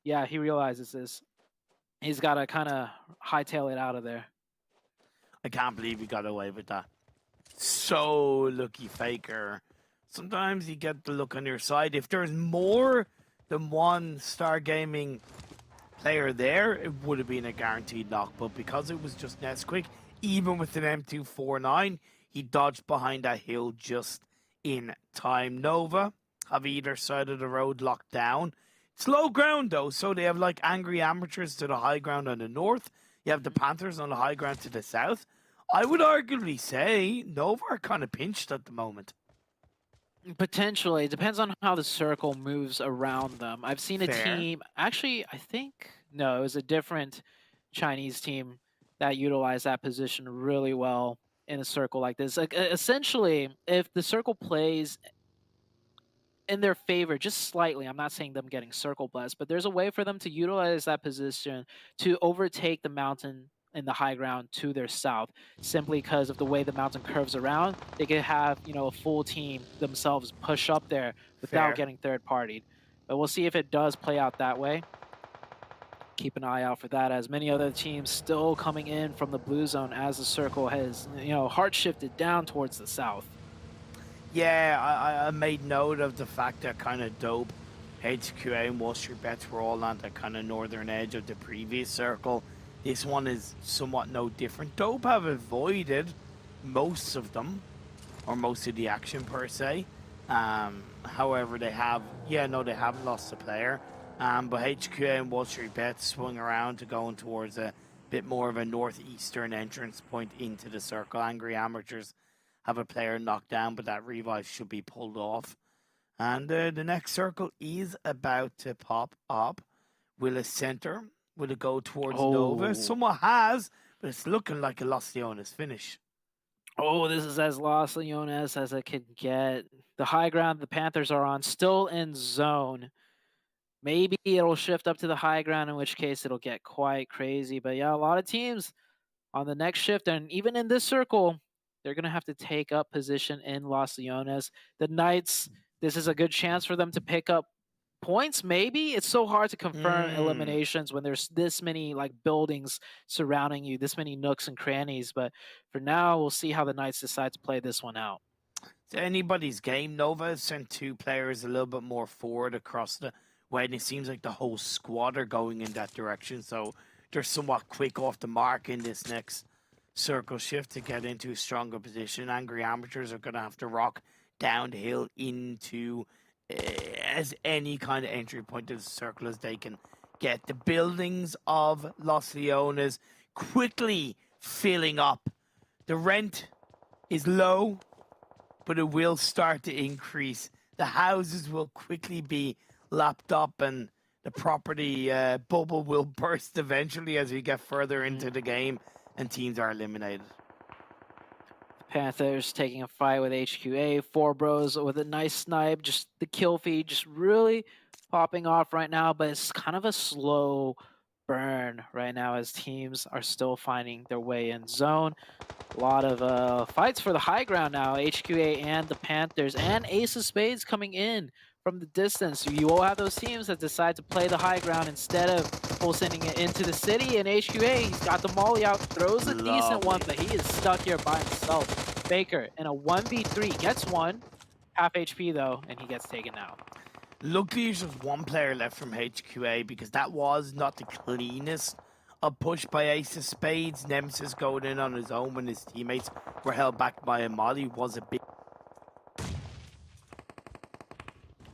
Yeah, he realizes this. He's got to kind of hightail it out of there. I can't believe he got away with that. So lucky, Faker. Sometimes you get the luck on your side. If there's more than one Star Gaming player there, it would have been a guaranteed knock. But because it was just Nesquik, even with an M249, he dodged behind that hill just in time. Nova have either side of the road locked down. It's low ground though, so they have like Angry Amateurs to the high ground on the north. You have the Panthers on the high ground to the south. I would arguably say Nova are kind of pinched at the moment. Potentially. It depends on how the circle moves around them. I've seen a team, actually, I think, no, it was a different Chinese team that utilized that position really well in a circle like this. Like, essentially, if the circle plays in their favor just slightly, I'm not saying them getting circle blessed, but there's a way for them to utilize that position to overtake the mountain in the high ground to their south, simply because of the way the mountain curves around. They could have, you know, a full team themselves push up there without getting third-partied. But we'll see if it does play out that way. Keep an eye out for that, as many other teams still coming in from the blue zone as the circle has, you know, hard shifted down towards the south. Yeah, I made note of the fact that kind of Dope HQA and WALLSTREETBETS were all on the kind of northern edge of the previous circle. This one is somewhat no different. Dope have avoided most of them, or most of the action per se. However, they have, they haven't lost a player. But HQA and WALLSTREETBETS swung around to going towards a bit more of a northeastern entrance point into the circle. Angry Amateurs have a player knocked down, but that revive should be pulled off. And the next circle is about to pop up. Will it center? Will it go towards Nova? Somewhat has, but it's looking like a Los Leones finish. Oh, this is as Los Leones as it can get. The high ground the Panthers are on, still in zone. Maybe it'll shift up to the high ground, in which case it'll get quite crazy. But yeah, a lot of teams on the next shift, and even in this circle, they're going to have to take up position in Los Leones. The Knights, this is a good chance for them to pick up points, maybe. It's so hard to confirm eliminations when there's this many like buildings surrounding you, this many nooks and crannies. But for now, we'll see how the Knights decide to play this one out. It's anybody's game. Nova sent 2 players a little bit more forward across the way, and it seems like the whole squad are going in that direction. So they're somewhat quick off the mark in this next circle shift to get into a stronger position. Angry Amateurs are going to have to rock down the hill into as any kind of entry point to the circle as they can get. The buildings of Los Leones quickly filling up. The rent is low, but it will start to increase. The houses will quickly be lapped up, and the property bubble will burst eventually as we get further into the game and teams are eliminated. Panthers taking a fight with HQA. 4 bros with a nice snipe. Just the kill feed just really popping off right now, but it's kind of a slow burn right now as teams are still finding their way in zone. A lot of fights for the high ground now. HQA and the Panthers and Ace of Spades coming in from the distance. You will have those teams that decide to play the high ground instead of full sending it into the city. And HQA, he's got the molly out, throws a decent one, but he is stuck here by himself. Baker in a 1v3 gets one, half HP though, and he gets taken out. Luckily, there's just 1 player left from HQA because that was not the cleanest of push by Ace of Spades. Nemesis going in on his own when his teammates were held back by a molly was a bit.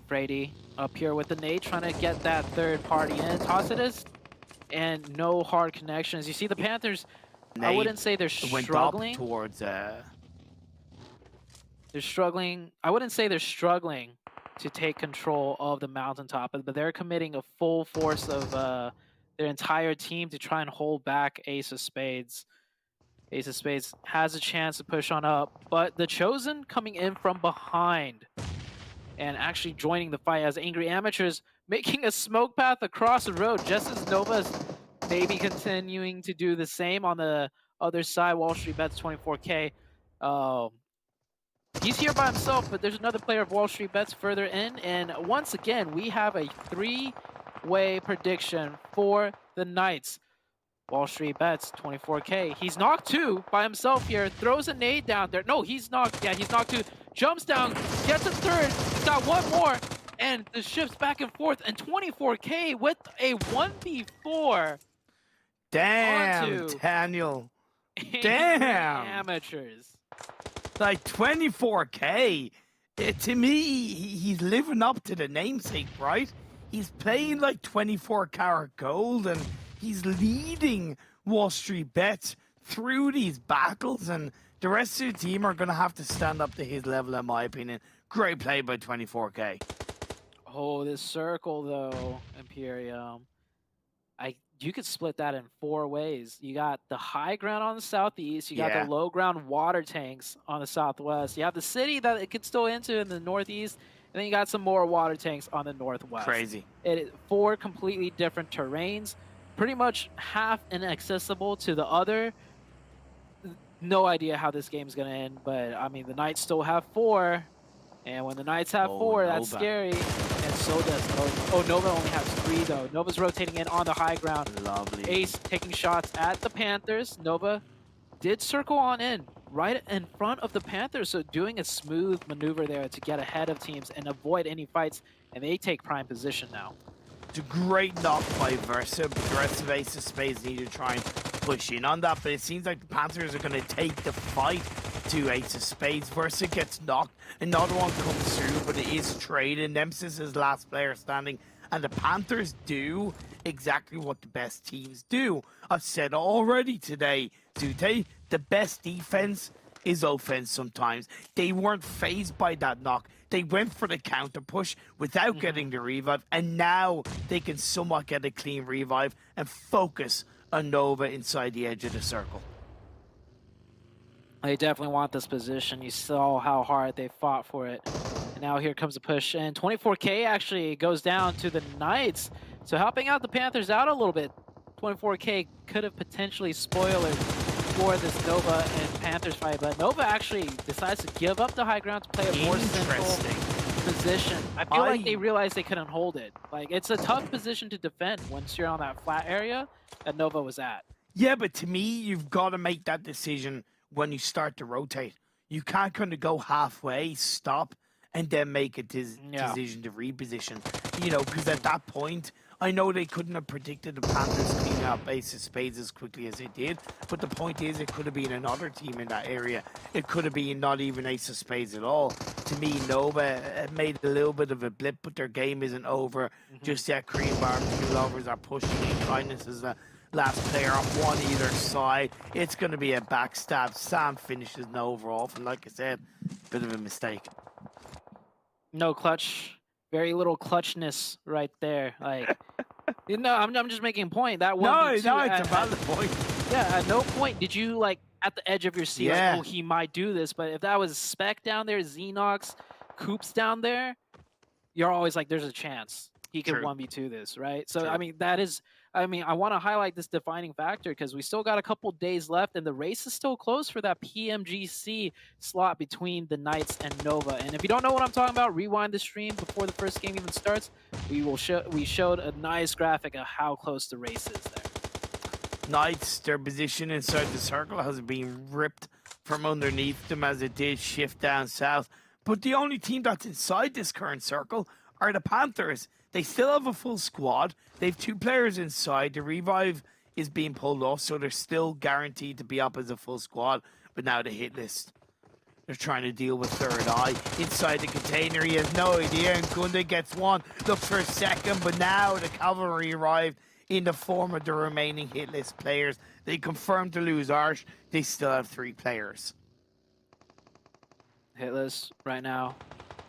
Brady up here with the nade, trying to get that third party in. Tossidus, and no hard connections. You see the Panthers, I wouldn't say they're struggling. Towards, They're struggling. I wouldn't say they're struggling to take control of the mountaintop, but they're committing a full force of their entire team to try and hold back Ace of Spades. Ace of Spades has a chance to push on up, but the Chosen coming in from behind and actually joining the fight as Angry Amateurs making a smoke path across the road, just as Nova's maybe continuing to do the same on the other side. WALLSTREETBETS 24K. He's here by himself, but there's another player of WALLSTREETBETS further in, and once again, we have a 3-way prediction for the Knights. WALLSTREETBETS 24K. He's knocked 2 by himself here. Throws a nade down there. No, he's knocked. Yeah, he's knocked 2. Jumps down. Gets a third. He's got 1 more. And the shifts back and forth. And 24K with a 1v4. Damn, Daniel. Damn. Amateurs. Like 24K. To me, he's living up to the namesake, right? He's playing like 24 karat gold, and he's leading WALLSTREETBETS through these battles, and the rest of the team are going to have to stand up to his level, in my opinion. Great play by 24K. Oh, this circle, though, Imperium. You could split that in 4 ways. You got the high ground on the southeast. You got the low ground water tanks on the southwest. You have the city that it could still enter in the northeast. And then you got some more water tanks on the northwest. Crazy. It is 4 completely different terrains. Pretty much half inaccessible to the other. No idea how this game's going to end. But, I mean, the Knights still have 4. And when the Knights have 4, that's scary. And so does Nova. Oh, Nova only has 3, though. Nova's rotating in on the high ground. Lovely. Ace taking shots at the Panthers. Nova did circle on in. right in front of the Panthers, so doing a smooth maneuver there to get ahead of teams and avoid any fights, and they take prime position now. It's a great knock by Versa, but the rest of Ace of Spades need to try and push in on that, but it seems like the Panthers are going to take the fight to Ace of Spades. Versa gets knocked, another one comes through, but it is traded. Nemesis is last player standing, and the Panthers do exactly what the best teams do. I've said already today, Zute, the best defense is offense sometimes. They weren't phased by that knock. They went for the counter push without getting the revive, and now they can somewhat get a clean revive and focus on Nova inside the edge of the circle. They definitely want this position. You saw how hard they fought for it. And now here comes a push, and 24K actually goes down to the Knights. So helping out the Panthers out a little bit. 24K could have potentially spoiled it for this Nova and Panthers fight, but Nova actually decides to give up the high ground to play a more central position. I feel like they realized they couldn't hold it. Like, it's a tough position to defend once you're on that flat area that Nova was at. Yeah, but to me, you've got to make that decision when you start to rotate. You can't kind of go halfway, stop, and then make a decision to reposition. You know, because at that point, I know they couldn't have predicted the Panthers cleaning up Ace of Spades as quickly as they did, but the point is it could have been another team in that area. It could have been not even Ace of Spades at all. To me, Nova made a little bit of a blip, but their game isn't over. Just yet, Korean barbecue lovers are pushing in. Kindness is the last player on one either side. It's going to be a backstab. Sam finishes Nova off, and like I said, bit of a mistake. No clutch. Very little clutchness right there. Like, you know, I'm just making a point. That one. It's a valid point. Yeah, at no point did you, like, at the edge of your seat, like, oh, he might do this. But if that was Spec down there, Xenox, Coops down there, you're always like, there's a chance he could 1v2 this, right? So, I mean, that is, I want to highlight this defining factor because we still got a couple days left and the race is still close for that PMGC slot between the Knights and Nova. And if you don't know what I'm talking about, rewind the stream before the first game even starts. We showed a nice graphic of how close the race is there. Knights, their position inside the circle has been ripped from underneath them as it did shift down south. But the only team that's inside this current circle are the Panthers. They still have a full squad. They have 2 players inside. The revive is being pulled off, so they're still guaranteed to be up as a full squad. But now the hit list. They're trying to deal with THIRDEYE. Inside the container, he has no idea, and Gunda gets one. Looks for a second, but now the cavalry arrived in the form of the remaining hit list players. They confirmed to lose Arch. They still have 3 players. HITLIST right now,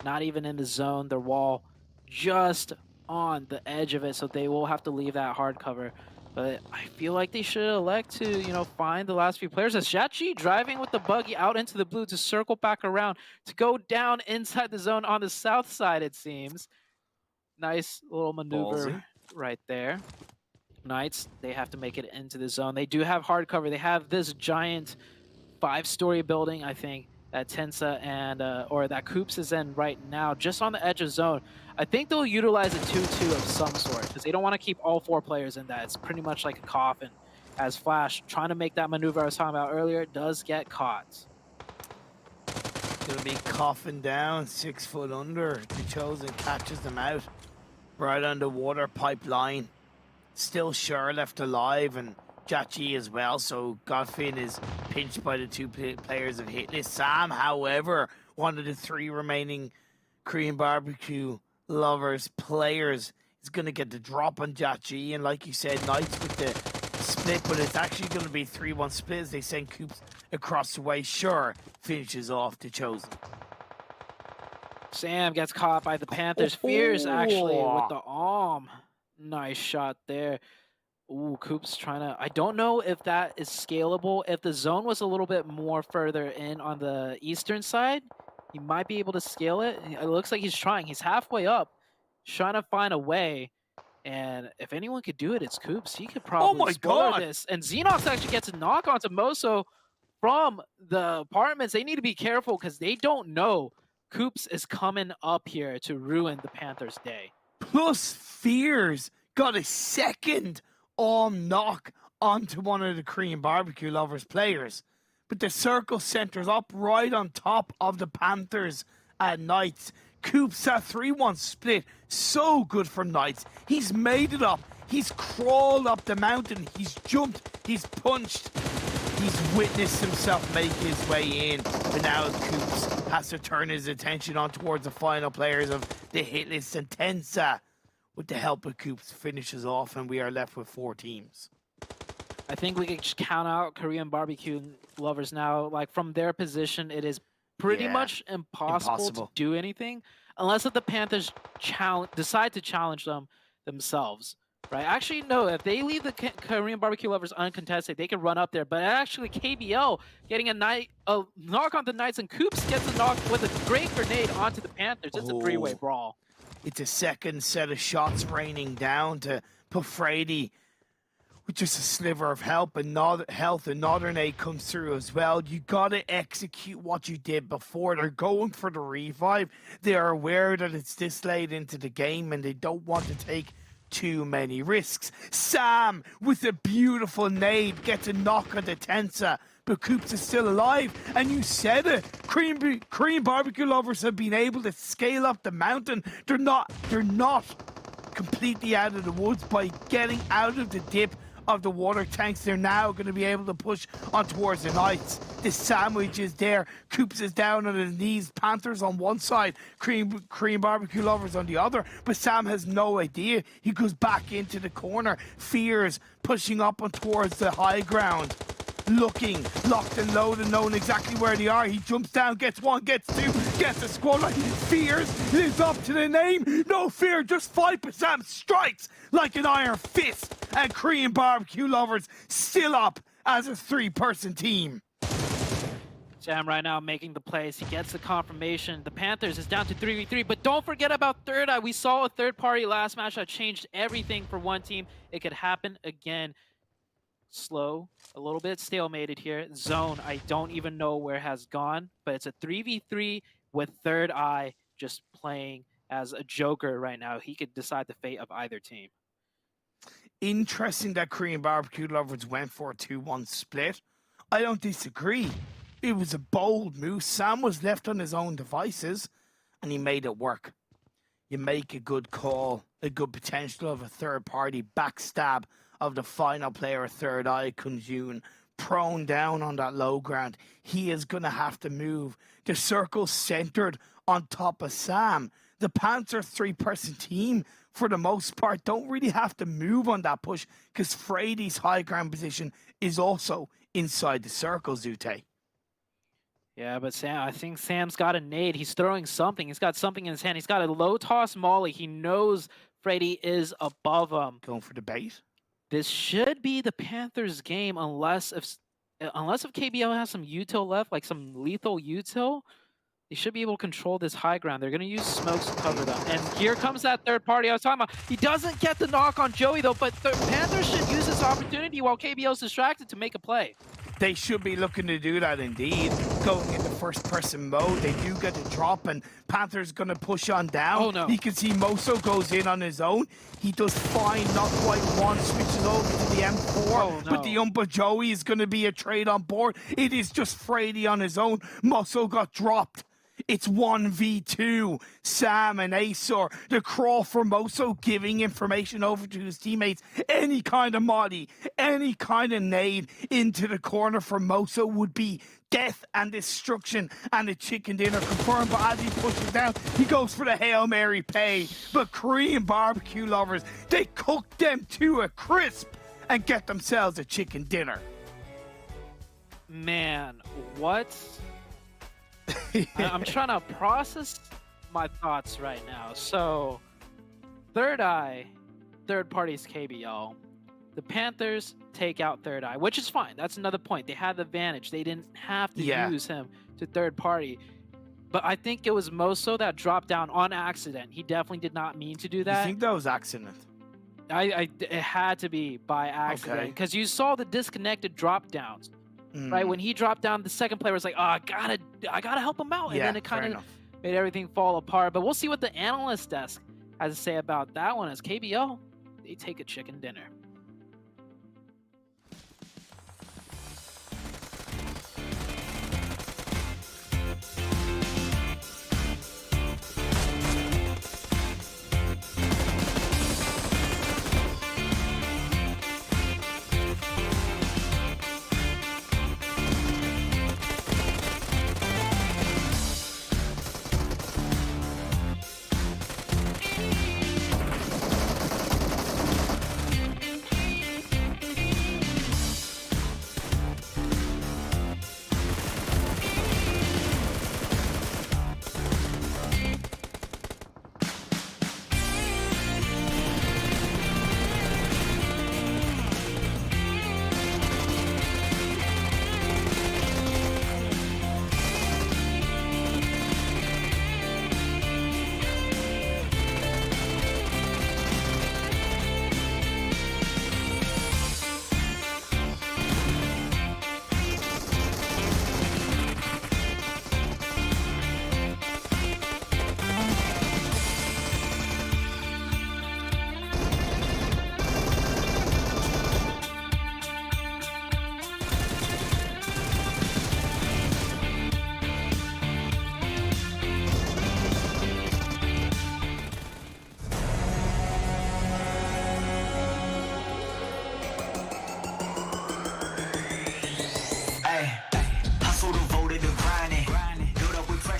not even in the zone. Their wall just on the edge of it, so they will have to leave that hard cover. But I feel like they should elect to, you know, find the last few players. As Shachi driving with the buggy out into the blue to circle back around to go down inside the zone on the south side, it seems. Nice little maneuver right there. Knights, they have to make it into the zone. They do have hard cover. They have this giant 5-story building, I think, that Tensa and or that Coops is in right now, just on the edge of zone. I think they'll utilize a 2-2 of some sort because they don't want to keep all 4 players in that. It's pretty much like a coffin. As Flash trying to make that maneuver I was talking about earlier does get caught. It'll be coughing down 6 foot under. The Chosen catches them out right on the water pipeline. Still Shur left alive and Jachi as well, so Godfin is pinched by the 2 players of HITLIST. Sam, however, one of the 3 remaining Korean barbecue lovers players is going to get the drop on Jachi, and like you said, Knights with the split, but it's actually going to be 3-1 split as they send Coops across the way. Sure, finishes off the Chosen. Sam gets caught by the Panthers. Fears actually with the arm. Nice shot there. Ooh, Coops trying to... I don't know if that is scalable. If the zone was a little bit more further in on the eastern side, he might be able to scale it. It looks like he's trying. He's halfway up, trying to find a way. And if anyone could do it, it's Coops. He could probably spoil this. And Xenox actually gets a knock onto Moso from the apartments. They need to be careful because they don't know Coops is coming up here to ruin the Panthers' day. Plus, Fears got a second knock onto one of the Korean barbecue lovers players. but the circle centers up right on top of the Panthers at Knights. Coops that 3-1 split, so good from Knights. He's made it up. He's crawled up the mountain. He's jumped. He's punched. He's witnessed himself make his way in. But now Coops has to turn his attention on towards the final players of the HITLIST, and Tensa, with the help of Coops, finishes off, and we are left with 4 teams. I think we can just count out Korean barbecue lovers now. Like, from their position, it is pretty much impossible to do anything unless if the Panthers decide to challenge them themselves. Right? Actually, no. If they leave the Korean barbecue lovers uncontested, they can run up there. But actually, KBL getting a knock on the Knights, and Coops gets a knock with a great grenade onto the Panthers. It's a 3-way brawl. It's a second set of shots raining down to put Frady with just a sliver of health, and Northern Aid comes through as well. You gotta execute what you did before. They're going for the revive. They are aware that it's this late into the game, and they don't want to take too many risks. Sam with a beautiful nade gets a knock on the Tensa, but Coops is still alive. And you said it, Korean barbecue lovers have been able to scale up the mountain. They're not completely out of the woods by getting out of the dip of the water tanks. They're now going to be able to push on towards the Knights. The sandwich is there. Coops is down on his knees. Panthers on one side, Korean barbecue lovers on the other. But Sam has no idea. He goes back into the corner. Fears pushing up on towards the high ground. Looking, locked and loaded, knowing exactly where they are. He jumps down, gets 1, gets 2, gets a squad line. Fears lives up to the name. No fear, just fight, but Sam strikes like an iron fist. And Korean barbecue lovers still up as a 3-person team. Sam right now making the plays. He gets the confirmation. The Panthers is down to 3v3, but don't forget about THIRDEYE. We saw a third party last match that changed everything for one team. It could happen again. Slow, a little bit stalemated here. Zone, I don't even know where it has gone, but it's a 3v3 with THIRDEYE just playing as a joker right now. He could decide the fate of either team. Interesting that Korean barbecue lovers went for a 2-1 split. I don't disagree. It was a bold move. Sam was left on his own devices, and he made it work. You make a good call, a good potential of a third-party backstab of the final player of THIRDEYE, Kunjun, prone down on that low ground. He is going to have to move. The circle centered on top of Sam. The Panther 3-person team, for the most part, don't really have to move on that push because Frady's high ground position is also inside the circle, Zute. Yeah, but Sam, I think Sam's got a nade. He's throwing something. He's got something in his hand. He's got a low toss molly. He knows Frady is above him. Going for the bait. This should be the Panthers' game unless if KBL has some util left, like some lethal util. They should be able to control this high ground. They're going to use smokes to cover them. And here comes that third party I was talking about. He doesn't get the knock on Joey, though, but the Panthers should use this opportunity while KBL's distracted to make a play. They should be looking to do that indeed. Going into first-person mode, they do get a drop, and Panther's going to push on down. Oh, no. You can see Moso goes in on his own. He does fine, not quite one, switches over to the M4. Oh, no. But the Umpa Joey is going to be a trade on board. It is just Frady on his own. Moso got dropped. It's 1v2. Sam and Acer, the crawl for Moso, giving information over to his teammates. Any kind of molly, any kind of nade into the corner for Moso would be death and destruction, and the chicken dinner confirmed. But as he pushes down, he goes for the Hail Mary pay. But Korean barbecue lovers, they cook them to a crisp and get themselves a chicken dinner. Man, what? I'm trying to process my thoughts right now. So, THIRDEYE, third party's KBL. The Panthers take out THIRDEYE, which is fine. That's another point. They had the advantage. They didn't have to use him to third party. But I think it was Moso that dropped down on accident. He definitely did not mean to do that. You think that was accident? It had to be by accident because you saw the disconnected drop downs. Right, when he dropped down, the second player was like, "Oh, I gotta help him out," and then it kind of made everything fall apart. But we'll see what the analyst desk has to say about that one. As KBL, they take a chicken dinner.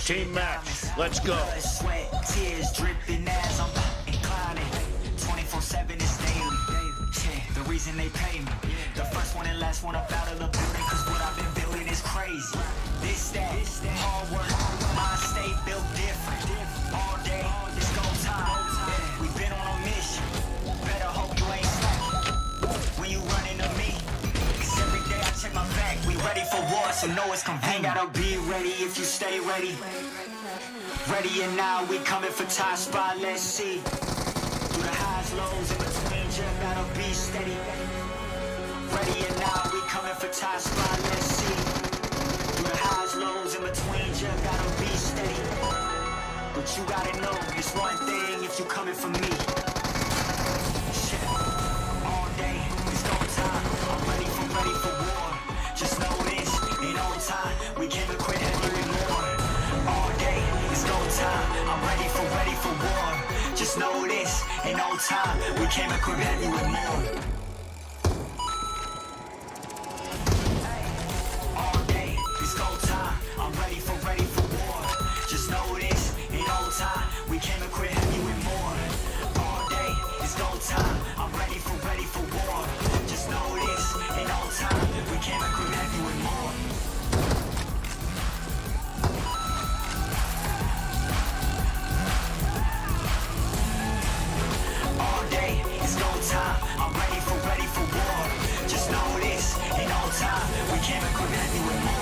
Team match. Let's go. Blood, sweat, tears dripping as I'm inclining. 24/7 is daily. Yeah, the reason they pay me. The first one and last one up out of the building, cause what I've been building is crazy. This, that, hard work, mind state built different. All day, it's go time. Yeah, we've been on a mission. Better hope you ain't slack when you running to me. Cause every day I check my back. We ready for war, so know it's coming. Ain't gotta be ready if you stay ready. Ready and now we coming for top spot, let's see. Through the highs, lows, in between, just gotta be steady. Ready and now we coming for top spot, let's see. Through the highs, lows, in between, just gotta be steady. But you gotta know, it's one thing if you coming for me. Shit, all day, it's go time. I'm ready for war. Just know this, ain't no time. We came to quit heavy and more. All day, it's go time. I'm ready for war. Just know this, ain't no time. We came to quit heavy with more. All day, it's go time. I'm ready for war. Just know this, ain't no time. We came to quit heavy with more. All day, it's go time. I'm ready for war. Just know this, ain't no time. We came to quit heavy with more. All day, it's go time. I'm ready for war. Just know this, ain't no time. We came to quit heavy with more.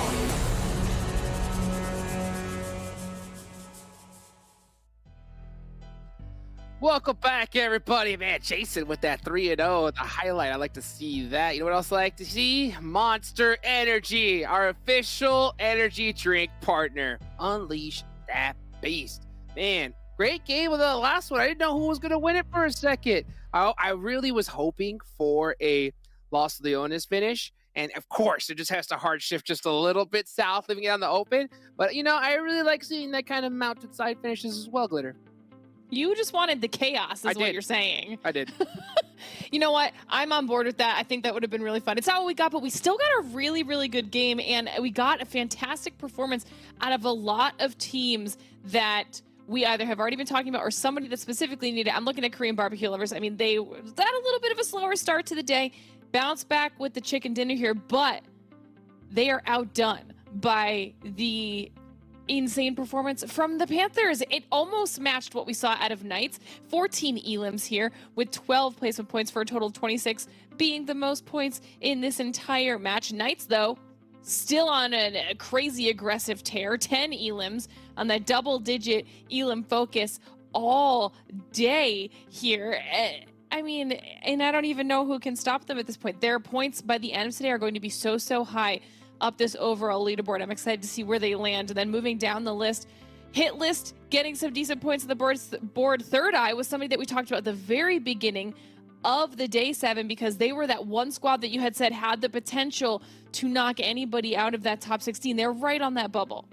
Welcome back, everybody. Man, Jason with that 3-0, the highlight. I like to see that. You know what else I like to see? Monster Energy, our official energy drink partner. Unleash that beast. Man, great game with the last one. I didn't know who was going to win it for a second. I really was hoping for a Los Leones finish. And of course, it just has to hard shift just a little bit south, leaving it on the open. But, you know, I really like seeing that kind of mounted side finishes as well, Glitter. You just wanted the chaos, is what you're saying. I did. You know what? I'm on board with that. I think that would have been really fun. It's not what we got, but we still got a really, really good game, and we got a fantastic performance out of a lot of teams that we either have already been talking about or somebody that specifically needed. I'm looking at Korean barbecue lovers. I mean, they had a little bit of a slower start to the day, bounced back with the chicken dinner here, but they are outdone by the insane performance from the Panthers. It almost matched what we saw out of Knights. 14 elims here with 12 placement points for a total of 26, being the most points in this entire match. Knights, though, still on a crazy aggressive tear. 10 elims on that double-digit elim focus all day here. I mean, and I don't even know who can stop them at this point. Their points by the end of today are going to be so high up this overall leaderboard. I'm excited to see where they land. And then moving down the list, HITLIST getting some decent points on the board. THIRDEYE was somebody that we talked about at the very beginning of the day 7, because they were that one squad that you had said had the potential to knock anybody out of that top 16. They're right on that bubble.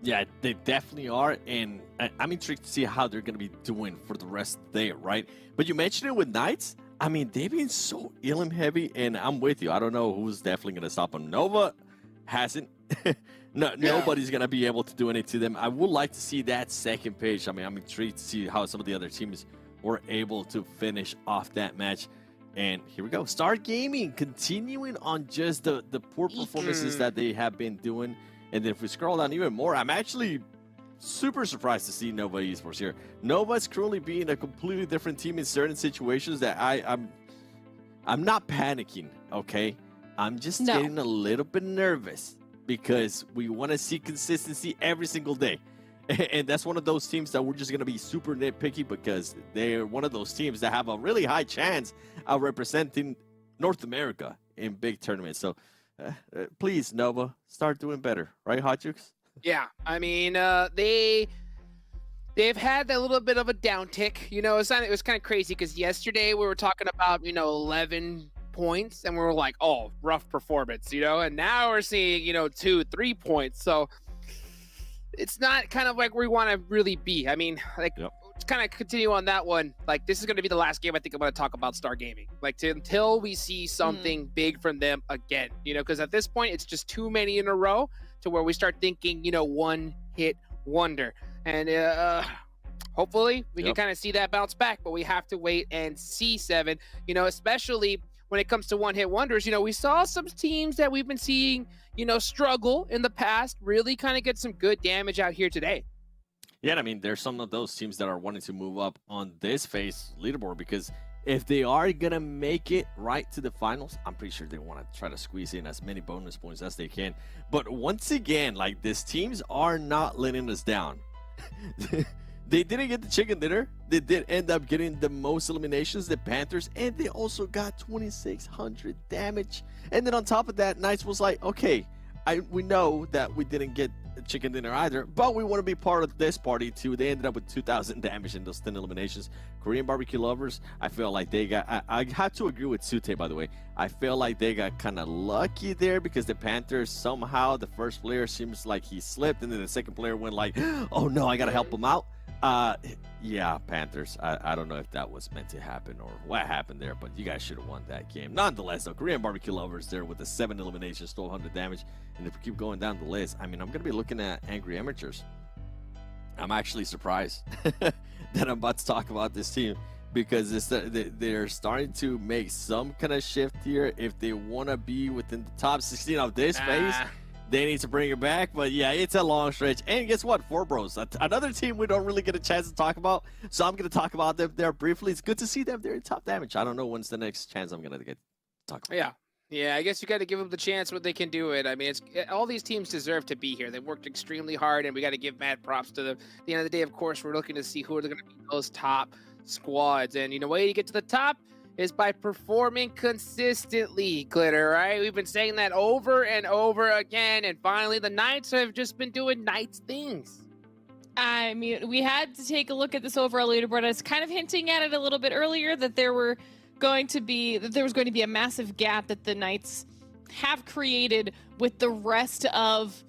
Yeah, they definitely are, and I'm intrigued to see how they're going to be doing for the rest of the day, right? But you mentioned it with Knights. I mean, they've been so elim heavy, and I'm with you. I don't know who's definitely going to stop them. Nova hasn't. Nobody's going to be able to do anything to them. I would like to see that second page. I mean, I'm intrigued to see how some of the other teams were able to finish off that match. And here we go. Star Gaming continuing on just the poor performances that they have been doing. And then if we scroll down even more, I'm actually super surprised to see Nova Esports here. Nova's currently being a completely different team in certain situations that I'm not panicking, okay? I'm just getting a little bit nervous because we want to see consistency every single day. And that's one of those teams that we're just going to be super nitpicky because they're one of those teams that have a really high chance of representing North America in big tournaments. So please, Nova, start doing better. Right, Hot Jukes? Yeah, I mean, they've had that little bit of a downtick. You know, it was kind of crazy because yesterday we were talking about, 11 points and we were like, oh, rough performance, and now we're seeing, 2-3 points. So it's not kind of like where we want to really be. I mean, to kind of continue on that one, like this is going to be the last game I think I'm going to talk about Star Gaming. Until we see something big from them again, because at this point it's just too many in a row to where we start thinking, one hit wonder. And hopefully we can kind of see that bounce back, but we have to wait and see, Seven. You know, especially when it comes to one-hit wonders, you know, we saw some teams that we've been seeing, you know, struggle in the past, really kind of get some good damage out here today. Yeah, I mean, there's some of those teams that are wanting to move up on this phase leaderboard, because if they are going to make it right to the finals, I'm pretty sure they want to try to squeeze in as many bonus points as they can. But once again, like, these teams are not letting us down. They didn't get the chicken dinner. They did end up getting the most eliminations, the Panthers, and they also got 2,600 damage. And then on top of that, Knights was like, okay, we know that we didn't get the chicken dinner either, but we want to be part of this party too. They ended up with 2,000 damage in those 10 eliminations. Korean barbecue lovers, I feel like they got, I had to agree with Sute, by the way. I feel like they got kind of lucky there, because the Panthers, somehow the first player seems like he slipped, and then the second player went like, oh no, I got to help him out. Yeah, Panthers, I don't know if that was meant to happen or what happened there, but you guys should have won that game. Nonetheless, though, Korean barbecue lovers there with the 7 eliminations, 1,200 damage. And if we keep going down the list, I mean, I'm going to be looking at Angry Amateurs. I'm actually surprised that I'm about to talk about this team, because they're starting to make some kind of shift here. If they want to be within the top 16 of this phase, they need to bring it back. But yeah, it's a long stretch. And guess what? Four Bros, another team we don't really get a chance to talk about, so I'm going to talk about them there briefly. It's good to see them there in top damage. I don't know when's the next chance I'm going to get to talk about. Yeah, I guess you got to give them the chance when they can do it. I mean, all these teams deserve to be here. They worked extremely hard, and we got to give mad props to them. At the end of the day, of course, we're looking to see who are going to be those top squads. And, you know, the way you get to the top is by performing consistently, Glitter, right? We've been saying that over and over again, and finally the Knights have just been doing Knights things. I mean, we had to take a look at this overall leaderboard. I was kind of hinting at it a little bit earlier that there was going to be a massive gap that the Knights have created with the rest of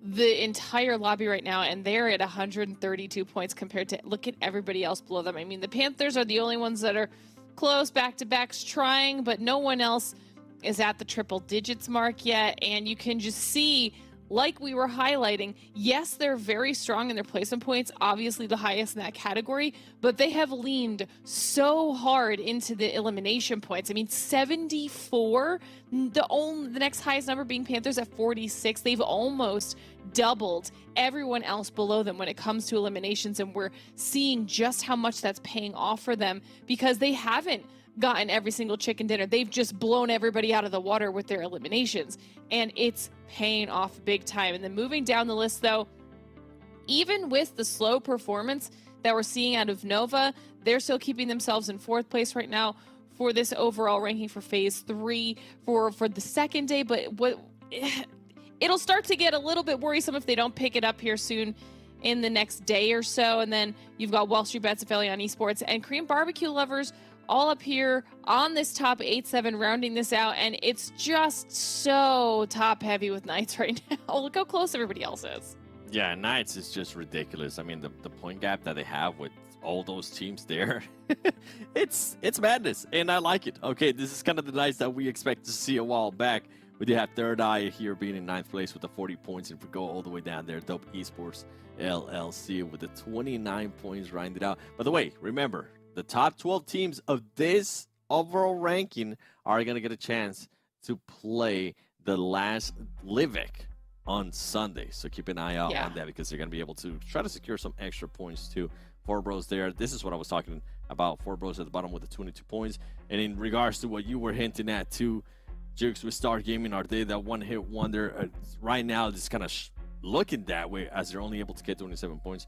the entire lobby right now, and they're at 132 points compared to, look at everybody else below them. I mean, the Panthers are the only ones that are close, back-to-backs trying, but no one else is at the triple digits mark yet. And you can just see, like we were highlighting, yes, they're very strong in their placement points, obviously the highest in that category, but they have leaned so hard into the elimination points. I mean, 74, the next highest number being Panthers at 46. They've almost doubled everyone else below them when it comes to eliminations, and we're seeing just how much that's paying off for them, because they haven't gotten every single chicken dinner. They've just blown everybody out of the water with their eliminations, and it's paying off big time. And then moving down the list, though, even with the slow performance that we're seeing out of Nova, they're still keeping themselves in 4th place right now for this overall ranking for phase 3 for the second day. But it'll start to get a little bit worrisome if they don't pick it up here soon in the next day or so. And then you've got WALLSTREETBETS, APHELION Esports, and Korean barbecue lovers all up here on this top 8-7, rounding this out. And it's just so top heavy with Knights right now. Look how close everybody else is. Yeah, Knights is just ridiculous. I mean, the point gap that they have with all those teams there, it's madness, and I like it. Okay, this is kind of the Knights that we expect to see a while back. We did have THIRDEYE here being in 9th place with the 40 points, and if we go all the way down there, Dope Esports LLC with the 29 points rounded out. By the way, remember, the top 12 teams of this overall ranking are going to get a chance to play the last Livik on Sunday. So keep an eye out on that, because they're going to be able to try to secure some extra points too. Four Bros there. This is what I was talking about. Four Bros at the bottom with the 22 points. And in regards to what you were hinting at too, Jukes with Star Gaming, are they that one-hit wonder? Right now, just kind of looking that way, as they're only able to get 27 points.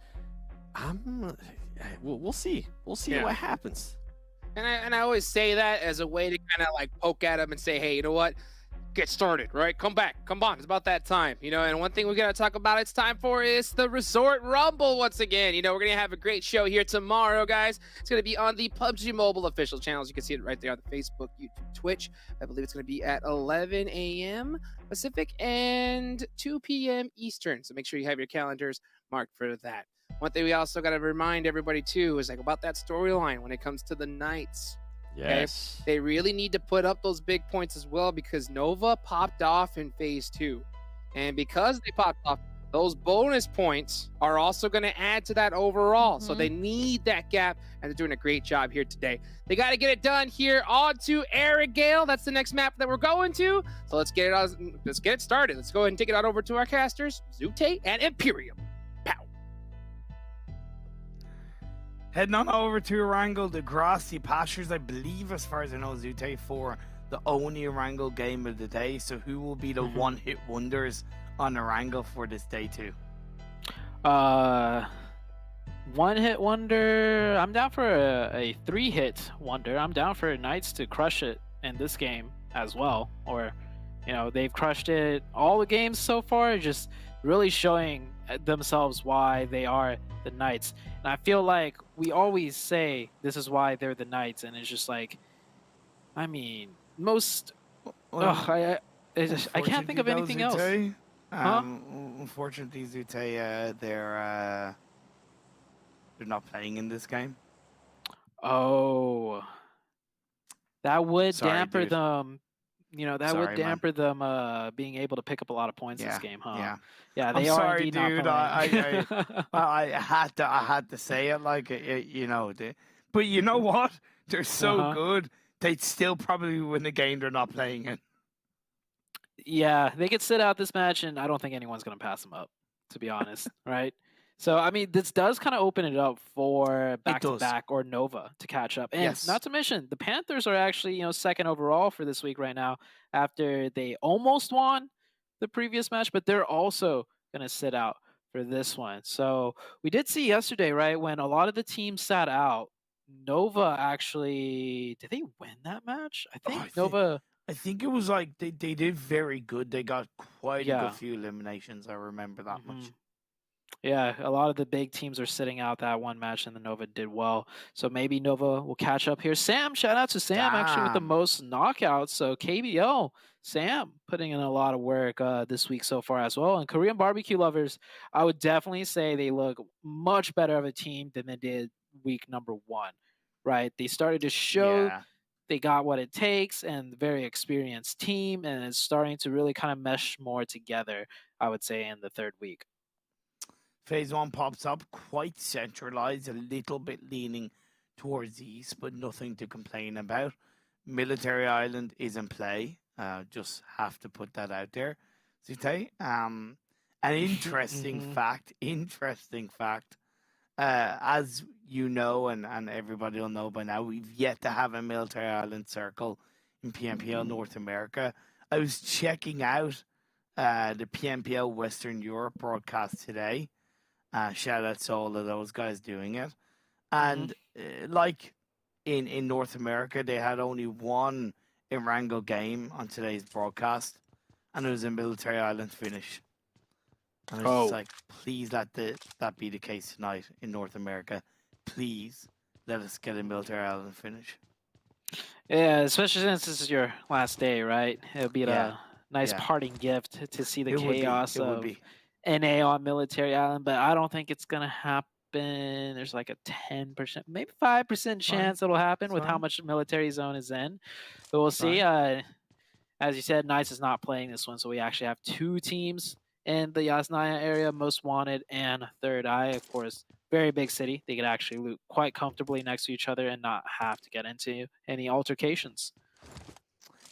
We'll see. We'll see what happens. And I always say that as a way to kind of like poke at them and say, hey, you know what? Get started, right? Come back. Come on. It's about that time, you know. And one thing we got to talk about it's time for is the Resort Rumble once again. You know, we're going to have a great show here tomorrow, guys. It's going to be on the PUBG Mobile official channels. You can see it right there on the Facebook, YouTube, Twitch. I believe it's going to be at 11 a.m. Pacific and 2 p.m. Eastern. So make sure you have your calendars marked for that. One thing we also got to remind everybody too is like about that storyline when it comes to the Knights. Yes. Okay? They really need to put up those big points as well, because Nova popped off in phase 2. And because they popped off those bonus points are also going to add to that overall. So they need that gap, and they're doing a great job here today. They got to get it done here. On to Arrogale. That's the next map that we're going to. So let's get it started. Let's go ahead and take it on over to our casters, Zute and Imperium. Pow. Heading on over to Erangel, the grassy pastures, I believe, as far as I know, Zute for the only Erangel game of the day. So who will be the one-hit wonders on Erangel for this day 2? One-hit wonder. I'm down for a 3-hit wonder. I'm down for Knights to crush it in this game as well. Or, you know, they've crushed it all the games so far, just really showing themselves why they are the Knights. And I feel like we always say this is why they're the Knights, and it's just like, I mean, most. I can't think of anything else. Unfortunately, Zute, they're not playing in this game. Oh, that would damper dude. them. You know, that would damper them being able to pick up a lot of points this game, huh? Yeah, they I'm are sorry, indeed not dude. playing. I had to say it like you know. But you know what? They're so good. They'd still probably win the game. They're not playing it. Yeah, they could sit out this match, and I don't think anyone's going to pass them up, to be honest, right? So, I mean, this does kind of open it up for back-to-back or Nova to catch up. And not to mention, the Panthers are actually, you know, second overall for this week right now after they almost won the previous match, but they're also going to sit out for this one. So, we did see yesterday, right, when a lot of the teams sat out, Nova actually, did they win that match? I think Nova... I think it was like they did very good. They got quite a good few eliminations. I remember that much. Yeah, a lot of the big teams are sitting out that one match, and the Nova did well. So maybe Nova will catch up here. Sam, shout out to Sam, actually, with the most knockouts. So KBO, Sam, putting in a lot of work this week so far as well. And Korean barbecue lovers, I would definitely say they look much better of a team than they did week number 1, right? They started to show... They got what it takes and very experienced team, and it's starting to really kind of mesh more together, I would say, in the 3rd week. Phase 1 pops up, quite centralized, a little bit leaning towards the east, but nothing to complain about. Military Island is in play. Just have to put that out there. Zute. An interesting fact, as you know, and everybody will know by now, we've yet to have a Military Island circle in PMPL North America. I was checking out the PMPL Western Europe broadcast today. Shout out to all of those guys doing it. And like in North America, they had only one Erangel game on today's broadcast, and it was a Military Island finish. And I was just like, please let that be the case tonight in North America. Please let us get a Military Island finish. Yeah, especially since this is your last day, right? It'll be a nice parting gift to see the chaos of NA on Military Island, but I don't think it's going to happen. There's like a 10%, maybe 5% chance it'll happen with how much Military Zone is in. But we'll see. As you said, Knights is not playing this one, so we actually have 2 teams in the Yasnaya area, Most Wanted and THIRDEYE. Of course, very big city. They could actually loot quite comfortably next to each other and not have to get into any altercations.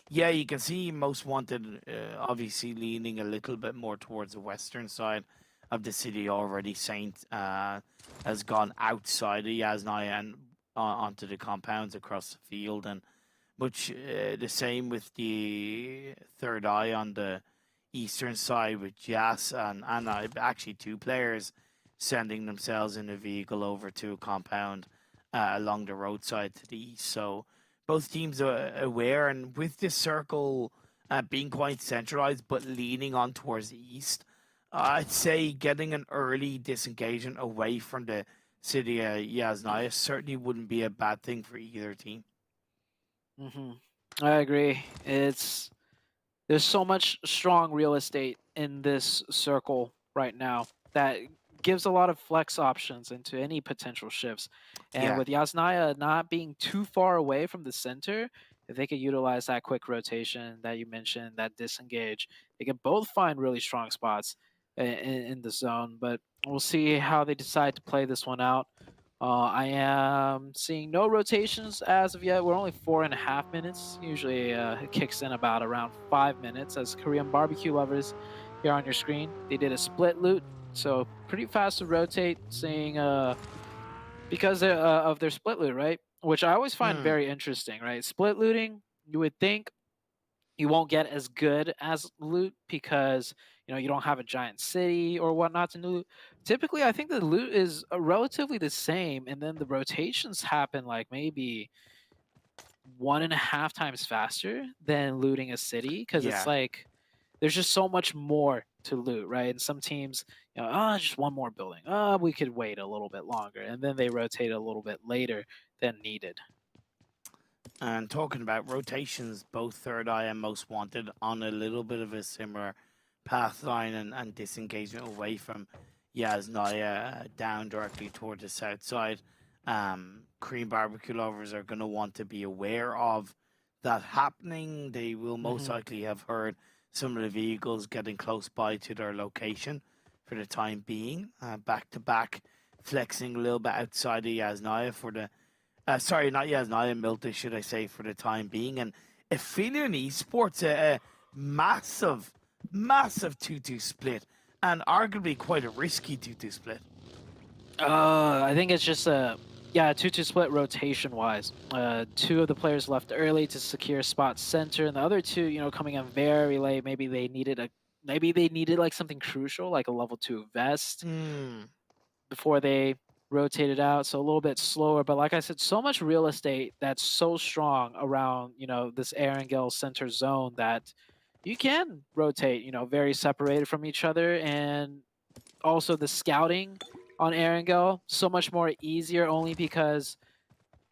Yeah, you can see Most Wanted obviously leaning a little bit more towards the western side of the city already. Saint has gone outside of Yasnaya and onto the compounds across the field, and much the same with the THIRDEYE on the eastern side with Jas and actually 2 players sending themselves in a vehicle over to a compound along the roadside to the east. So both teams are aware, and with this circle being quite centralized but leaning on towards the east, I'd say getting an early disengagement away from the city of Yasnaya certainly wouldn't be a bad thing for either team. I agree. There's so much strong real estate in this circle right now that gives a lot of flex options into any potential shifts. And with Yasnaya not being too far away from the center, if they could utilize that quick rotation that you mentioned, that disengage, they can both find really strong spots. in the zone. But we'll see how they decide to play this one out. I am seeing no rotations as of yet. We're only 4.5 minutes. Usually it kicks in about around 5 minutes. As Korean barbecue lovers here on your screen, they did a split loot, so pretty fast to rotate. Seeing because of their split loot, right? Which I always find very interesting, right? Split looting, you would think you won't get as good as loot because you don't have a giant city or whatnot to loot. Typically, I think the loot is relatively the same, and then the rotations happen like maybe 1.5 times faster than looting a city because it's like there's just so much more to loot, right? And some teams, just one more building. We could wait a little bit longer, and then they rotate a little bit later than needed. And talking about rotations, both THIRDEYE and Most Wanted on a little bit of a similar path line and disengagement away from Yasnaya down directly toward the south side. Korean barbecue lovers are going to want to be aware of that happening. They will most likely have heard some of the vehicles getting close by to their location for the time being. Back to back, flexing a little bit outside of Yasnaya for the sorry, not Yasnaya, Milta, should I say, for the time being. And APHELION Esports, a massive 2-2 split, and arguably quite a risky 2-2 split. I think it's just a 2-2 split rotation-wise. 2 of the players left early to secure spot center, and the other 2, coming in very late. Maybe they needed like something crucial, like a level 2 vest, before they rotated out, so a little bit slower. But like I said, so much real estate that's so strong around this Erangel center zone that you can rotate very separated from each other. And also the scouting on Erangel so much more easier, only because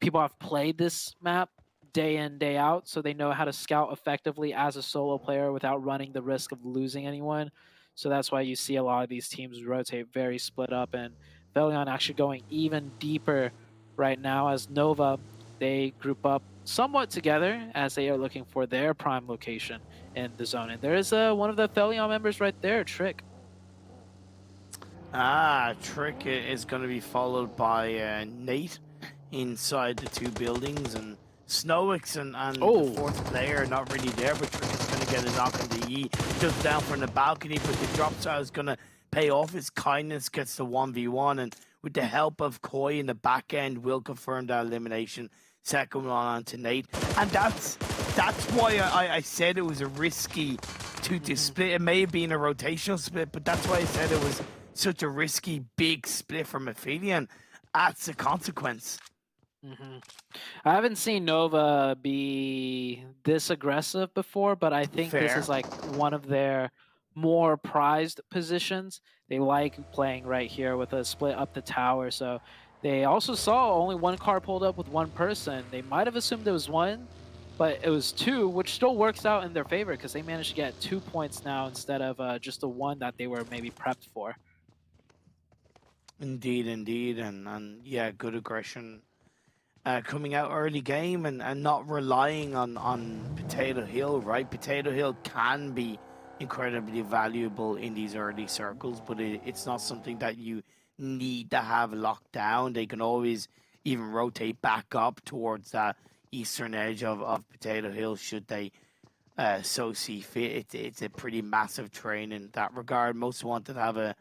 people have played this map day in, day out, so they know how to scout effectively as a solo player without running the risk of losing anyone. So that's why you see a lot of these teams rotate very split up, and APHELION actually going even deeper right now as Nova, they group up somewhat together as they are looking for their prime location in the zone. And there is one of the APHELION members right there, Trick. Trick is going to be followed by Nate inside the 2 buildings, and Snowix and the 4th player not really there, but Trick is going to get a knock on the E just down from the balcony, but the drop shot is going to pay off. His kindness, gets the 1v1, and with the help of Koi in the back end, will confirm that elimination. Second one on to Nate, and that's why I said it was a risky 2-2 split. It may have been a rotational split, but that's why I said it was such a risky big split from APHELION. That's a consequence. I haven't seen Nova be this aggressive before, but I think this is like one of their more prized positions. They like playing right here with a split up the tower. So they also saw only 1 car pulled up with 1 person. They might have assumed it was 1, but it was 2, which still works out in their favor because they managed to get 2 points now instead of just the 1 that they were maybe prepped for. Indeed, and yeah, good aggression coming out early game and not relying on Potato Hill, right? Potato Hill can be incredibly valuable in these early circles, but it's not something that you need to have locked down. They can always even rotate back up towards that eastern edge of Potato Hill should they so see fit. It's a pretty massive terrain in that regard. Most want to have a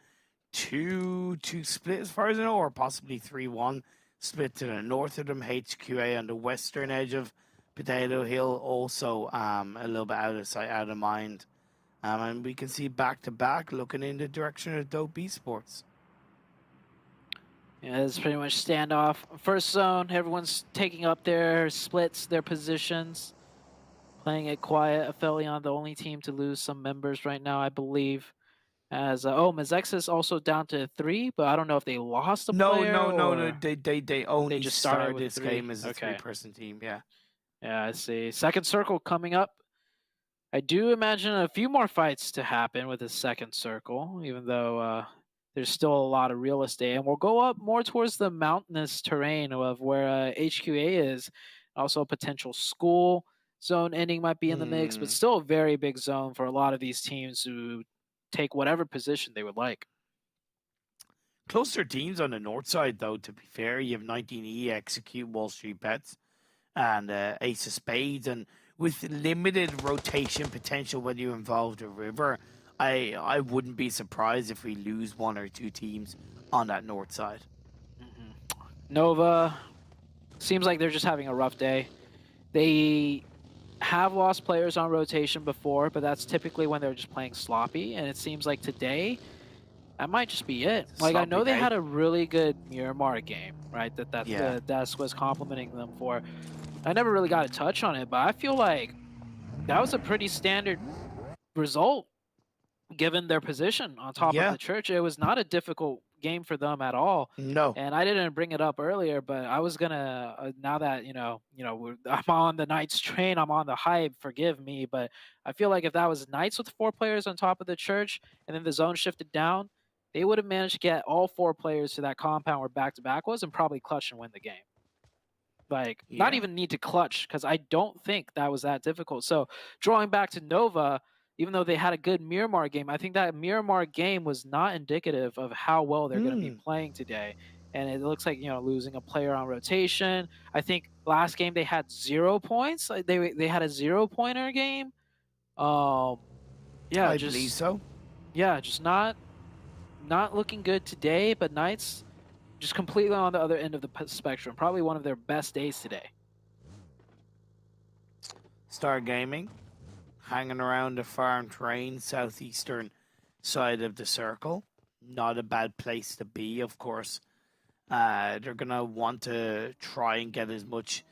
2-2 split as far as I know, or possibly 3-1 split to the north of them. HQA on the western edge of Potato Hill, also a little bit out of sight, out of mind. And we can see back-to-back looking in the direction of Dope Esports. Yeah, it's pretty much standoff. First zone, everyone's taking up their splits, their positions, playing it quiet. APHELION, the only team to lose some members right now, I believe. As MEZEXIS also down to 3, but I don't know if they lost a player. No. They only just started with this 3. game as a 3-person team. Yeah. Yeah, I see. Second circle coming up. I do imagine a few more fights to happen with the second circle, even though there's still a lot of real estate. And we'll go up more towards the mountainous terrain of where HQA is. Also, a potential school zone ending might be in the mix, but still a very big zone for a lot of these teams who take whatever position they would like. Closer teams on the north side, though, to be fair. You have 19E, Execute, WALLSTREETBETS, and Ace of Spades. And with limited rotation potential when you involve the river, I wouldn't be surprised if we lose 1 or 2 teams on that north side. Nova, seems like they're just having a rough day. They have lost players on rotation before, but that's typically when they're just playing sloppy. And it seems like today, that might just be it. Like, I know they had a really good Miramar game, right? That the desk was complimenting them for. I never really got a touch on it, but I feel like that was a pretty standard result given their position on top of the church. It was not a difficult game for them at all. No. And I didn't bring it up earlier, but I was gonna now that I'm on the Knights train, I'm on the hype. Forgive me, but I feel like if that was Knights with 4 players on top of the church, and then the zone shifted down, they would have managed to get all 4 players to that compound where back-to-back was, and probably clutch and win the game. Like, not even need to clutch, because I don't think that was that difficult. So, drawing back to Nova, even though they had a good Miramar game, I think that Miramar game was not indicative of how well they're going to be playing today. And it looks like, losing a player on rotation. I think last game they had 0 points. They had a 0-pointer game. I believe so. Yeah, just not looking good today, but Knights just completely on the other end of the spectrum. Probably one of their best days today. Star Gaming, hanging around the farm terrain, southeastern side of the circle. Not a bad place to be, of course. They're going to want to try and get as much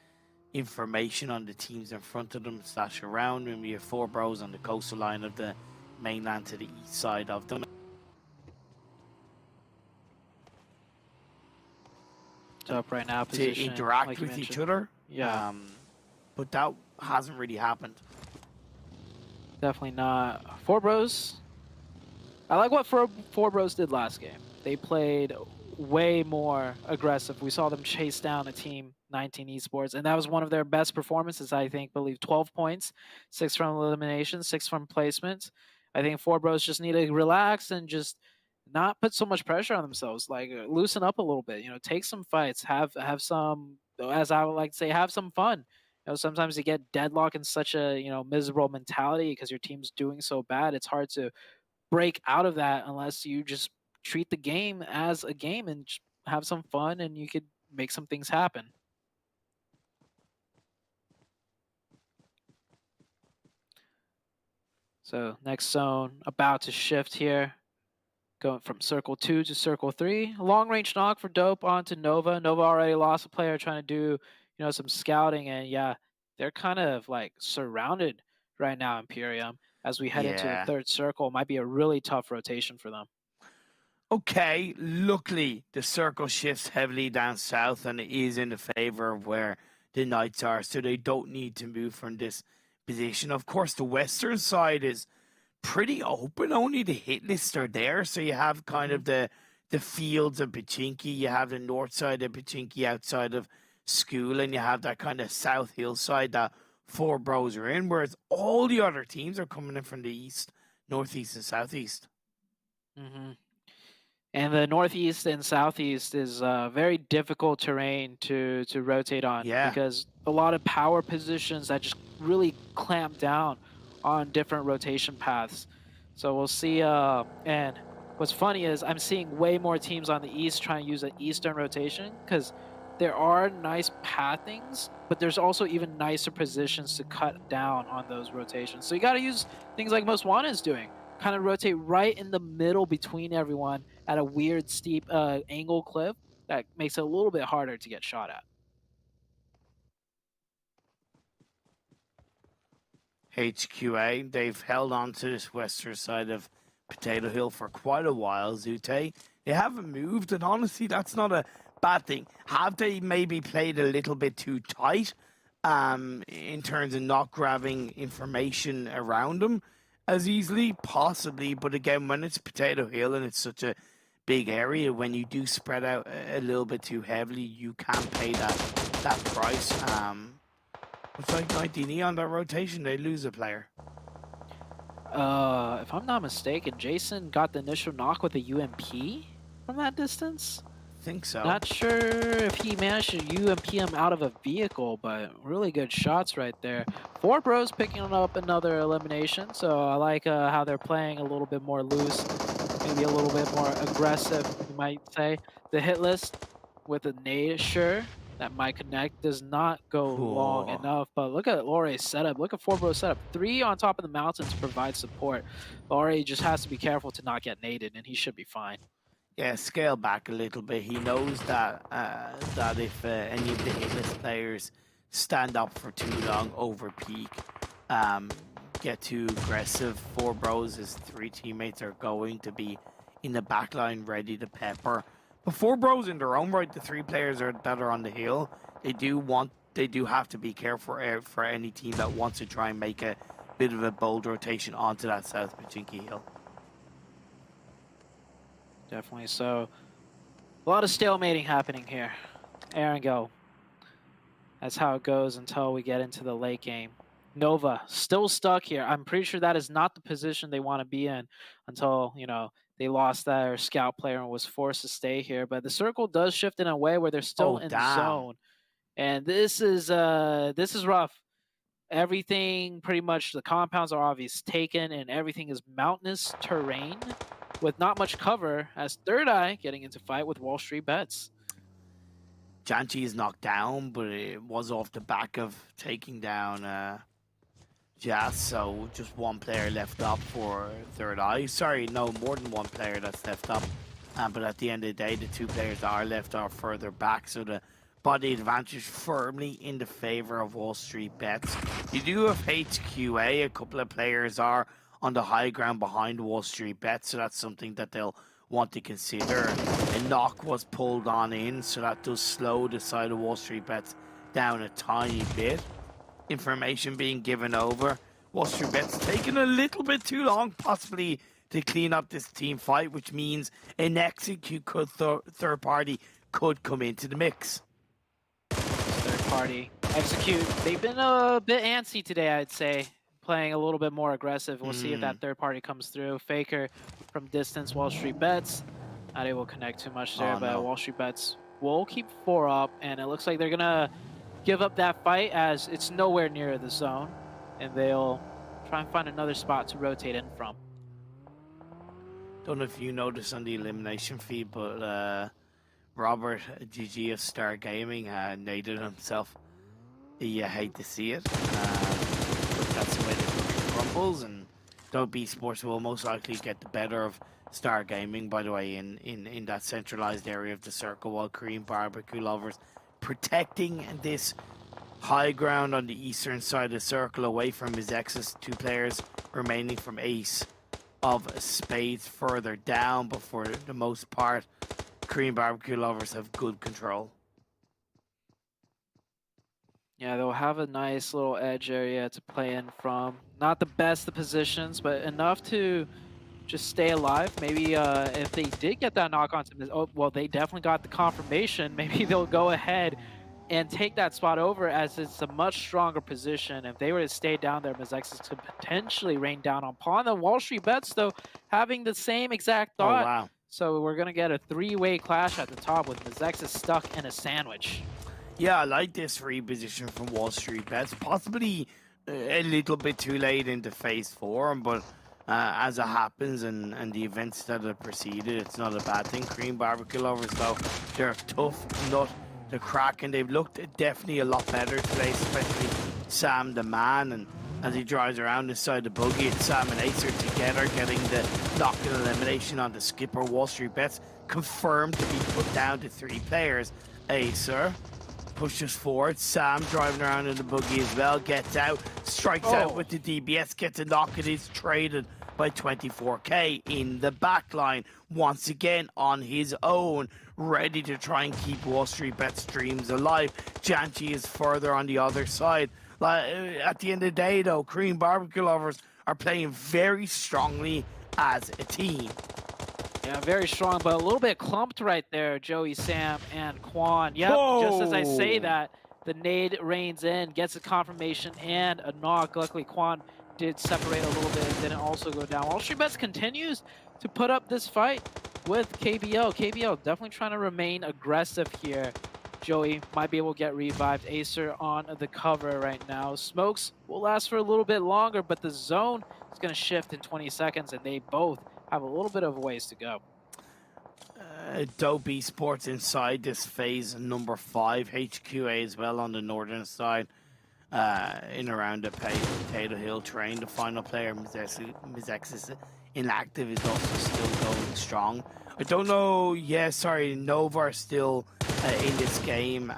information on the teams in front of them / around. And we have 4 bros on the coastal line of the mainland to the east side of them. Up right now, to interact with each other. Yeah. But that hasn't really happened. Definitely not. 4 bros. I like what 4 bros did last game. They played way more aggressive. We saw them chase down a team, 19 Esports, and that was one of their best performances, I think. Believe 12 points, 6 from elimination, 6 from placement. I think 4 bros just need to relax and just not put so much pressure on themselves. Like, loosen up a little bit. Take some fights. Have some, as I would like to say, have some fun. Sometimes you get deadlock in such a miserable mentality because your team's doing so bad. It's hard to break out of that unless you just treat the game as a game and just have some fun, and you could make some things happen. So next zone about to shift here. Going from circle 2 to circle 3. Long range knock for Dope onto Nova. Nova already lost a player trying to do, some scouting, and yeah, they're kind of like surrounded right now, Imperium, as we head into the 3rd circle. Might be a really tough rotation for them. Okay, luckily the circle shifts heavily down south, and it is in the favor of where the Knights are, so they don't need to move from this position. Of course, the western side is pretty open. Only the HITLIST are there, so you have kind of the fields of Pachinki, you have the north side of Pachinki outside of school, and you have that kind of south hillside that 4 bros are in, whereas all the other teams are coming in from the east, northeast, and southeast. And the northeast and southeast is very difficult terrain to rotate on, because a lot of power positions that just really clamp down on different rotation paths. So we'll see. And what's funny is I'm seeing way more teams on the east trying to use an eastern rotation, because there are nice pathings, but there's also even nicer positions to cut down on those rotations. So you got to use things like Most Wanted is doing. Kind of rotate right in the middle between everyone at a weird steep angle cliff that makes it a little bit harder to get shot at. HQA, they've held on to this western side of Potato Hill for quite a while, Zute. They haven't moved, and honestly, that's not a bad thing. Have they maybe played a little bit too tight in terms of not grabbing information around them as easily? Possibly, but again, when it's Potato Hill and it's such a big area, when you do spread out a little bit too heavily, you can pay that price. It's like 19E on that rotation, they lose a player. If I'm not mistaken, Jason got the initial knock with a UMP from that distance. Think so. Not sure if he managed to UMP him out of a vehicle, but really good shots right there. 4Bros picking up another elimination, so I like how they're playing a little bit more loose, maybe a little bit more aggressive, you might say. The hit list with a nade, sure, that might connect, does not go long enough, but look at Lore's setup. Look at 4Bros setup. 3 on top of the mountain to provide support. Lore just has to be careful to not get naded, and he should be fine. Yeah, scale back a little bit. He knows that that if any of the hitless players stand up for too long over peak, get too aggressive, 4Bros, his 3 teammates are going to be in the back line ready to pepper. But 4Bros in their own right, the 3 players that are on the hill, they do have to be careful for any team that wants to try and make a bit of a bold rotation onto that South Pachinki hill. Definitely. So, a lot of stalemating happening here. Aaron, go. That's how it goes until we get into the late game. Nova still stuck here. I'm pretty sure that is not the position they want to be in until, you know, they lost their scout player and was forced to stay here. But the circle does shift in a way where they're still in zone. And this is rough. Everything, pretty much, the compounds are obviously taken and everything is mountainous terrain with not much cover, as THIRDEYE getting into fight with WALLSTREETBETS. Janchi is knocked down, but it was off the back of taking down Jazz, so just one player left up for THIRDEYE. Sorry, no, more than one player that's left up. But at the end of the day, the 2 players that are left are further back, so the body advantage firmly in the favor of WALLSTREETBETS. You do have HQA, a couple of players are on the high ground behind WALLSTREETBETS, so that's something that they'll want to consider. A knock was pulled on in, so that does slow the side of WALLSTREETBETS down a tiny bit. Information being given over. WALLSTREETBETS taking a little bit too long, possibly, to clean up this team fight, which means an execute third party could come into the mix. Third party execute. They've been a bit antsy today, I'd say. Playing a little bit more aggressive. We'll see if that third party comes through. Faker from distance, WALLSTREETBETS. Not able to connect too much there, but WALLSTREETBETS will keep 4 up, and it looks like they're going to give up that fight as it's nowhere near the zone, and they'll try and find another spot to rotate in from. Don't know if you noticed on the elimination feed, but Robert GG of Star Gaming naded himself. You hate to see it. That's the way the cookie crumbles, and Esports will most likely get the better of Star Gaming, by the way, in that centralized area of the circle, while Korean barbecue lovers protecting this high ground on the eastern side of the circle away from MEZEXIS. 2 players remaining from Ace of Spades further down, but for the most part, Korean barbecue lovers have good control. Yeah, they'll have a nice little edge area to play in from. Not the best of positions, but enough to just stay alive. Maybe if they did get that knock onto this, oh, well, they definitely got the confirmation. Maybe they'll go ahead and take that spot over, as it's a much stronger position. If they were to stay down there, MEZEXIS could potentially rain down upon them. WALLSTREETBETS, though, having the same exact thought. Oh, wow. So we're going to get a 3-way clash at the top with MEZEXIS stuck in a sandwich. Yeah, I like this reposition from WALLSTREETBETS. Possibly a little bit too late into phase 4, but as it happens and the events that have preceded, it's not a bad thing. Korean barbecue lovers, though, they're a tough nut to crack, and they've looked definitely a lot better today, especially Sam the man. And as he drives around inside the buggy, it's Sam and Acer together getting the knock-in elimination on the skipper. WALLSTREETBETS confirmed to be put down to 3 players. Acer pushes forward. Sam driving around in the buggy as well, gets out, strikes out with the DBS, gets a knock. It is traded by 24K in the back line. Once again on his own, ready to try and keep WALLSTREETBETS dreams alive. Janchi is further on the other side. At the end of the day, though, Korean barbecue lovers are playing very strongly as a team. Yeah, very strong, but a little bit clumped right there, Joey, Sam, and Quan. Yep, just as I say that, the nade rains in, gets a confirmation and a knock. Luckily, Quan did separate a little bit and didn't also go down. WALLSTREETBETS continues to put up this fight with KBL. KBL definitely trying to remain aggressive here. Joey might be able to get revived. Acer on the cover right now. Smokes will last for a little bit longer, but the zone is going to shift in 20 seconds, and they both have a little bit of ways to go. Dope Esports inside this phase number 5. HQA as well on the northern side. In around the Potato Hill train. The final player, MEZEXIS, inactive, is also still going strong. I don't know. Yeah, sorry, Nova are still in this game,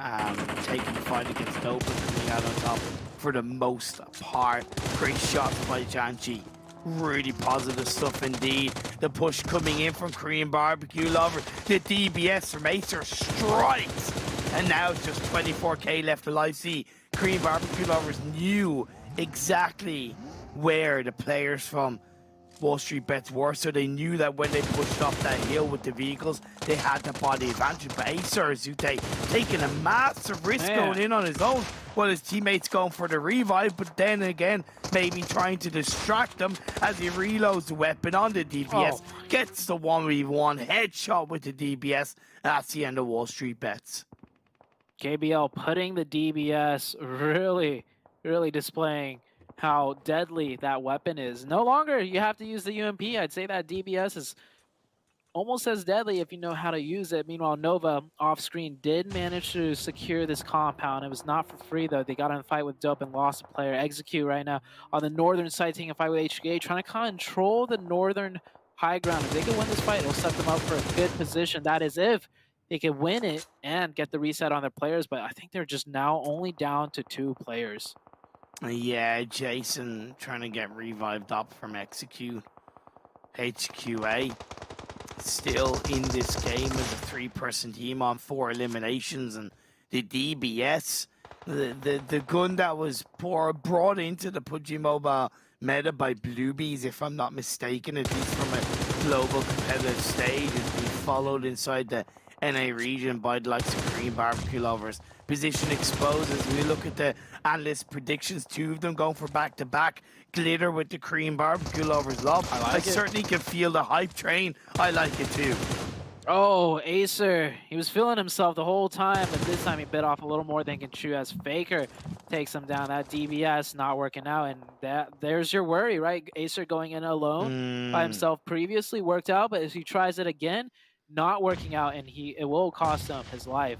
taking the fight against Dope and coming out on top for the most part. Great shots by Janchi. Really positive stuff indeed. The push coming in from Korean Barbecue Lover. The DBS from Acer strikes. And now it's just 24k left alive. See, Korean Barbecue Lovers knew exactly where the players from WALLSTREETBETS were, so they knew that when they pushed up that hill with the vehicles, they had the body advantage. But Acer Zute taking a massive risk going in on his own, while his teammates going for the revive, but then again, maybe trying to distract them as he reloads the weapon on the DBS, gets the 1v1 headshot with the DBS. That's the end of WALLSTREETBETS. KBL putting the DBS, really displaying how deadly that weapon is. No longer you have to use the UMP. I'd say that DBS is almost as deadly if you know how to use it. Meanwhile, Nova off screen did manage to secure this compound. It was not for free though. They got in a fight with Dope and lost a player. Execute right now on the northern side, taking a fight with HGA, trying to control the northern high ground. If they can win this fight, it'll set them up for a good position. That is if they can win it and get the reset on their players, but I think they're just now only down to 2 players. Yeah, Jason trying to get revived up from Execute. HQA still in this game as a 3-person team on 4 eliminations, and the DBS, the gun that was brought into the PUBG Mobile meta by Bluebees, if I'm not mistaken, at least from a global competitive stage, is being followed inside the NA region by the likes of Korean Barbecue Lovers. Position exposed as we look at the analyst predictions. 2 of them going for back-to-back. Glitter with the Korean Barbecue Lovers love. I certainly can feel the hype train. I like it too. Oh, Acer, he was feeling himself the whole time, but this time he bit off a little more than can chew as Faker takes him down. That DBS not working out, and there's your worry, right? Acer going in alone by himself previously worked out, but as he tries it again, not working out, and it will cost him his life.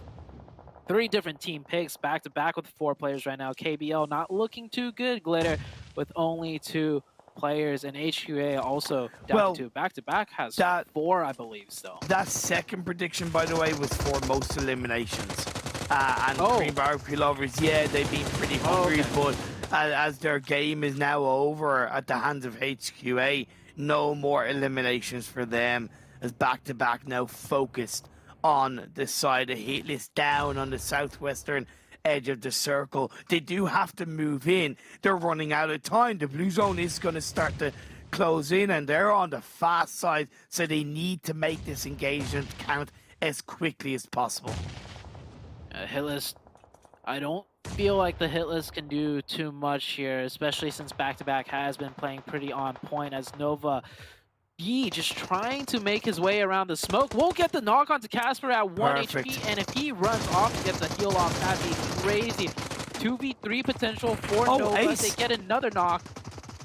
3 different team picks back-to-back with 4 players right now. KBL not looking too good. Glitter with only 2 players, and HQA also down to 2. Back-to-back has 4, I believe, still. That second prediction, by the way, was for most eliminations. And Korean Barbecue Lovers, yeah, they've been pretty hungry, but as their game is now over at the hands of HQA, no more eliminations for them, as back-to-back now focused on the side of HITLIST, down on the southwestern edge of the circle. They do have to move in. They're running out of time. The blue zone is going to start to close in, and they're on the fast side, so they need to make this engagement count as quickly as possible. HITLIST, I don't feel like the HITLIST can do too much here, especially since back-to-back has been playing pretty on point, as Nova just trying to make his way around the smoke. Won't get the knock onto Casper at 1 HP, and if he runs off to get the heal off, that'd be crazy. 2v3 potential for Nova. Ace. They get another knock.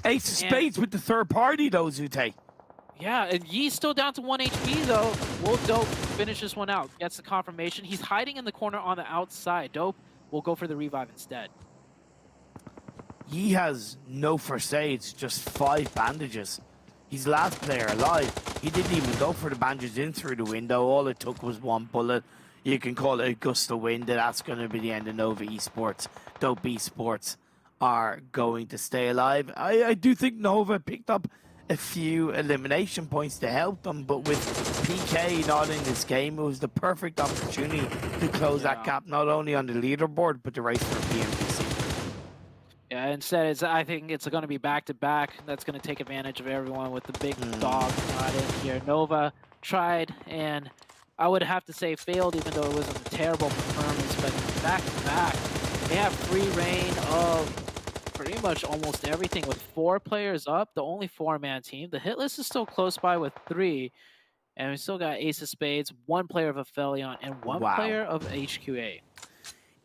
Ace of Spades with the third party though, Zute. Yeah, and Yee's still down to 1 HP though. Will Dope finish this one out? Gets the confirmation. He's hiding in the corner on the outside. Dope will go for the revive instead. Yee has no first aids, just 5 bandages. He's the last player alive. He didn't even go for the bandages in through the window. All it took was 1 bullet. You can call it a gust of wind. That's going to be the end of Nova Esports. Dope Esports are going to stay alive. I do think Nova picked up a few elimination points to help them, but with PK not in this game, it was the perfect opportunity to close that gap, not only on the leaderboard, but the race for PMGC. Yeah, instead, I think it's going to be back-to-back. That's going to take advantage of everyone with the big dog not in here. Nova tried, and I would have to say failed, even though it wasn't a terrible performance. But back-to-back, they have free reign of pretty much almost everything with 4 players up, the only 4-man team. The hit list is still close by with 3, and we still got Ace of Spades, 1 player of APHELION, and 1 Wow. player of HQA.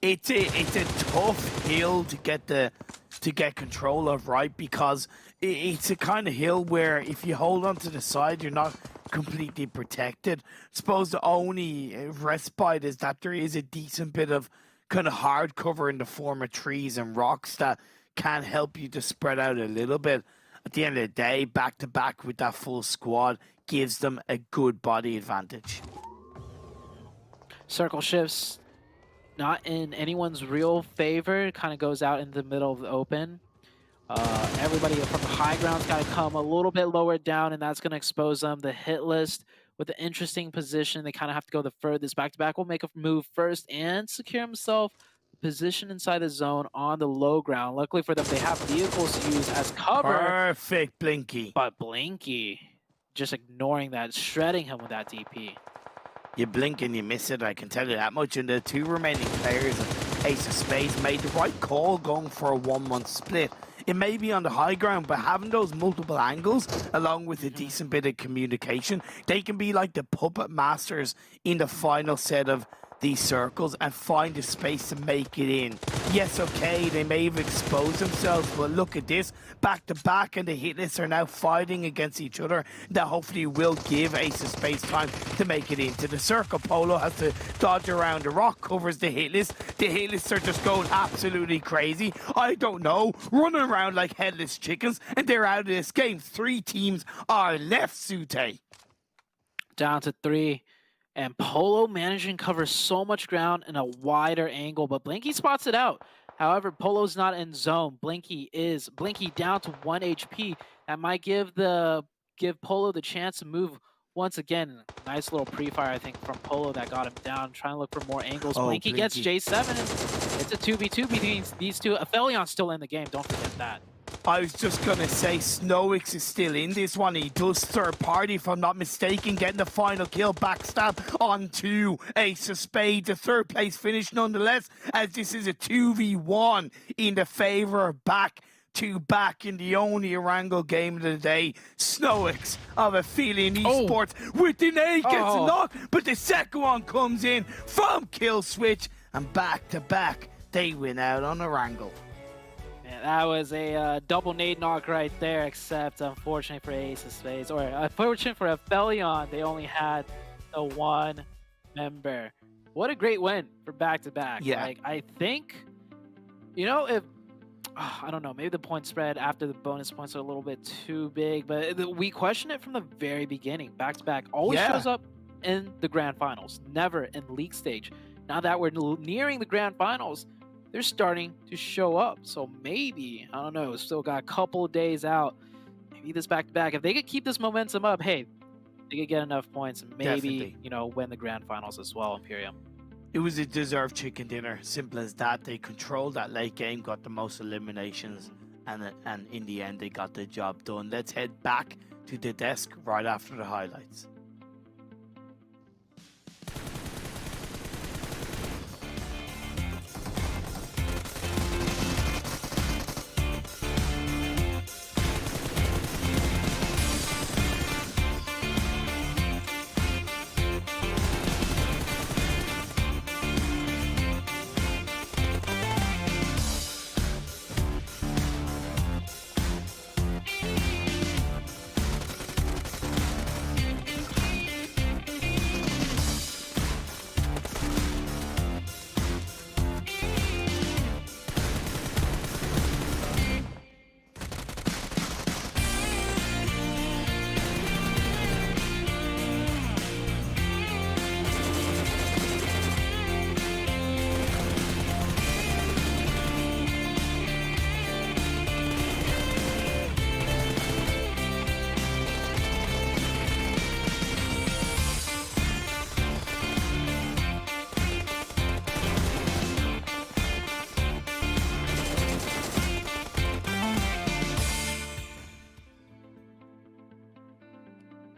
It's a tough hill to get control of, right? Because it's a kind of hill where if you hold on to the side, you're not completely protected. I suppose the only respite is that there is a decent bit of kind of hard cover in the form of trees and rocks that can help you to spread out a little bit. At the end of the day, back to back with that full squad gives them a good body advantage. Circle shifts not in anyone's real favor. It kind of goes out in the middle of the open. Everybody from the high ground's got to come a little bit lower down, and that's going to expose them. The hit list with an interesting position. They kind of have to go the furthest. Back-to-back will make a move first and secure himself a position inside the zone on the low ground. Luckily for them, they have vehicles to use as cover. Perfect, Blinky. But Blinky just ignoring that, shredding him with that DP. You blink and you miss it, I can tell you that much. And the 2 remaining players of Ace of Spades made the right call going for a 1-1 split. It may be on the high ground, but having those multiple angles, along with a decent bit of communication, they can be like the puppet masters in the final set of these circles and find a space to make it in. Yes, okay, they may have exposed themselves, but look at this. Back to back, and the hitless are now fighting against each other. That hopefully will give Ace of Spades time to make it into the circle. Polo has to dodge around the rock, covers the hitless. The hitless are just going absolutely crazy. I don't know, running around like headless chickens, and they're out of this game. 3 teams are left, Sute. Down to 3. And Polo managing to cover so much ground in a wider angle, but Blinky spots it out. However, Polo's not in zone. Blinky is. Blinky down to 1 HP. That might give Polo the chance to move once again. Nice little pre-fire, I think, from Polo that got him down. Trying to look for more angles. Blinky gets J7, and it's a 2v2 between these two. APHELION's still in the game. Don't forget that. I was just going to say Snowix is still in this one. He does third party, if I'm not mistaken, getting the final kill. Backstab onto Ace of Spades. A 3rd place finish nonetheless, as this is a 2v1 in the favor of back to back in the only Erangel game of the day. Snowix of APHELION Esports with the nade gets a knock, but the second one comes in from kill switch, and back to back they win out on Erangel. That was a double nade knock right there, except unfortunately for Ace of Spades, or unfortunately for APHELION, they only had the 1 member. What a great win for back-to-back. Yeah. Like, I think, you know, if, I don't know, maybe the point spread after the bonus points are a little bit too big, but we questioned it from the very beginning. Back-to-back always shows up in the grand finals, never in league stage. Now that we're nearing the grand finals, they're starting to show up. So maybe, I don't know, still got a couple of days out. Maybe this back-to-back, if they could keep this momentum up, hey, they could get enough points and maybe, Definitely. you know, win the grand finals as well, Imperium. It was a deserved chicken dinner, simple as that. They controlled that late game, got the most eliminations, and in the end, they got the job done. Let's head back to the desk right after the highlights.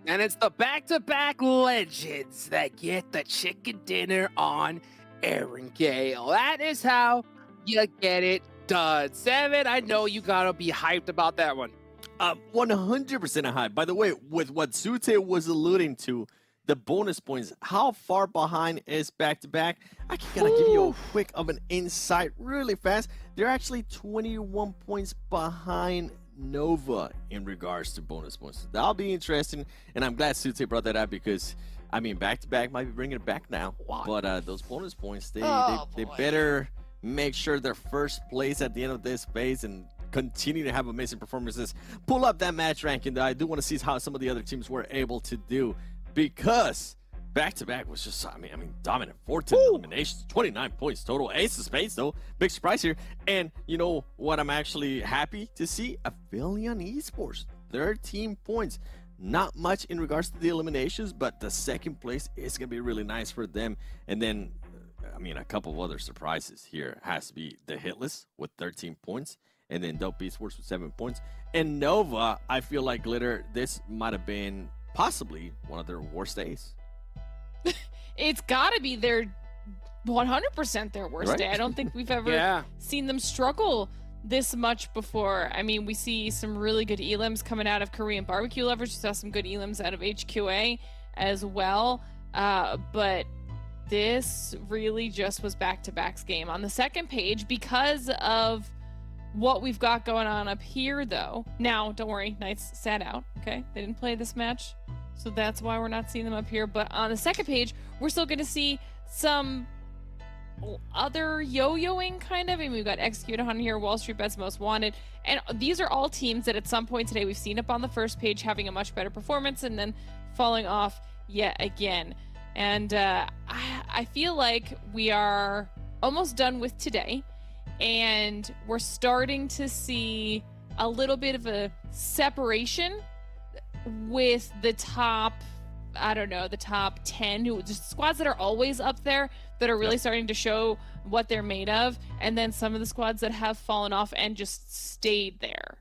And it's the back-to-back legends that get the chicken dinner on Erangel. That is how you get it stud. 7, I know you gotta be hyped about that one. 100% high. By the way, with what Sute was alluding to, the bonus points, how far behind is back-to-back? I can kind of give you a quick of an insight really fast. They're actually 21 points behind Nova in regards to bonus points. That'll be interesting, and I'm glad Sute brought that up because, I mean, back-to-back might be bringing it back now. But those bonus points, they better make sure they're first place at the end of this phase and continue to have amazing performances. Pull up that match ranking, though. I do want to see how some of the other teams were able to do, because back-to-back was just, I mean, dominant. 14 eliminations, 29 points total. Ace of Spades, though. Big surprise here. And you know what I'm actually happy to see? APHELION Esports, 13 points. Not much in regards to the eliminations, but the second place is going to be really nice for them. And then, I mean, a couple of other surprises here has to be the HITLIST with 13 points. And then Dope Esports with 7 points. And Nova, I feel like, Glitter, this might have been possibly one of their worst days. It's got to be their 100% their worst day. I don't think we've ever seen them struggle this much before. I mean, we see some really good elims coming out of Korean barbecue lovers. We saw some good elims out of HQA as well. But this really just was back-to-back's game. On the second page, because of what we've got going on up here, though. Now, don't worry, Knights sat out, okay? They didn't play this match, so that's why we're not seeing them up here. But on the second page, we're still going to see some other yo-yoing, kind of. I mean, we've got Execute on here, WALLSTREETBETS Most Wanted, and these are all teams that at some point today we've seen up on the first page having a much better performance and then falling off yet again. And I feel like we are almost done with today, and we're starting to see a little bit of a separation with the top, I don't know, the top 10, who just squads that are always up there that are really starting to show what they're made of, and then some of the squads that have fallen off and just stayed there.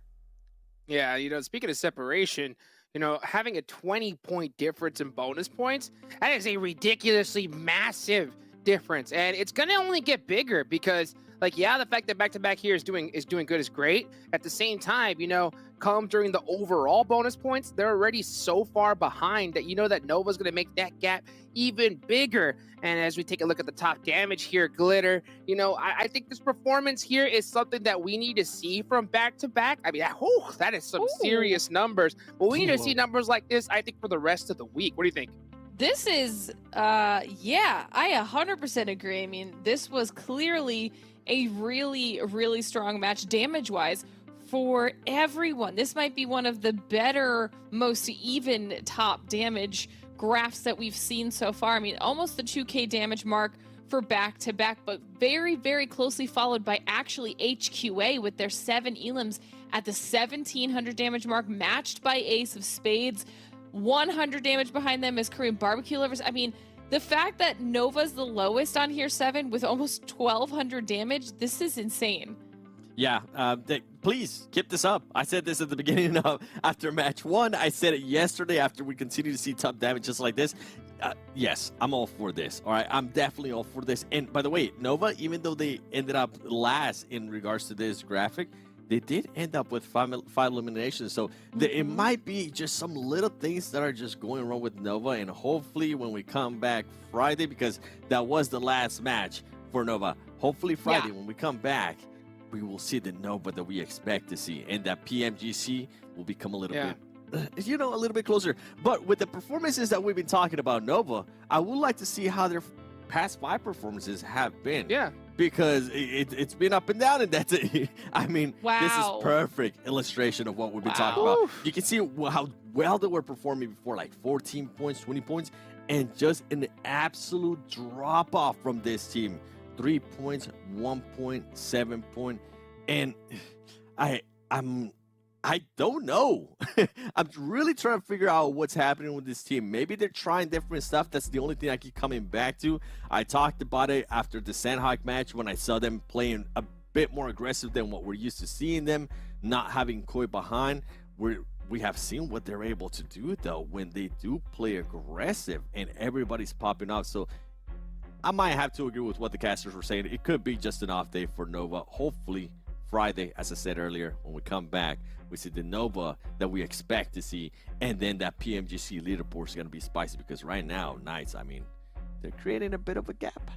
Yeah, you know, speaking of separation, you know, having a 20-point difference in bonus points, that is a ridiculously massive difference, and it's gonna only get bigger because, like, yeah, the fact that back-to-back here is doing good is great. At the same time, you know, come during the overall bonus points, they're already so far behind that you know that Nova's going to make that gap even bigger. And as we take a look at the top damage here, Glitter, you know, I think this performance here is something that we need to see from back-to-back. I mean, that is some serious numbers. But we need to see numbers like this, I think, for the rest of the week. What do you think? This is, yeah, I 100% agree. I mean, this was clearly a really, really strong match damage-wise for everyone. This might be one of the better, most even top damage graphs that we've seen so far. I mean, almost the 2K damage mark for back-to-back, but very, very closely followed by actually HQA with their 7 elims at the 1,700 damage mark, matched by Ace of Spades. 100 damage behind them is Korean barbecue lovers. I mean, the fact that Nova's the lowest on here, 7, with almost 1,200 damage, this is insane. Yeah, please keep this up. I said this at the beginning of after match 1. I said it yesterday after we continue to see top damage just like this. Yes, I'm all for this. All right, I'm definitely all for this. And by the way, Nova, even though they ended up last in regards to this graphic, they did end up with 5 eliminations. So it might be just some little things that are just going wrong with Nova. And hopefully when we come back Friday, because that was the last match for Nova, hopefully Friday when we come back, we will see the Nova that we expect to see. And that PMGC will become a little bit, you know, a little bit closer. But with the performances that we've been talking about Nova, I would like to see how their past 5 performances have been. Yeah. Because it's been up and down, and that's it. I mean, this is perfect illustration of what we've been talking about. You can see how well they were performing before, like 14 points, 20 points, and just an absolute drop-off from this team. 3 points, 1 point, 7 point, and I don't know. I'm really trying to figure out what's happening with this team. Maybe they're trying different stuff. That's the only thing I keep coming back to. I talked about it after the Sandhawk match when I saw them playing a bit more aggressive than what we're used to seeing them, not having Koi behind. We have seen what they're able to do, though, when they do play aggressive and everybody's popping off. So I might have to agree with what the casters were saying. It could be just an off day for Nova. Hopefully Friday, as I said earlier, when we come back, we see the Nova that we expect to see, and then that PMGC leaderboard is going to be spicy because right now, Knights, I mean, they're creating a bit of a gap.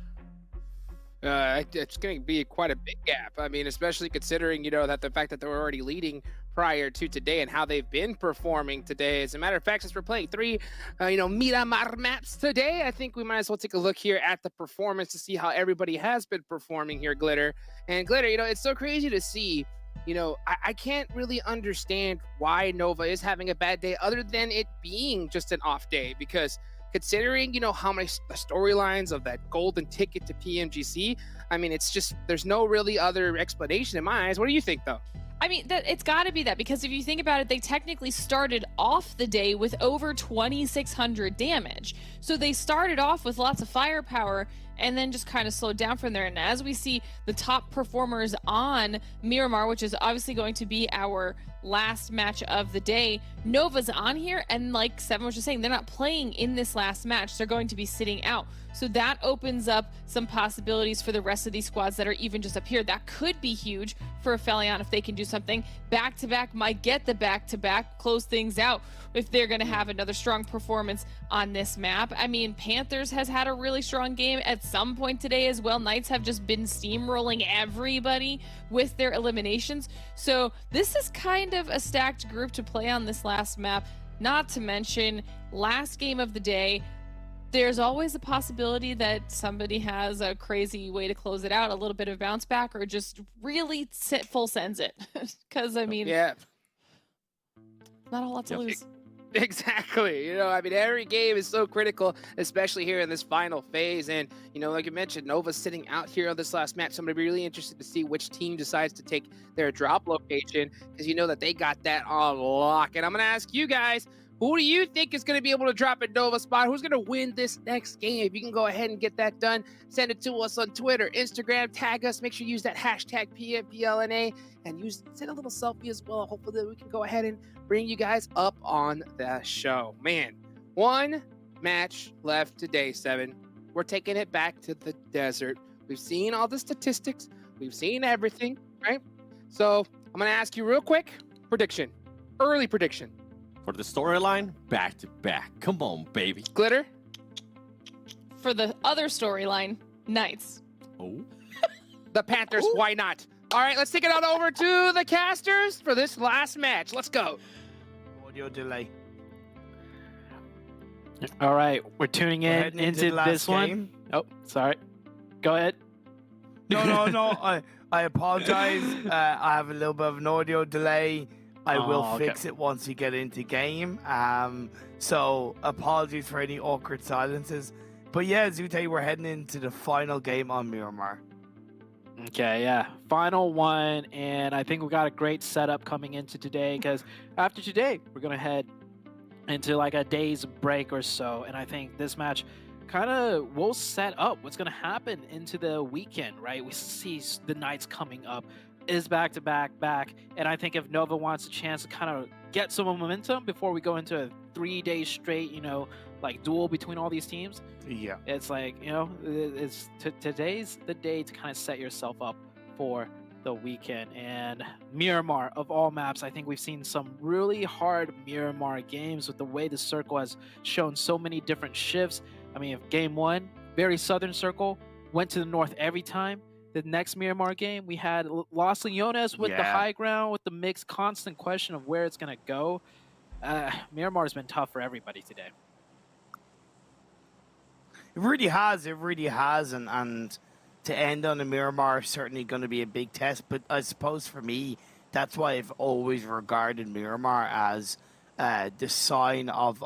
It's going to be quite a big gap. I mean, especially considering, that the fact that they were already leading prior to today and how they've been performing today. As a matter of fact, since we're playing 3, Miramar maps today, I think we might as well take a look here at the performance to see how everybody has been performing here, Glitter. And Glitter, it's so crazy to see. I can't really understand why Nova is having a bad day other than it being just an off day, because considering, how many storylines of that golden ticket to PMGC, I mean, it's just, there's no really other explanation in my eyes. What do you think, though? I mean, it's got to be that, because if you think about it, they technically started off the day with over 2,600 damage. So they started off with lots of firepower and then just kind of slowed down from there. And as we see the top performers on Miramar, which is obviously going to be our last match of the day, Nova's on here, and like Seven was just saying, they're not playing in this last match. They're going to be sitting out. So that opens up some possibilities for the rest of these squads that are even just up here. That could be huge for APHELION if they can do something. Back-to-back might get the back-to-back, close things out if they're going to have another strong performance on this map. I mean, Panthers has had a really strong game at some point today as well. Knights have just been steamrolling everybody with their eliminations. So this is kind of a stacked group to play on this last map. Not to mention, last game of the day, there's always a possibility that somebody has a crazy way to close it out, a little bit of bounce back, or just really full sends it. Because, I mean, yeah, not a whole lot to lose. Exactly. I mean, every game is so critical, especially here in this final phase. And, like you mentioned, Nova's sitting out here on this last match. So I'm going to be really interested to see which team decides to take their drop location, because that they got that on lock. And I'm going to ask you guys, who do you think is going to be able to drop a Nova spot? Who's going to win this next game? If you can go ahead and get that done, send it to us on Twitter, Instagram, tag us. Make sure you use that hashtag PMPLNA and send a little selfie as well. Hopefully we can go ahead and bring you guys up on the show. Man, one match left today, Seven. We're taking it back to the desert. We've seen all the statistics. We've seen everything, right? So I'm going to ask you real quick, prediction, early prediction. For the storyline, back to back. Come on, baby. Glitter? For the other storyline, Knights. Oh. The Panthers, why not? All right, let's take it on over to the casters for this last match. Let's go. Audio delay. All right, we're tuning in heading into into the last this one. game. Oh, sorry. Go ahead. No. I apologize. I have a little bit of an audio delay. I will fix it once we get into game. So apologies for any awkward silences. But yeah, Zute, we're heading into the final game on Miramar. Okay, yeah. Final one, and I think we got a great setup coming into today, because after today, we're going to head into like a day's break or so, and I think this match kind of will set up what's going to happen into the weekend, right? We see the Knights coming up, is back, and I think if Nova wants a chance to kind of get some momentum before we go into a 3 days straight, like duel between all these teams, Yeah. it's like, today's the day to kind of set yourself up for the weekend. And Miramar, of all maps, I think we've seen some really hard Miramar games with the way the circle has shown so many different shifts. I mean, if game one, very southern circle, went to the north every time. The next Miramar game, we had Los Leones with the high ground, with the mixed constant question of where it's going to go. Miramar's been tough for everybody today. It really has. And to end on a Miramar is certainly going to be a big test. But I suppose for me, that's why I've always regarded Miramar as the sign of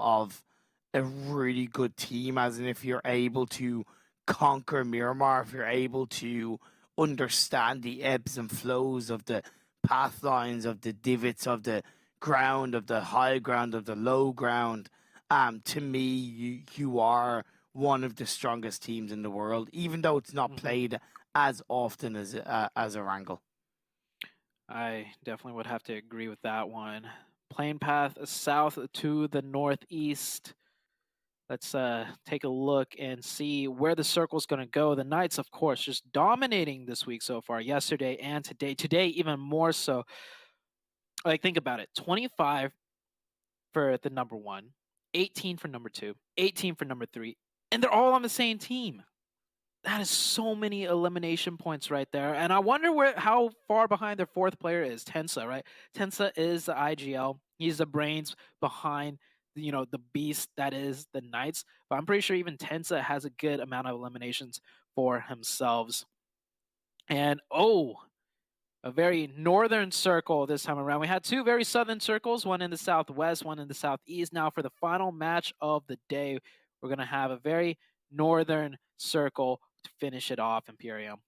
a really good team. As in, if you're able to conquer Miramar, if you're able to understand the ebbs and flows of the path lines, of the divots, of the ground, of the high ground, of the low ground, to me, you are one of the strongest teams in the world, even though it's not played as often as Erangel. I definitely would have to agree with that one. Plane path south to the northeast. let's take a look and see where the circle's going to go. The Knights, of course, just dominating this week so far, yesterday and today. Today, even more so. Like, think about it. 25 for the number 1, 18 for number 2, 18 for number 3, and they're all on the same team. That is so many elimination points right there. And I wonder how far behind their 4th player is. Tensa, right? Tensa is the IGL. He's the brains behind, the beast that is the Knights. But I'm pretty sure even Tensa has a good amount of eliminations for themselves. And, a very northern circle this time around. We had 2 very southern circles, one in the southwest, one in the southeast. Now for the final match of the day, we're going to have a very northern circle to finish it off, Imperium.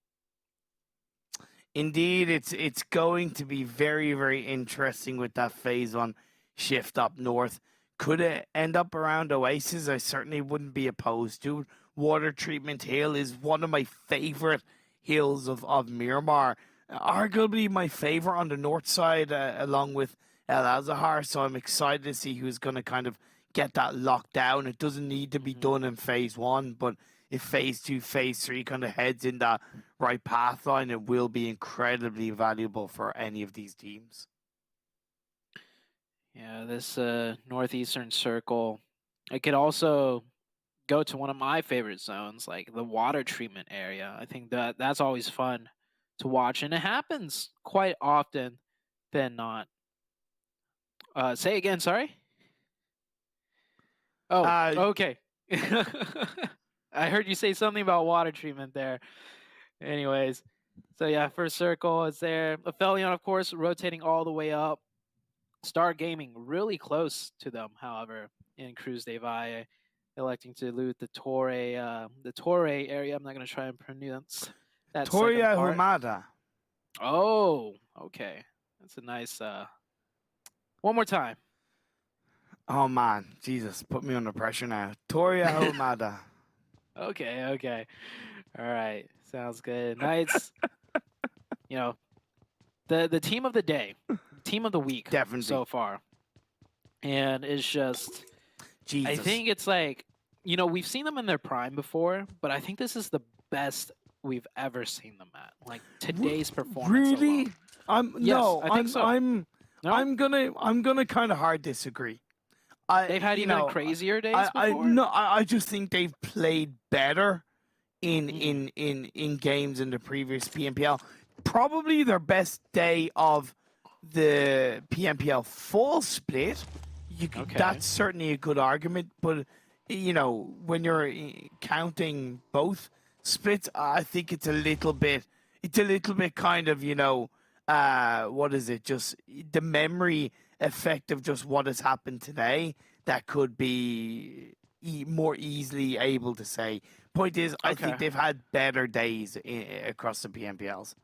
Indeed, it's going to be very, very interesting with that phase 1 shift up north. Could it end up around Oasis? I certainly wouldn't be opposed to. Water Treatment Hill is one of my favorite hills of Miramar. Arguably my favorite on the north side, along with El Azahar. So I'm excited to see who's going to kind of get that locked down. It doesn't need to be done in phase 1, but if phase 2, phase 3 kind of heads in that right path line, it will be incredibly valuable for any of these teams. Yeah, this northeastern circle, it could also go to one of my favorite zones, like the water treatment area. I think that's always fun to watch, and it happens quite often than not. Say again, sorry? Oh, okay. I heard you say something about water treatment there. Anyways, so yeah, first circle is there. APHELION, of course, rotating all the way up. Star Gaming really close to them, however, in Cruz de Valle, electing to loot the Torre area. I'm not going to try and pronounce that. Toria Humada. Oh, okay. That's a nice... One more time. Oh, man. Jesus, put me under pressure now. Toria Humada. Okay. All right. Sounds good. Knights, the team of the day, team of the week, definitely so far. And it's just, Jesus. I think it's like, we've seen them in their prime before, but I think this is the best we've ever seen them at. Like today's performance. Really? Alone. I'm gonna kind of hard disagree. They've had even crazier days before? I just think they've played better in games in the previous PMPL. Probably their best day of the PMPL fall split. That's certainly a good argument, but when you're counting both splits, I think it's a little bit kind of what is it? Just the memory effect of just what has happened today that could be more easily able to say. Point is, I think they've had better days across the PMPLs.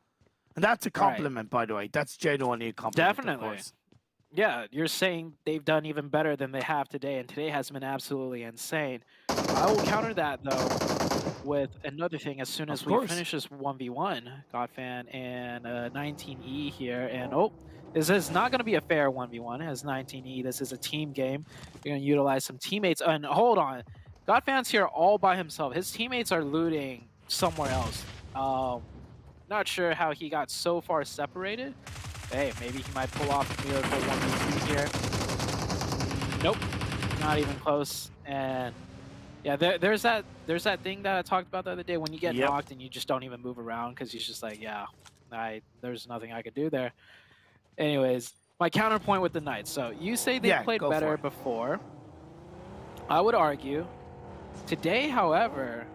And that's a compliment, by the way. That's genuinely a compliment. Definitely. Of course. Yeah, you're saying they've done even better than they have today, and today has been absolutely insane. I will counter that, though, with another thing. As soon as we finish this 1v1, Godfan and 19E here, and this is not going to be a fair 1v1 as 19E. This is a team game. You're going to utilize some teammates. And hold on. Godfan's here all by himself. His teammates are looting somewhere else. Not sure how he got so far separated. Hey, maybe he might pull off a miracle 1v2 here. Nope. Not even close. And yeah, there's that thing that I talked about the other day when you get knocked and you just don't even move around because he's just like, yeah, there's nothing I could do there. Anyways, my counterpoint with the Knights. So you say they played better before. I would argue today, however,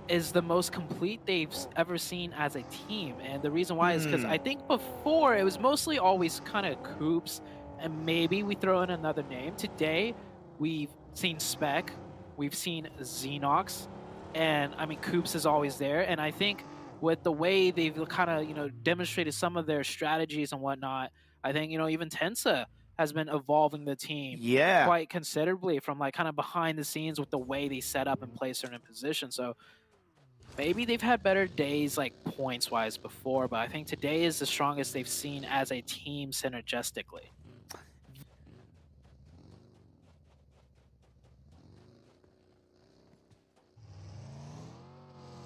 is the most complete they've ever seen as a team. And the reason why is because I think before it was mostly always kind of Coops and maybe we throw in another name. Today, we've seen Spec, we've seen Xenox, and I mean, Coops is always there. And I think with the way they've kind of, demonstrated some of their strategies and whatnot, I think, even Tensa has been evolving the team quite considerably from like kind of behind the scenes with the way they set up and play certain positions. So maybe they've had better days like points wise before, but I think today is the strongest they've seen as a team synergistically.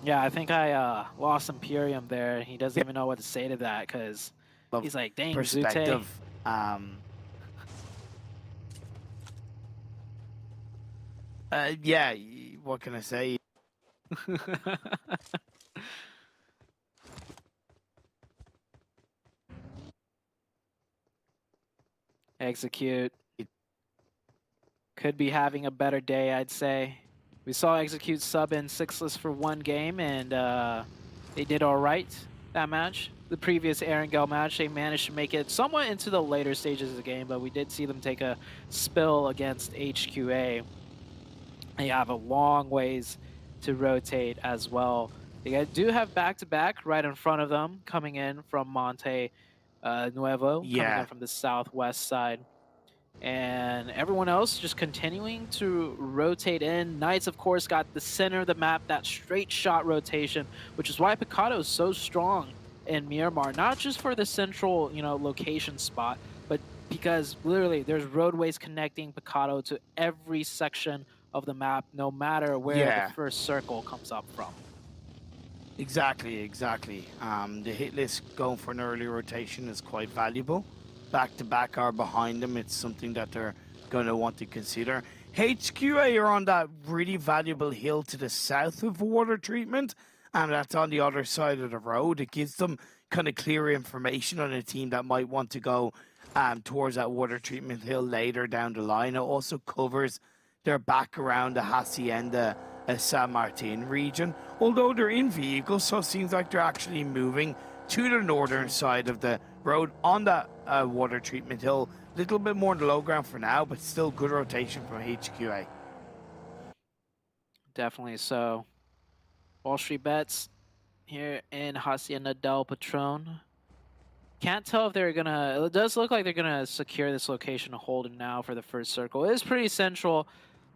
Yeah, I think I lost Imperium there. He doesn't even know what to say to that because he's like, dang, Zute. Perspective. Yeah, what can I say? Execute. Could be having a better day, I'd say. We saw Execute sub in 6-list for one game, and they did all right that match. The previous Erangel match, they managed to make it somewhat into the later stages of the game, but we did see them take a spill against HQA. They have a long ways to rotate as well. They do have back-to-back right in front of them, coming in from Monte Nuevo, coming in from the southwest side. And everyone else just continuing to rotate in. Knights, of course, got the center of the map, that straight shot rotation, which is why Picado is so strong in Miramar, not just for the central, location spot, but because literally there's roadways connecting Picado to every section of the map, no matter where the first circle comes up from. Exactly. The hit list going for an early rotation is quite valuable. Back-to-back are behind them. It's something that they're going to want to consider. HQA are on that really valuable hill to the south of water treatment, and that's on the other side of the road. It gives them kind of clear information on a team that might want to go towards that water treatment hill later down the line. It also covers their back around the Hacienda San Martin region. Although they're in vehicles, so it seems like they're actually moving to the northern side of the road on that water treatment hill. A little bit more in the low ground for now, but still good rotation from HQA. Definitely so. Wall Street Bets here in Hacienda del Patron. Can't tell if they're gonna, it does look like they're gonna secure this location to hold it now for the first circle. It is pretty central.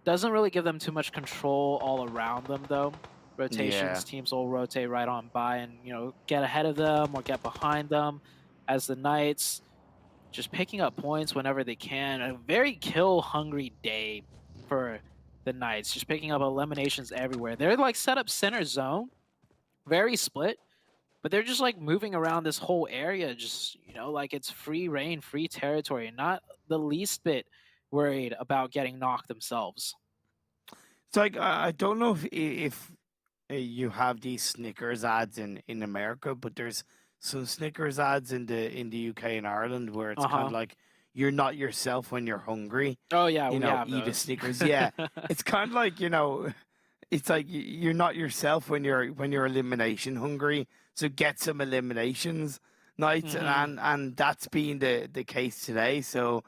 Doesn't really give them too much control all around them though. Rotations, teams will rotate right on by and, get ahead of them or get behind them as the Knights just picking up points whenever they can. A very kill-hungry day for the Knights, just picking up eliminations everywhere. They're like set up center zone, very split, but they're just like moving around this whole area, just, like it's free reign, free territory, not the least bit worried about getting knocked themselves. It's like, I don't know if you have these Snickers ads in America, but there's some Snickers ads in the UK and Ireland where it's kind of like you're not yourself when you're hungry. Oh yeah, eat a Snickers. Yeah, it's kind of like it's like you're not yourself when you're elimination hungry. So get some eliminations, Knights, and that's been the case today. So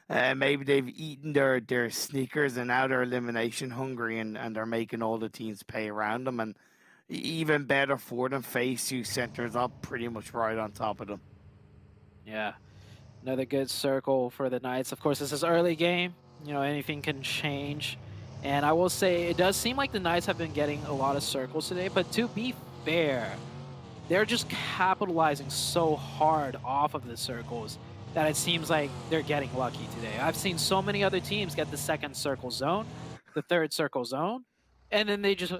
maybe they've eaten their Snickers and now they're elimination hungry and they're making all the teams pay around them. And even better for them, Face who centers up pretty much right on top of them. Yeah, another good circle for the Knights. Of course, this is early game. Anything can change. And I will say, it does seem like the Knights have been getting a lot of circles today. But to be fair, they're just capitalizing so hard off of the circles that it seems like they're getting lucky today. I've seen so many other teams get the second circle zone, the third circle zone, and then they just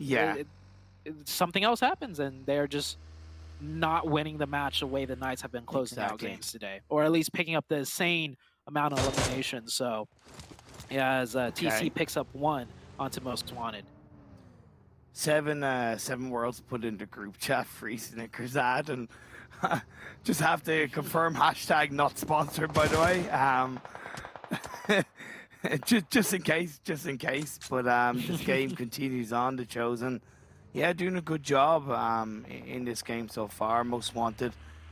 something else happens and they're just not winning the match the way the Knights have been closing out games today, or at least picking up the insane amount of eliminations. So yeah, as TC picks up 1 onto Most Wanted. 7 worlds put into group chat, free Snickers ad, and just have to confirm hashtag not sponsored, by the way. just in case. But this game continues on. The Chosen, doing a good job in this game so far. Most Wanted,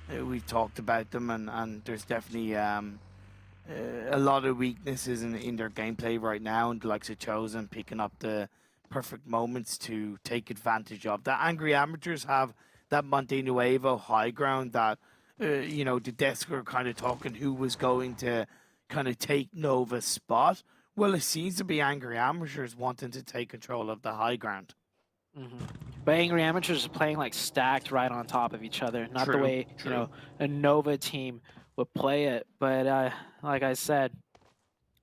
we've talked about them, and there's definitely a lot of weaknesses in their gameplay right now. And the likes of Chosen picking up the perfect moments to take advantage of. The Angry Amateurs have that Monte Nuevo high ground that, the desk were kind of talking who was going to kind of take Nova's spot. Well, it seems to be Angry Amateurs wanting to take control of the high ground. But Angry Amateurs are playing like stacked right on top of each other, not the way, a Nova team would play it. But like I said,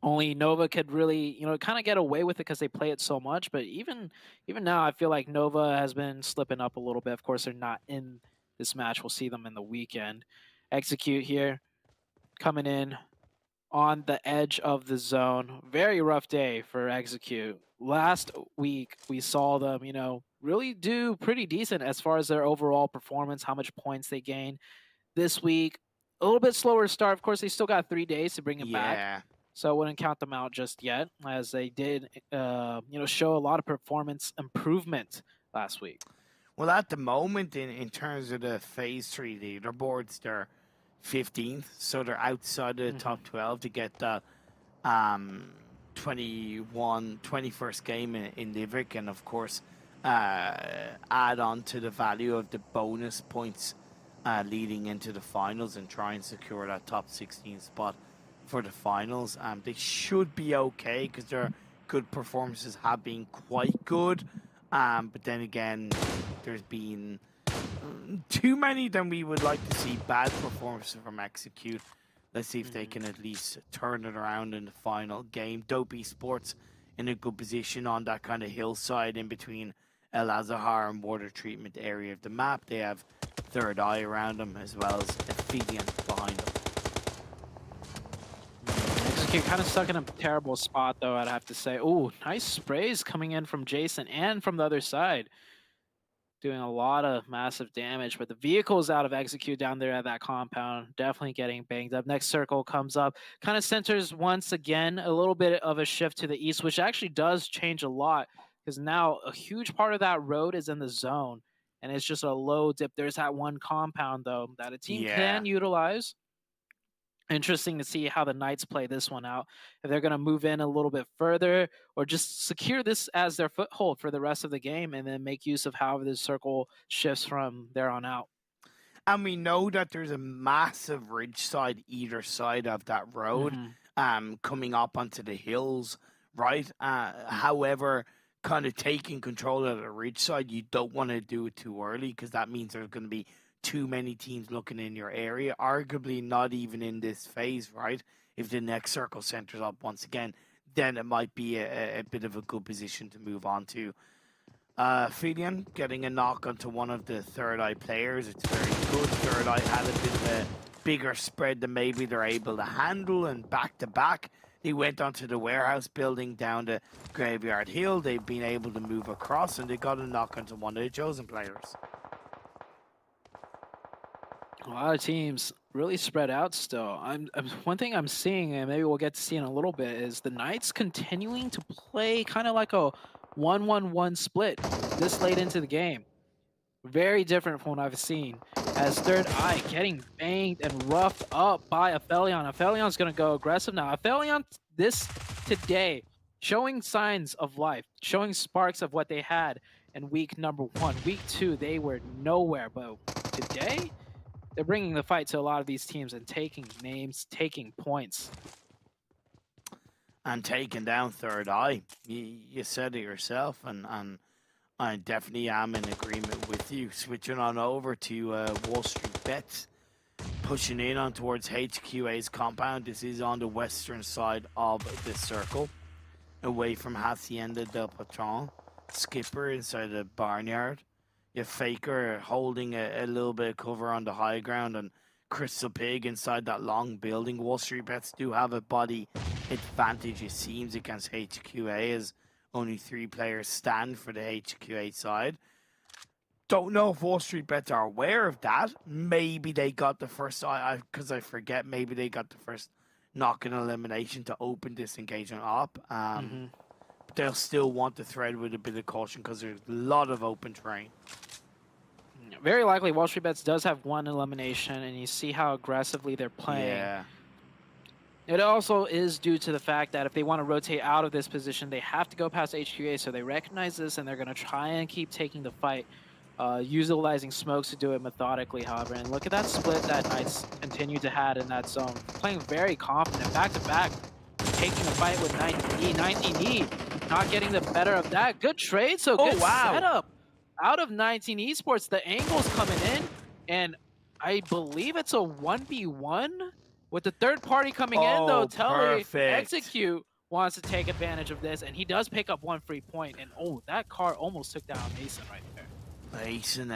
Only Nova could really, kind of get away with it because they play it so much. But even now, I feel like Nova has been slipping up a little bit. Of course, they're not in this match. We'll see them in the weekend. Execute here, coming in on the edge of the zone. Very rough day for Execute. Last week, we saw them, really do pretty decent as far as their overall performance, how much points they gain. This week, a little bit slower start. Of course, they still got 3 days to bring it back. So I wouldn't count them out just yet, as they did, show a lot of performance improvement last week. Well, at the moment, in terms of the Phase 3 leaderboards, they're 15th, so they're outside of the top 12 to get the 21st game in Livic, and of course, add on to the value of the bonus points leading into the finals and try and secure that top 16 spot for the finals. They should be okay because their good performances have been quite good, but then again, there's been too many than we would like to see bad performances from Execute. Let's see if they can at least turn it around in the final game. Dope Esports in a good position on that kind of hillside in between El Azahar and water treatment area of the map. They have THIRDEYE around them as well as APHELION behind them. Execute kind of stuck in a terrible spot, though, I'd have to say. Ooh, nice sprays coming in from Jason and from the other side. Doing a lot of massive damage, but the vehicles out of Execute down there at that compound definitely getting banged up. Next circle comes up, kind of centers once again, a little bit of a shift to the east, which actually does change a lot because now a huge part of that road is in the zone and it's just a low dip. There's that one compound, though, that a team can utilize. Interesting to see how the Knights play this one out. If they're going to move in a little bit further or just secure this as their foothold for the rest of the game and then make use of however the circle shifts from there on out. And we know that there's a massive ridge side either side of that road coming up onto the hills, right? However, kind of taking control of the ridge side, you don't want to do it too early because that means there's going to be too many teams looking in your area, arguably not even in this phase, right? If the next circle centers up once again, then it might be a bit of a good position to move on to. APHELION getting a knock onto one of the THIRDEYE players. It's very good. THIRDEYE had a bit of a bigger spread than maybe they're able to handle, and back to back, they went onto the warehouse building down the Graveyard Hill. They've been able to move across, and they got a knock onto one of the chosen players. A lot of teams really spread out still. One thing I'm seeing, and maybe we'll get to see in a little bit, is the Knights continuing to play kind of like a 1-1-1 split this late into the game. Very different from what I've seen. As THIRDEYE getting banged and roughed up by APHELION. APHELION's going to go aggressive now. APHELION today showing signs of life, showing sparks of what they had in week number 1. Week 2, they were nowhere, but today, they're bringing the fight to a lot of these teams and taking names, taking points. And taking down THIRDEYE. You said it yourself, and I definitely am in agreement with you. Switching on over to WALLSTREETBETS, pushing in on towards HQA's compound. This is on the western side of the circle, away from Hacienda del Patron. Skipper inside the barnyard. You Faker holding a little bit of cover on the high ground, and Crystal Pig inside that long building. WALLSTREETBETS do have a body advantage, it seems, against HQA, as only 3 players stand for the HQA side. Don't know if WALLSTREETBETS are aware of that. Maybe they got the first, because I forget, maybe they got the first knock-in elimination to open this engagement up. But they'll still want to thread with a bit of caution because there's a lot of open terrain. Very likely WALLSTREETBETS does have 1 elimination, and you see how aggressively they're playing. Yeah. It also is due to the fact that if they want to rotate out of this position, they have to go past HQA, so they recognize this, and they're going to try and keep taking the fight, utilizing smokes to do it methodically, however. And look at that split that Knights continue to have in that zone. Playing very confident, back-to-back, taking the fight with 19E. 19E not getting the better of that. Good trade, so good setup out of 19 Esports. The angle's coming in, and I believe it's a 1v1 With the third party coming in, though, Telly perfect. Execute wants to take advantage of this, and he does pick up 1 free point. And oh, that car almost took down Mason right there. Mason,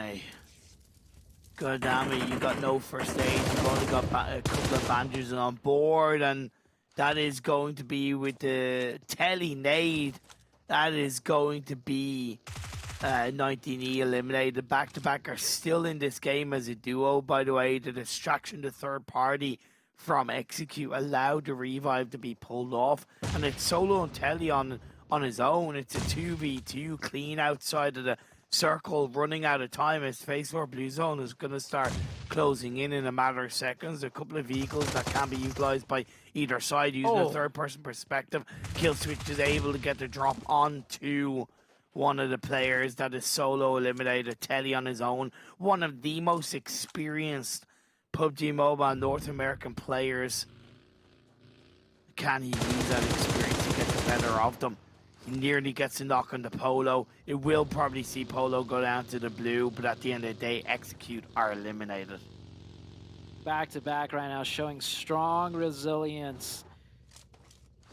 God damn it, you got no first aid. You've only got a couple of bandages on board, and that is going to be with the Telly nade. That is going to be 19E eliminated. Back-to-back are still in this game as a duo, by the way. The distraction, the third party from Execute allowed the revive to be pulled off, and it's Solo and Telly on his own. It's a 2v2 clean outside of the circle, running out of time as Phase 4 Blue Zone is going to start closing in a matter of seconds. A couple of vehicles that can be utilized by either side using a third-person perspective. Killswitch is able to get the drop onto one of the players that is Solo eliminated. Telly on his own, one of the most experienced PUBG Mobile North American players. Can he use that experience to get the better of them? He nearly gets a knock on the Polo. It will probably see Polo go down to the blue, but at the end of the day, Execute are eliminated. Back to back right now, showing strong resilience.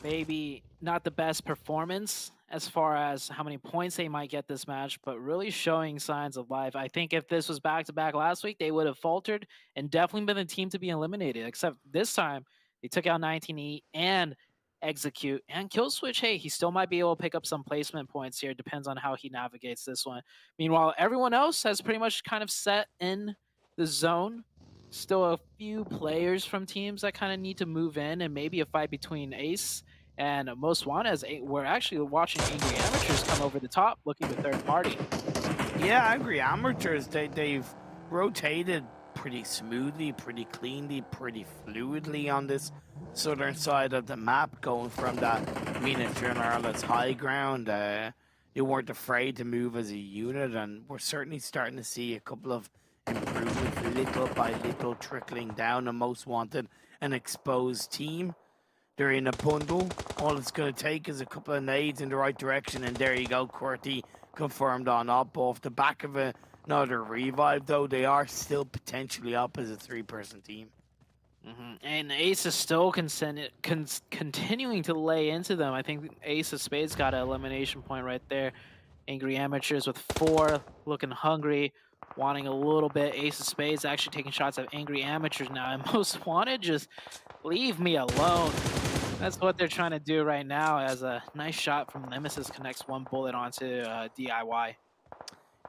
Maybe not the best performance as far as how many points they might get this match, but really showing signs of life. I think if this was back to back last week, they would have faltered and definitely been the team to be eliminated, except this time they took out 19E and Execute and Killswitch. Hey, he still might be able to pick up some placement points here. Depends on how he navigates this one. Meanwhile, everyone else has pretty much kind of set in the zone. Still a few players from teams that kind of need to move in, and maybe a fight between Ace and Most Wanted, as we're actually watching Angry Amateurs come over the top looking to third party. Yeah, Angry Amateurs, they've rotated pretty smoothly, pretty cleanly, pretty fluidly on this southern side of the map, going from that Mina General's high ground. They weren't afraid to move as a unit, and we're certainly starting to see a couple of improvements little by little trickling down. The Most Wanted, an exposed team. They're in a bundle. All it's going to take is a couple of nades in the right direction, and there you go. QWERTY confirmed on up off the back of another revive, though they are still potentially up as a 3-person team. And Ace is still continuing to lay into them. I think Ace of Spades got an elimination point right there. Angry Amateurs with 4, looking hungry, wanting a little bit. Ace of Spades actually taking shots at Angry Amateurs now, and Most Wanted just leave me alone. That's what they're trying to do right now, as a nice shot from Nemesis connects 1 bullet onto DIY.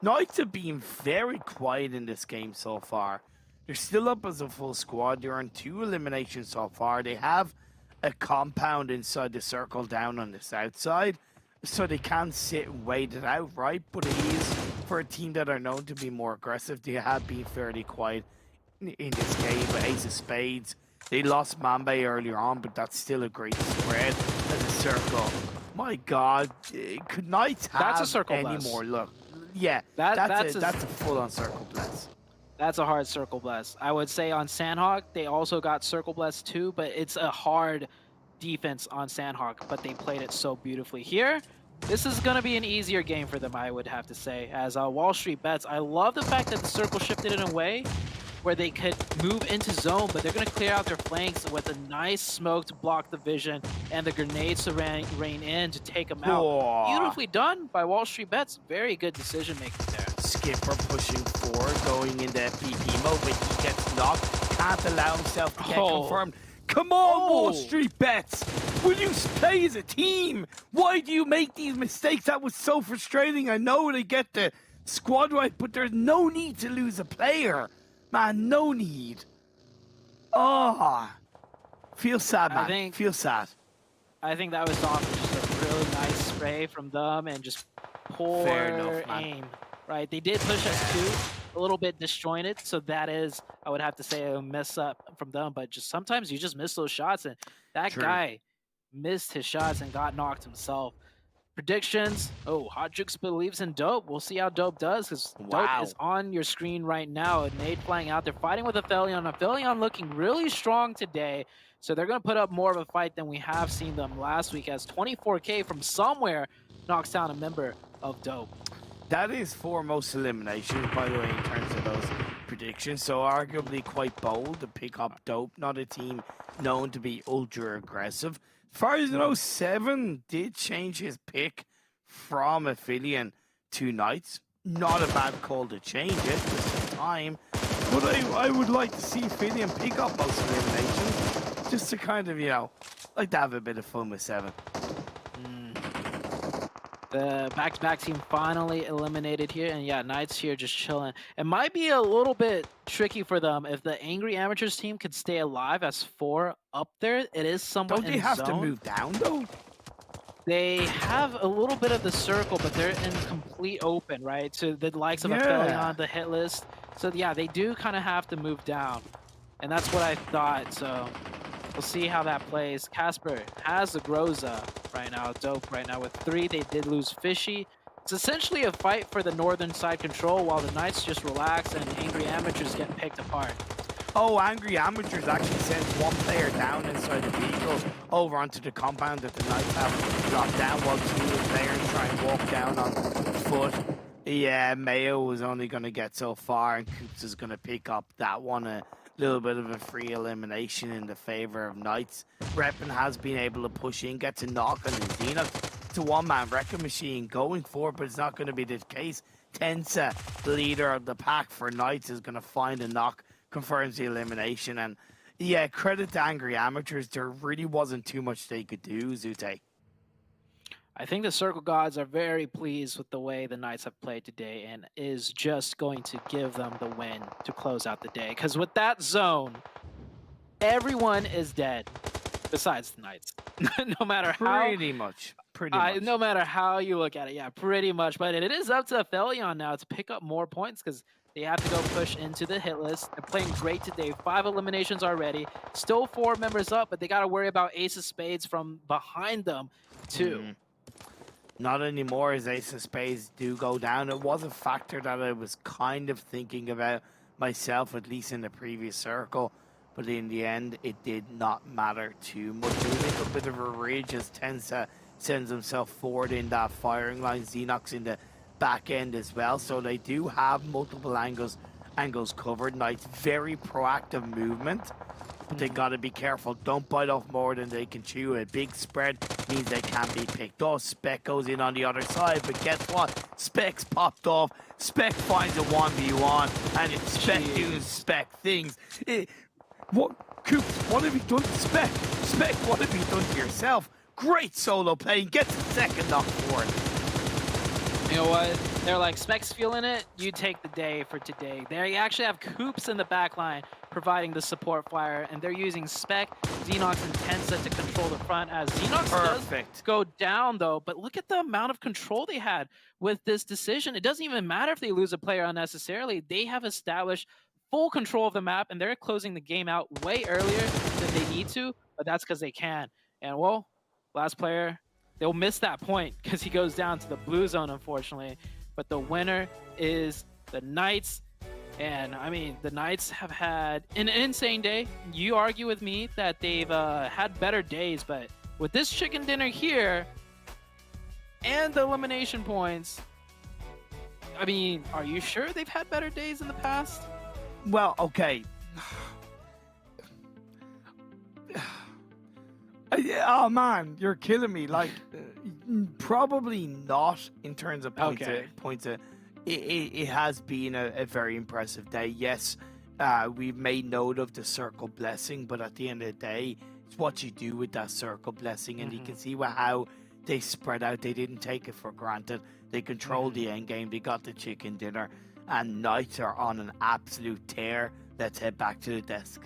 Knights have been very quiet in this game so far. They're still up as a full squad. They're on 2 eliminations so far. They have a compound inside the circle down on the south side, so they can sit and wait it out, right? But it is, for a team that are known to be more aggressive, they have been fairly quiet in this game. But Ace of Spades, they lost Mambe earlier on, but that's still a great spread as a circle. My God, could Knights have that's a circle any bless. more luck? Yeah, that's a full-on circle bless. That's a hard circle bless. I would say on Sandhawk, they also got circle bless too, but it's a hard defense on Sandhawk, but they played it so beautifully. Here, this is going to be an easier game for them, I would have to say. As WALLSTREETBETS, I love the fact that the circle shifted in a way where they could move into zone, but they're going to clear out their flanks with a nice smoke to block the vision and the grenades to rain in to take them out. Whoa. Beautifully done by WALLSTREETBETS. Very good decision making there. Skipper pushing forward, going into FPP mode, but he gets knocked. Can't allow himself to get confirmed. Come on, WALLSTREETBETS! Will you play as a team? Why do you make these mistakes? That was so frustrating. I know they get the squad right, but there's no need to lose a player. Man, no need. Oh, feel sad, man. Feel sad. I think that was off just a really nice spray from them and just poor aim. Right, they did push us too, a little bit disjointed, so that is, I would have to say, a mess up from them. But just sometimes you just miss those shots, and that guy missed his shots and got knocked himself. Predictions. Oh, Hot Jukes believes in Dope. We'll see how Dope does, because Dope is on your screen right now. And Nate flying out. They're fighting with APHELION. APHELION looking really strong today. So they're going to put up more of a fight than we have seen them last week, as 24K from somewhere knocks down a member of Dope. That is foremost elimination, by the way, in terms of those prediction, so arguably quite bold to pick up Dope, not a team known to be ultra aggressive. As far as I know, Seven did change his pick from APHELION to Knights. Not a bad call to change it, just some time. But I would like to see APHELION pick up most eliminations, just to kind of, like to have a bit of fun with Seven. The back-to-back team finally eliminated here, and yeah, Knights here just chilling. It might be a little bit tricky for them if the Angry Amateurs team could stay alive as 4 up there. It is somewhat Don't they have to move down, though? They have a little bit of the circle, but they're in complete open, right? To the likes of APHELION, the HITLIST. So yeah, they do kind of have to move down. And that's what I thought, so we'll see how that plays. Casper has the Groza right now, Dope right now with 3. They did lose Fishy. It's essentially a fight for the northern side control while the Knights just relax and Angry Amateurs get picked apart. Oh, Angry Amateurs actually sends 1 player down inside the vehicle over onto the compound that the Knights have dropped down while 2 players try and walk down on foot. Yeah, Mayo was only going to get so far, and Coops is going to pick up that one. A little bit of a free elimination in the favor of Knights. Reppin has been able to push in, gets a knock on the Xenox. It's a one-man wrecking machine going for it, but it's not going to be the case. Tensa, the leader of the pack for Knights, is going to find a knock, confirms the elimination. And yeah, credit to Angry Amateurs. There really wasn't too much they could do, Zute. I think the Circle Gods are very pleased with the way the Knights have played today and is just going to give them the win to close out the day. Because with that zone, everyone is dead besides the Knights. No matter how... Pretty much. No matter how you look at it, yeah, pretty much. But it is up to APHELION now to pick up more points because they have to go push into the hit list. They're playing great today. 5 eliminations already. Still 4 members up, but they got to worry about Ace of Spades from behind them, too. Not anymore as Ace of Spades do go down. It was a factor that I was kind of thinking about myself, at least in the previous circle. But in the end, it did not matter too much. A little bit of a ridge as Tensa sends himself forward in that firing line. Xenox in the back end as well. So they do have multiple angles covered. Knights, very proactive movement. But they got to be careful. Don't bite off more than they can chew. A big spread means they can't be picked off. Spec goes in on the other side, but guess what? Spec's popped off. Spec finds a 1v1, and it's Spec doing Spec things. What, Coops, what have you done to Spec? Spec, what have you done to yourself? Great solo play. Gets a second knock for it. You know what? They're like, Spec's feeling it, you take the day for today. They actually have Coops in the back line providing the support fire, and they're using Spec, Xenox, and Tensa to control the front as Xenox does go down, though. But look at the amount of control they had with this decision. It doesn't even matter if they lose a player unnecessarily. They have established full control of the map, and they're closing the game out way earlier than they need to, but that's because they can. And, well, last player, they'll miss that point because he goes down to the blue zone, unfortunately. But the winner is the Knights. And, I mean, the Knights have had an insane day. You argue with me that they've had better days, but with this chicken dinner here and the elimination points, I mean, are you sure they've had better days in the past? Well, okay. Oh man, you're killing me. Like, probably not in terms of points. It has been a very impressive day. Yes, we've made note of the circle blessing, but at the end of the day, it's what you do with that circle blessing, and you can see how they spread out. They didn't take it for granted. They controlled the end game. They got the chicken dinner, and Knights are on an absolute tear. Let's head back to the desk.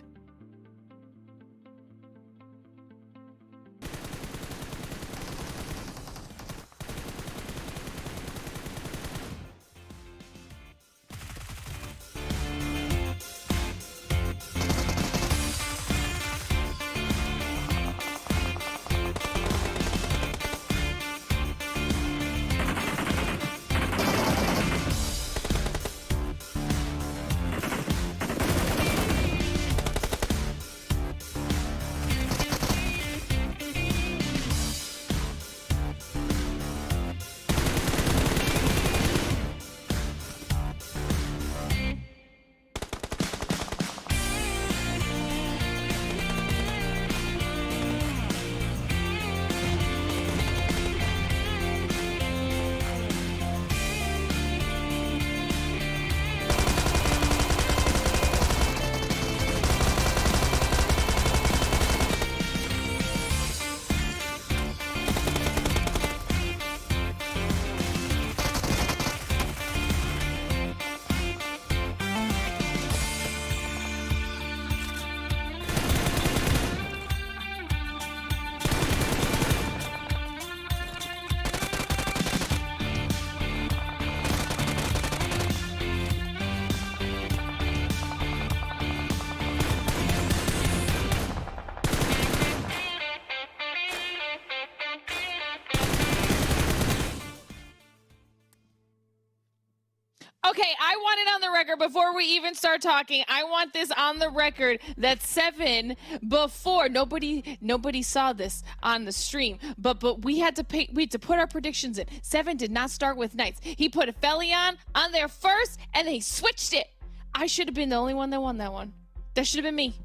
Okay, I want it on the record before we even start talking. I want this on the record that 7 before nobody saw this on the stream, but we had to put our predictions in. 7 did not start with Knights. He put APHELION on there first, and then he switched it. I should have been the only one that won that one. That should have been me.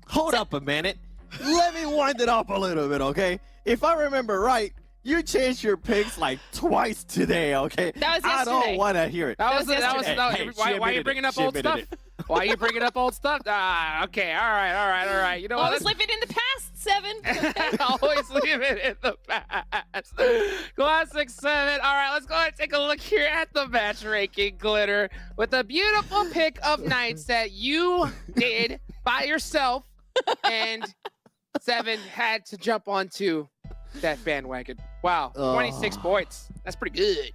Hold up a minute. Let me wind it up a little bit, okay? If I remember right, you changed your picks like twice today, okay? That was yesterday. I don't want to hear it. That was Hey, why are you bringing up old stuff? Why are you bringing up old stuff? Okay, all right. You know what? Always living in the past, 7. Always leave it in the past. Classic 7. All right, let's go ahead and take a look here at the match ranking, Glitter, with a beautiful pick of Knights that you did by yourself, and 7 had to jump onto that bandwagon. Wow, 26 points. That's pretty good.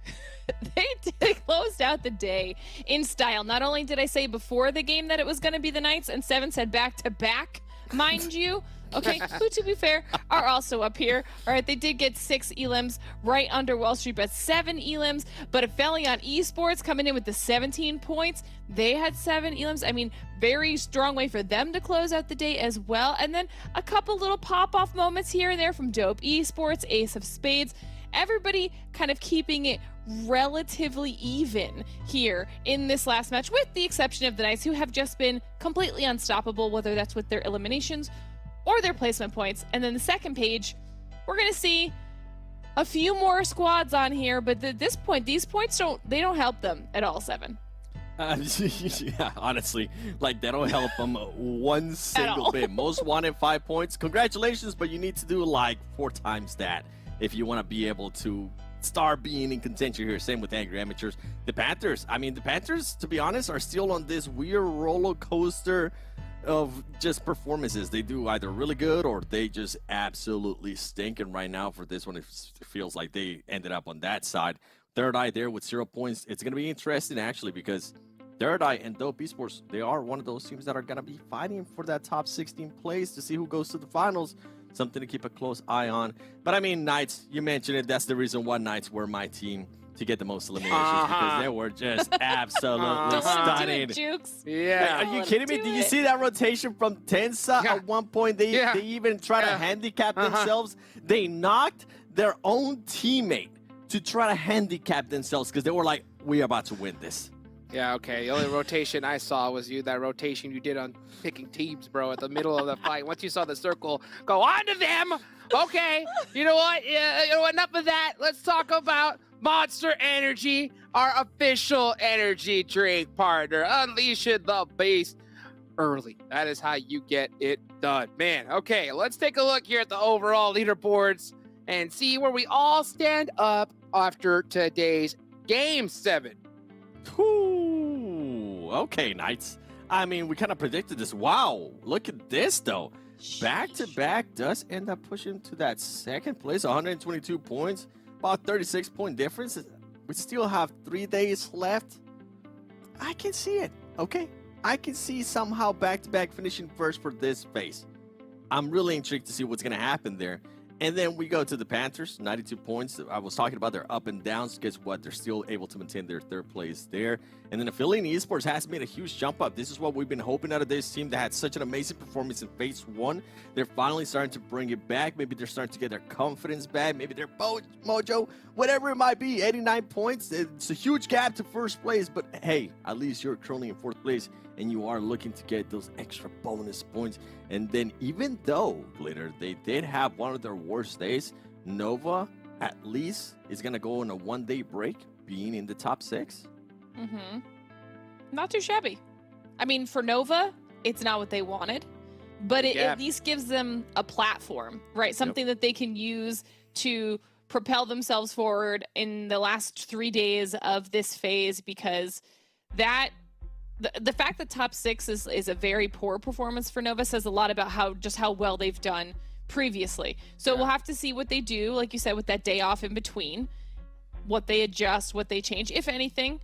They closed out the day in style. Not only did I say before the game that it was going to be the Knights, and 7 said back-to-back, mind you. Okay, who, to be fair, are also up here. All right, they did get 6 elims right under WALLSTREETBETS, 7 elims, but APHELION Esports coming in with the 17 points. They had 7 elims. I mean, very strong way for them to close out the day as well. And then a couple little pop-off moments here and there from Dope Esports, Ace of Spades. Everybody kind of keeping it relatively even here in this last match, with the exception of the Knights, who have just been completely unstoppable, whether that's with their eliminations or their placement points. And then the second page, we're going to see a few more squads on here, but at this point, these points don't help them at all, 7. Yeah, honestly, like they don't help them one single bit. Most wanted 5 points. Congratulations, but you need to do like 4 times that if you want to be able to start being in contention here. Same with Angry Amateurs. The Panthers, to be honest, are still on this weird roller coaster of just performances. They do either really good or they just absolutely stinking right now. For this one, it feels like they ended up on that side. THIRDEYE there with 0 points. It's going to be interesting, actually, because THIRDEYE and Dope Esports, they are one of those teams that are going to be fighting for that top 16 place to see who goes to the finals. Something to keep a close eye on. But I mean, Knights, you mentioned it. That's the reason why Knights were my team to get the most eliminations, because they were just absolutely stunning. Yeah. Are you kidding me? Did you see that rotation from Tensa? Yeah. At one point, they even tried to handicap themselves. They knocked their own teammate to try to handicap themselves because they were like, we're about to win this. Yeah, okay. The only rotation I saw was that rotation you did on picking teams, bro, at the middle of the fight. Once you saw the circle go on to them, okay. You know what? Enough of that. Let's talk about Monster Energy, our official energy drink partner. Unleashing the beast early. That is how you get it done. Man, okay. Let's take a look here at the overall leaderboards and see where we all stand up after today's Game 7. Ooh, okay, Knights. I mean, we kind of predicted this. Wow, look at this, though. Back-to-back does end up pushing to that second place, 122 points, about 36-point difference. We still have 3 days left. I can see it, okay? I can see somehow back-to-back finishing first for this phase. I'm really intrigued to see what's going to happen there. And then we go to the Panthers, 92 points. I was talking about their up and downs. Guess what? They're still able to maintain their 3rd place there. And then APHELION Esports has made a huge jump up. This is what we've been hoping out of this team that had such an amazing performance in phase 1. They're finally starting to bring it back. Maybe they're starting to get their confidence back. Maybe their mojo, whatever it might be. 89 points. It's a huge gap to 1st place. But hey, at least you're currently in 4th place. And you are looking to get those extra bonus points. And then even though, Glitter, they did have one of their worst days, Nova at least is going to go on a 1-day break, being in the top 6. Mm-hmm. Not too shabby. I mean, for Nova, it's not what they wanted, but it at least gives them a platform, right? Something that they can use to propel themselves forward in the last 3 days of this phase, because that... The fact that top 6 is a very poor performance for Nova says a lot about how well they've done previously. So we'll have to see what they do, like you said, with that day off in between, what they adjust, what they change, if anything.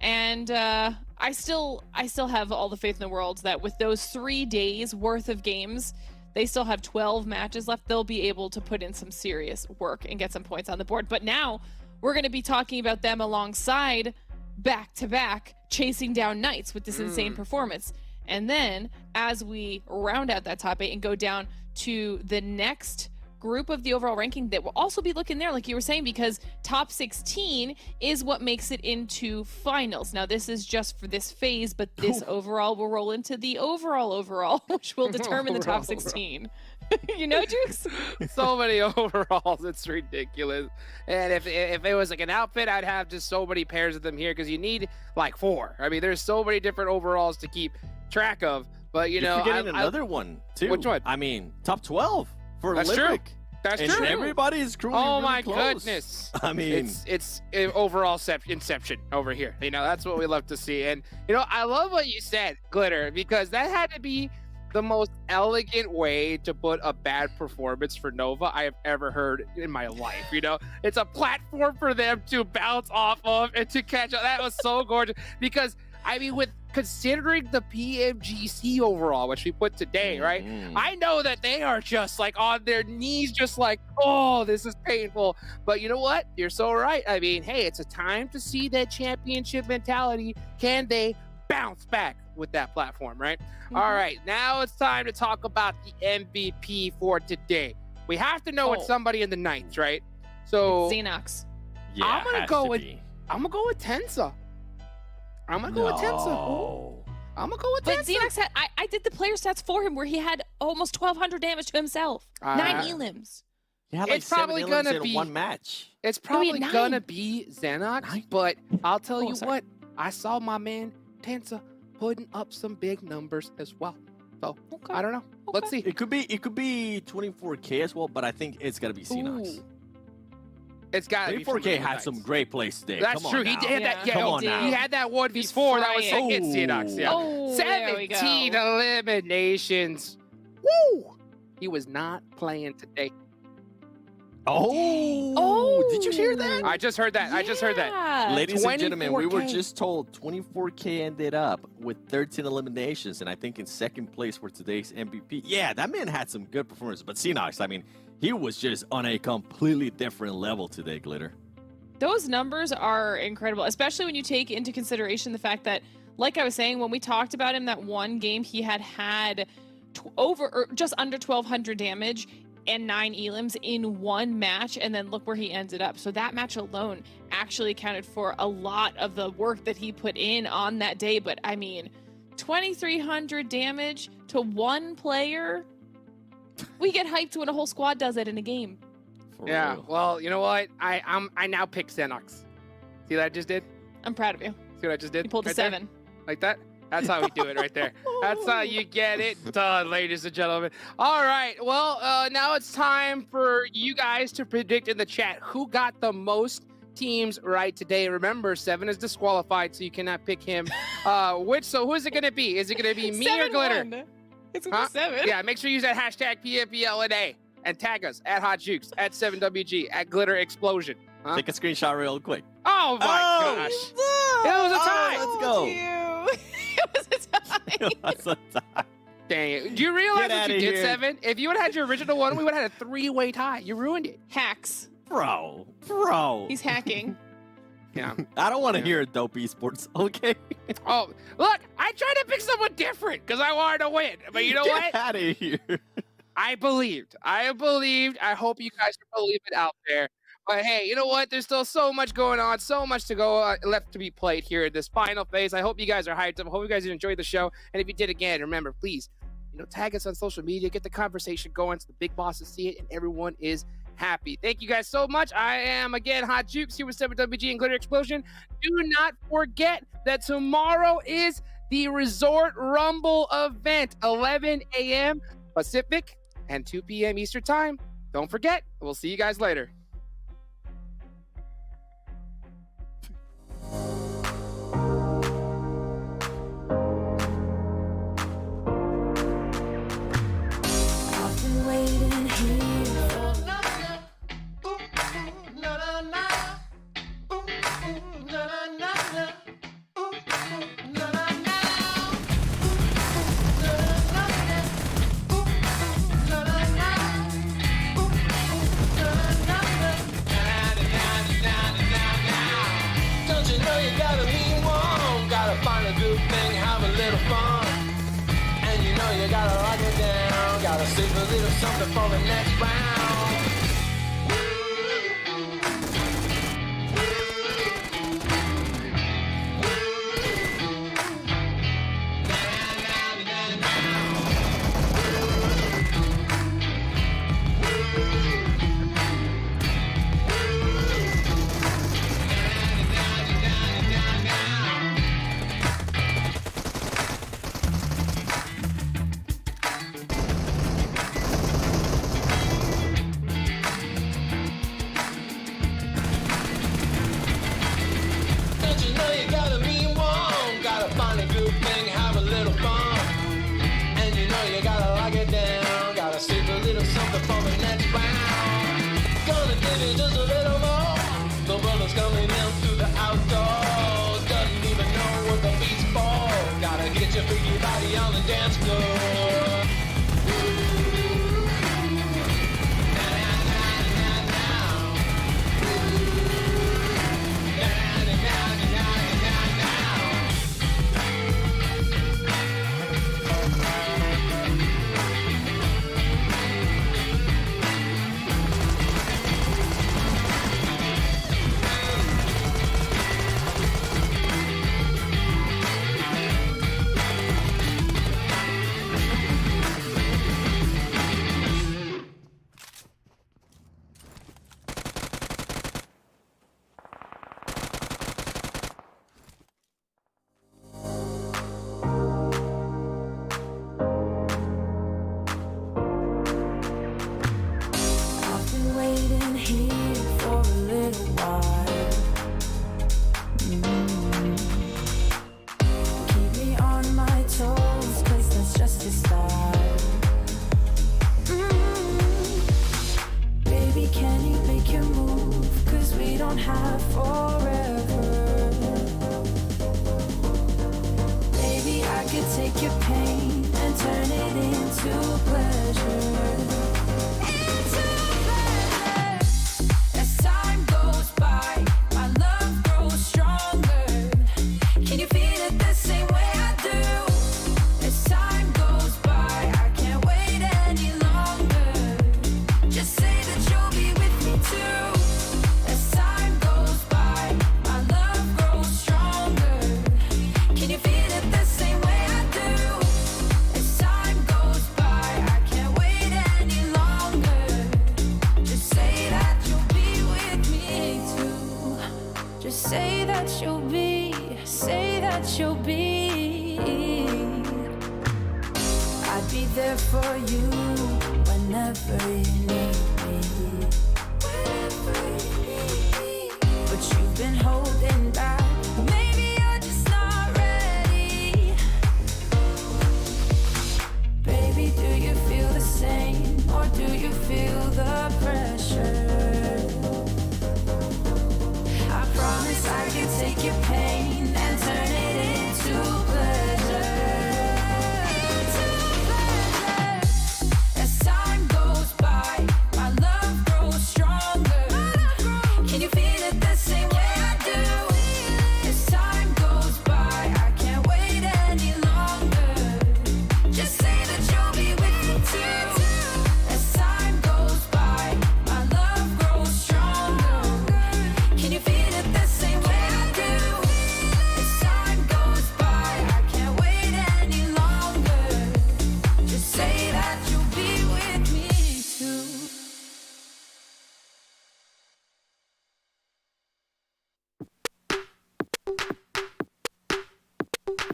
And I still have all the faith in the world that with those 3 days worth of games, they still have 12 matches left. They'll be able to put in some serious work and get some points on the board. But now we're going to be talking about them alongside back-to-back chasing down Knights with this insane performance. And then as we round out that top 8 and go down to the next group of the overall ranking that will also be looking there, like you were saying, because top 16 is what makes it into finals. Now, this is just for this phase, but this overall will roll into the overall, which will determine the top 16. You know, Jukes? So many overalls, it's ridiculous. And if it was like an outfit, I'd have just so many pairs of them here because you need like 4. I mean, there's so many different overalls to keep track of. But you know, You're forgetting another one too. Which one? I mean, top 12 for That's Olympic. true. That's and true. Everybody is crewing Oh really my close. goodness! I mean, it's overall inception over here. You know, that's what we love to see. And you know, I love what you said, Glitter, because that had to be the most elegant way to put a bad performance for Nova I have ever heard in my life. You know, it's a platform for them to bounce off of and to catch up. That was so gorgeous because I mean, with considering the PMGC overall, which we put today, right? I know that they are just like on their knees, just like, oh, this is painful. But you know what? You're so right. I mean, hey, it's a time to see that championship mentality. Can they bounce back with that platform, right? All right, now it's time to talk about the MVP for today. We have to know it's somebody in the ninth, right? So Xenox. yeah, I'm gonna has go to with be. Tensa. I'm gonna go with Tensa. I'm gonna go with But Tensa. Xenox had, I did the player stats for him where he had almost 1,200 damage to himself. 9 elims. Yeah, like It's probably 7 elims gonna in be- one match. It's probably 9. gonna be Xenox, but I'll tell you sorry. what, I saw my man Tensa putting up some big numbers as well. So Okay. I don't know. Let's see. It could be 24K as well, but I think it's gotta be Xenox. Ooh. It's gotta be 24K from had the some Knights. great plays today. That's Come true. on He now. did that. Yeah, Come oh, on now. he had that 1v4. That was frying. against Xenox. Yeah. Oh, there we 17 go. eliminations. Woo! He was not playing today. Oh, did you hear that? I just heard that. I just heard that. Yeah. Ladies and gentlemen, we were 24K. just told 24K ended up with 13 eliminations, and I think in second place for today's MVP. Yeah, that man had some good performance, but Xenox, I mean, he was just on a completely different level today, Glitter. Those numbers are incredible, especially when you take into consideration the fact that, like I was saying, when we talked about him that one game, he had just under 1,200 damage and 9 elims in one match, and then look where he ended up. So that match alone actually accounted for a lot of the work that he put in on that day. But I mean, 2,300 damage to one player. We get hyped when a whole squad does it in a game. For Yeah. real. Well, you know what? I now pick Xenox. See what I just did? I'm proud of you. See what I just did? You pulled a Right there? 7. Like that? That's how we do it right there. That's how you get it done, ladies and gentlemen. All right. Well, now it's time for you guys to predict in the chat who got the most teams right today. Remember, 7 is disqualified, so you cannot pick him. So who is it going to be? Is it going to be me or Glitter? 7-1. It's Huh? 7. Yeah, make sure you use that hashtag PMPLNA and tag us at Hot Jukes, at 7WG, at Glitter Explosion. Huh? Take a screenshot real quick. Oh my gosh. It was a tie. Let's go. It was a tie. That's a tie. Dang it. Do you realize Get what you outta did, here. 7? If you would have had your original one, we would have had a 3-way tie. You ruined it. Hacks. Bro. He's hacking. Yeah. I don't want to hear Dope Esports, okay? Oh, look, I tried to pick someone different because I wanted to win. But you know Get what? out of here. I believed. I hope you guys are believing out there. But hey, you know what? There's still so much going on, so much to go left to be played here in this final phase. I hope you guys are hyped up. I hope you guys enjoyed the show. And if you did, again, remember, please, tag us on social media, get the conversation going so the big bosses see it and everyone is happy. Thank you guys so much. I am, again, Hot Jukes here with 7WG and Glitter Explosion. Do not forget that tomorrow is the Resort Rumble event, 11 a.m. Pacific and 2 p.m. Eastern Time. Don't forget. We'll see you guys later. something for the next round. Don't you know you gotta be warm? Gotta find a good thing, have a little fun. And you know you gotta lock it down. Gotta save a little something for the next round. Gonna give you just a little more. The brother's coming in through the outdoors. Doesn't even know what the beat's for. Gotta get your freaky body on the dance floor. I've been waiting here for a little while. Keep me on my toes, 'cause that's just his style. Baby, can you make your move? 'Cause we don't have forever. Baby, I could take your pain and turn it into pleasure. As time goes by, my love grows stronger. Can you feel it the same way I do? As time goes by, I can't wait any longer. Just say that you'll be with me too. As time goes by, my love grows stronger. Can you feel it the same way I do? As time goes by, I can't wait any longer. Just say that you'll be with me too. Just say that you'll be, say that you'll be. I'd be there for you whenever you need me. Whenever you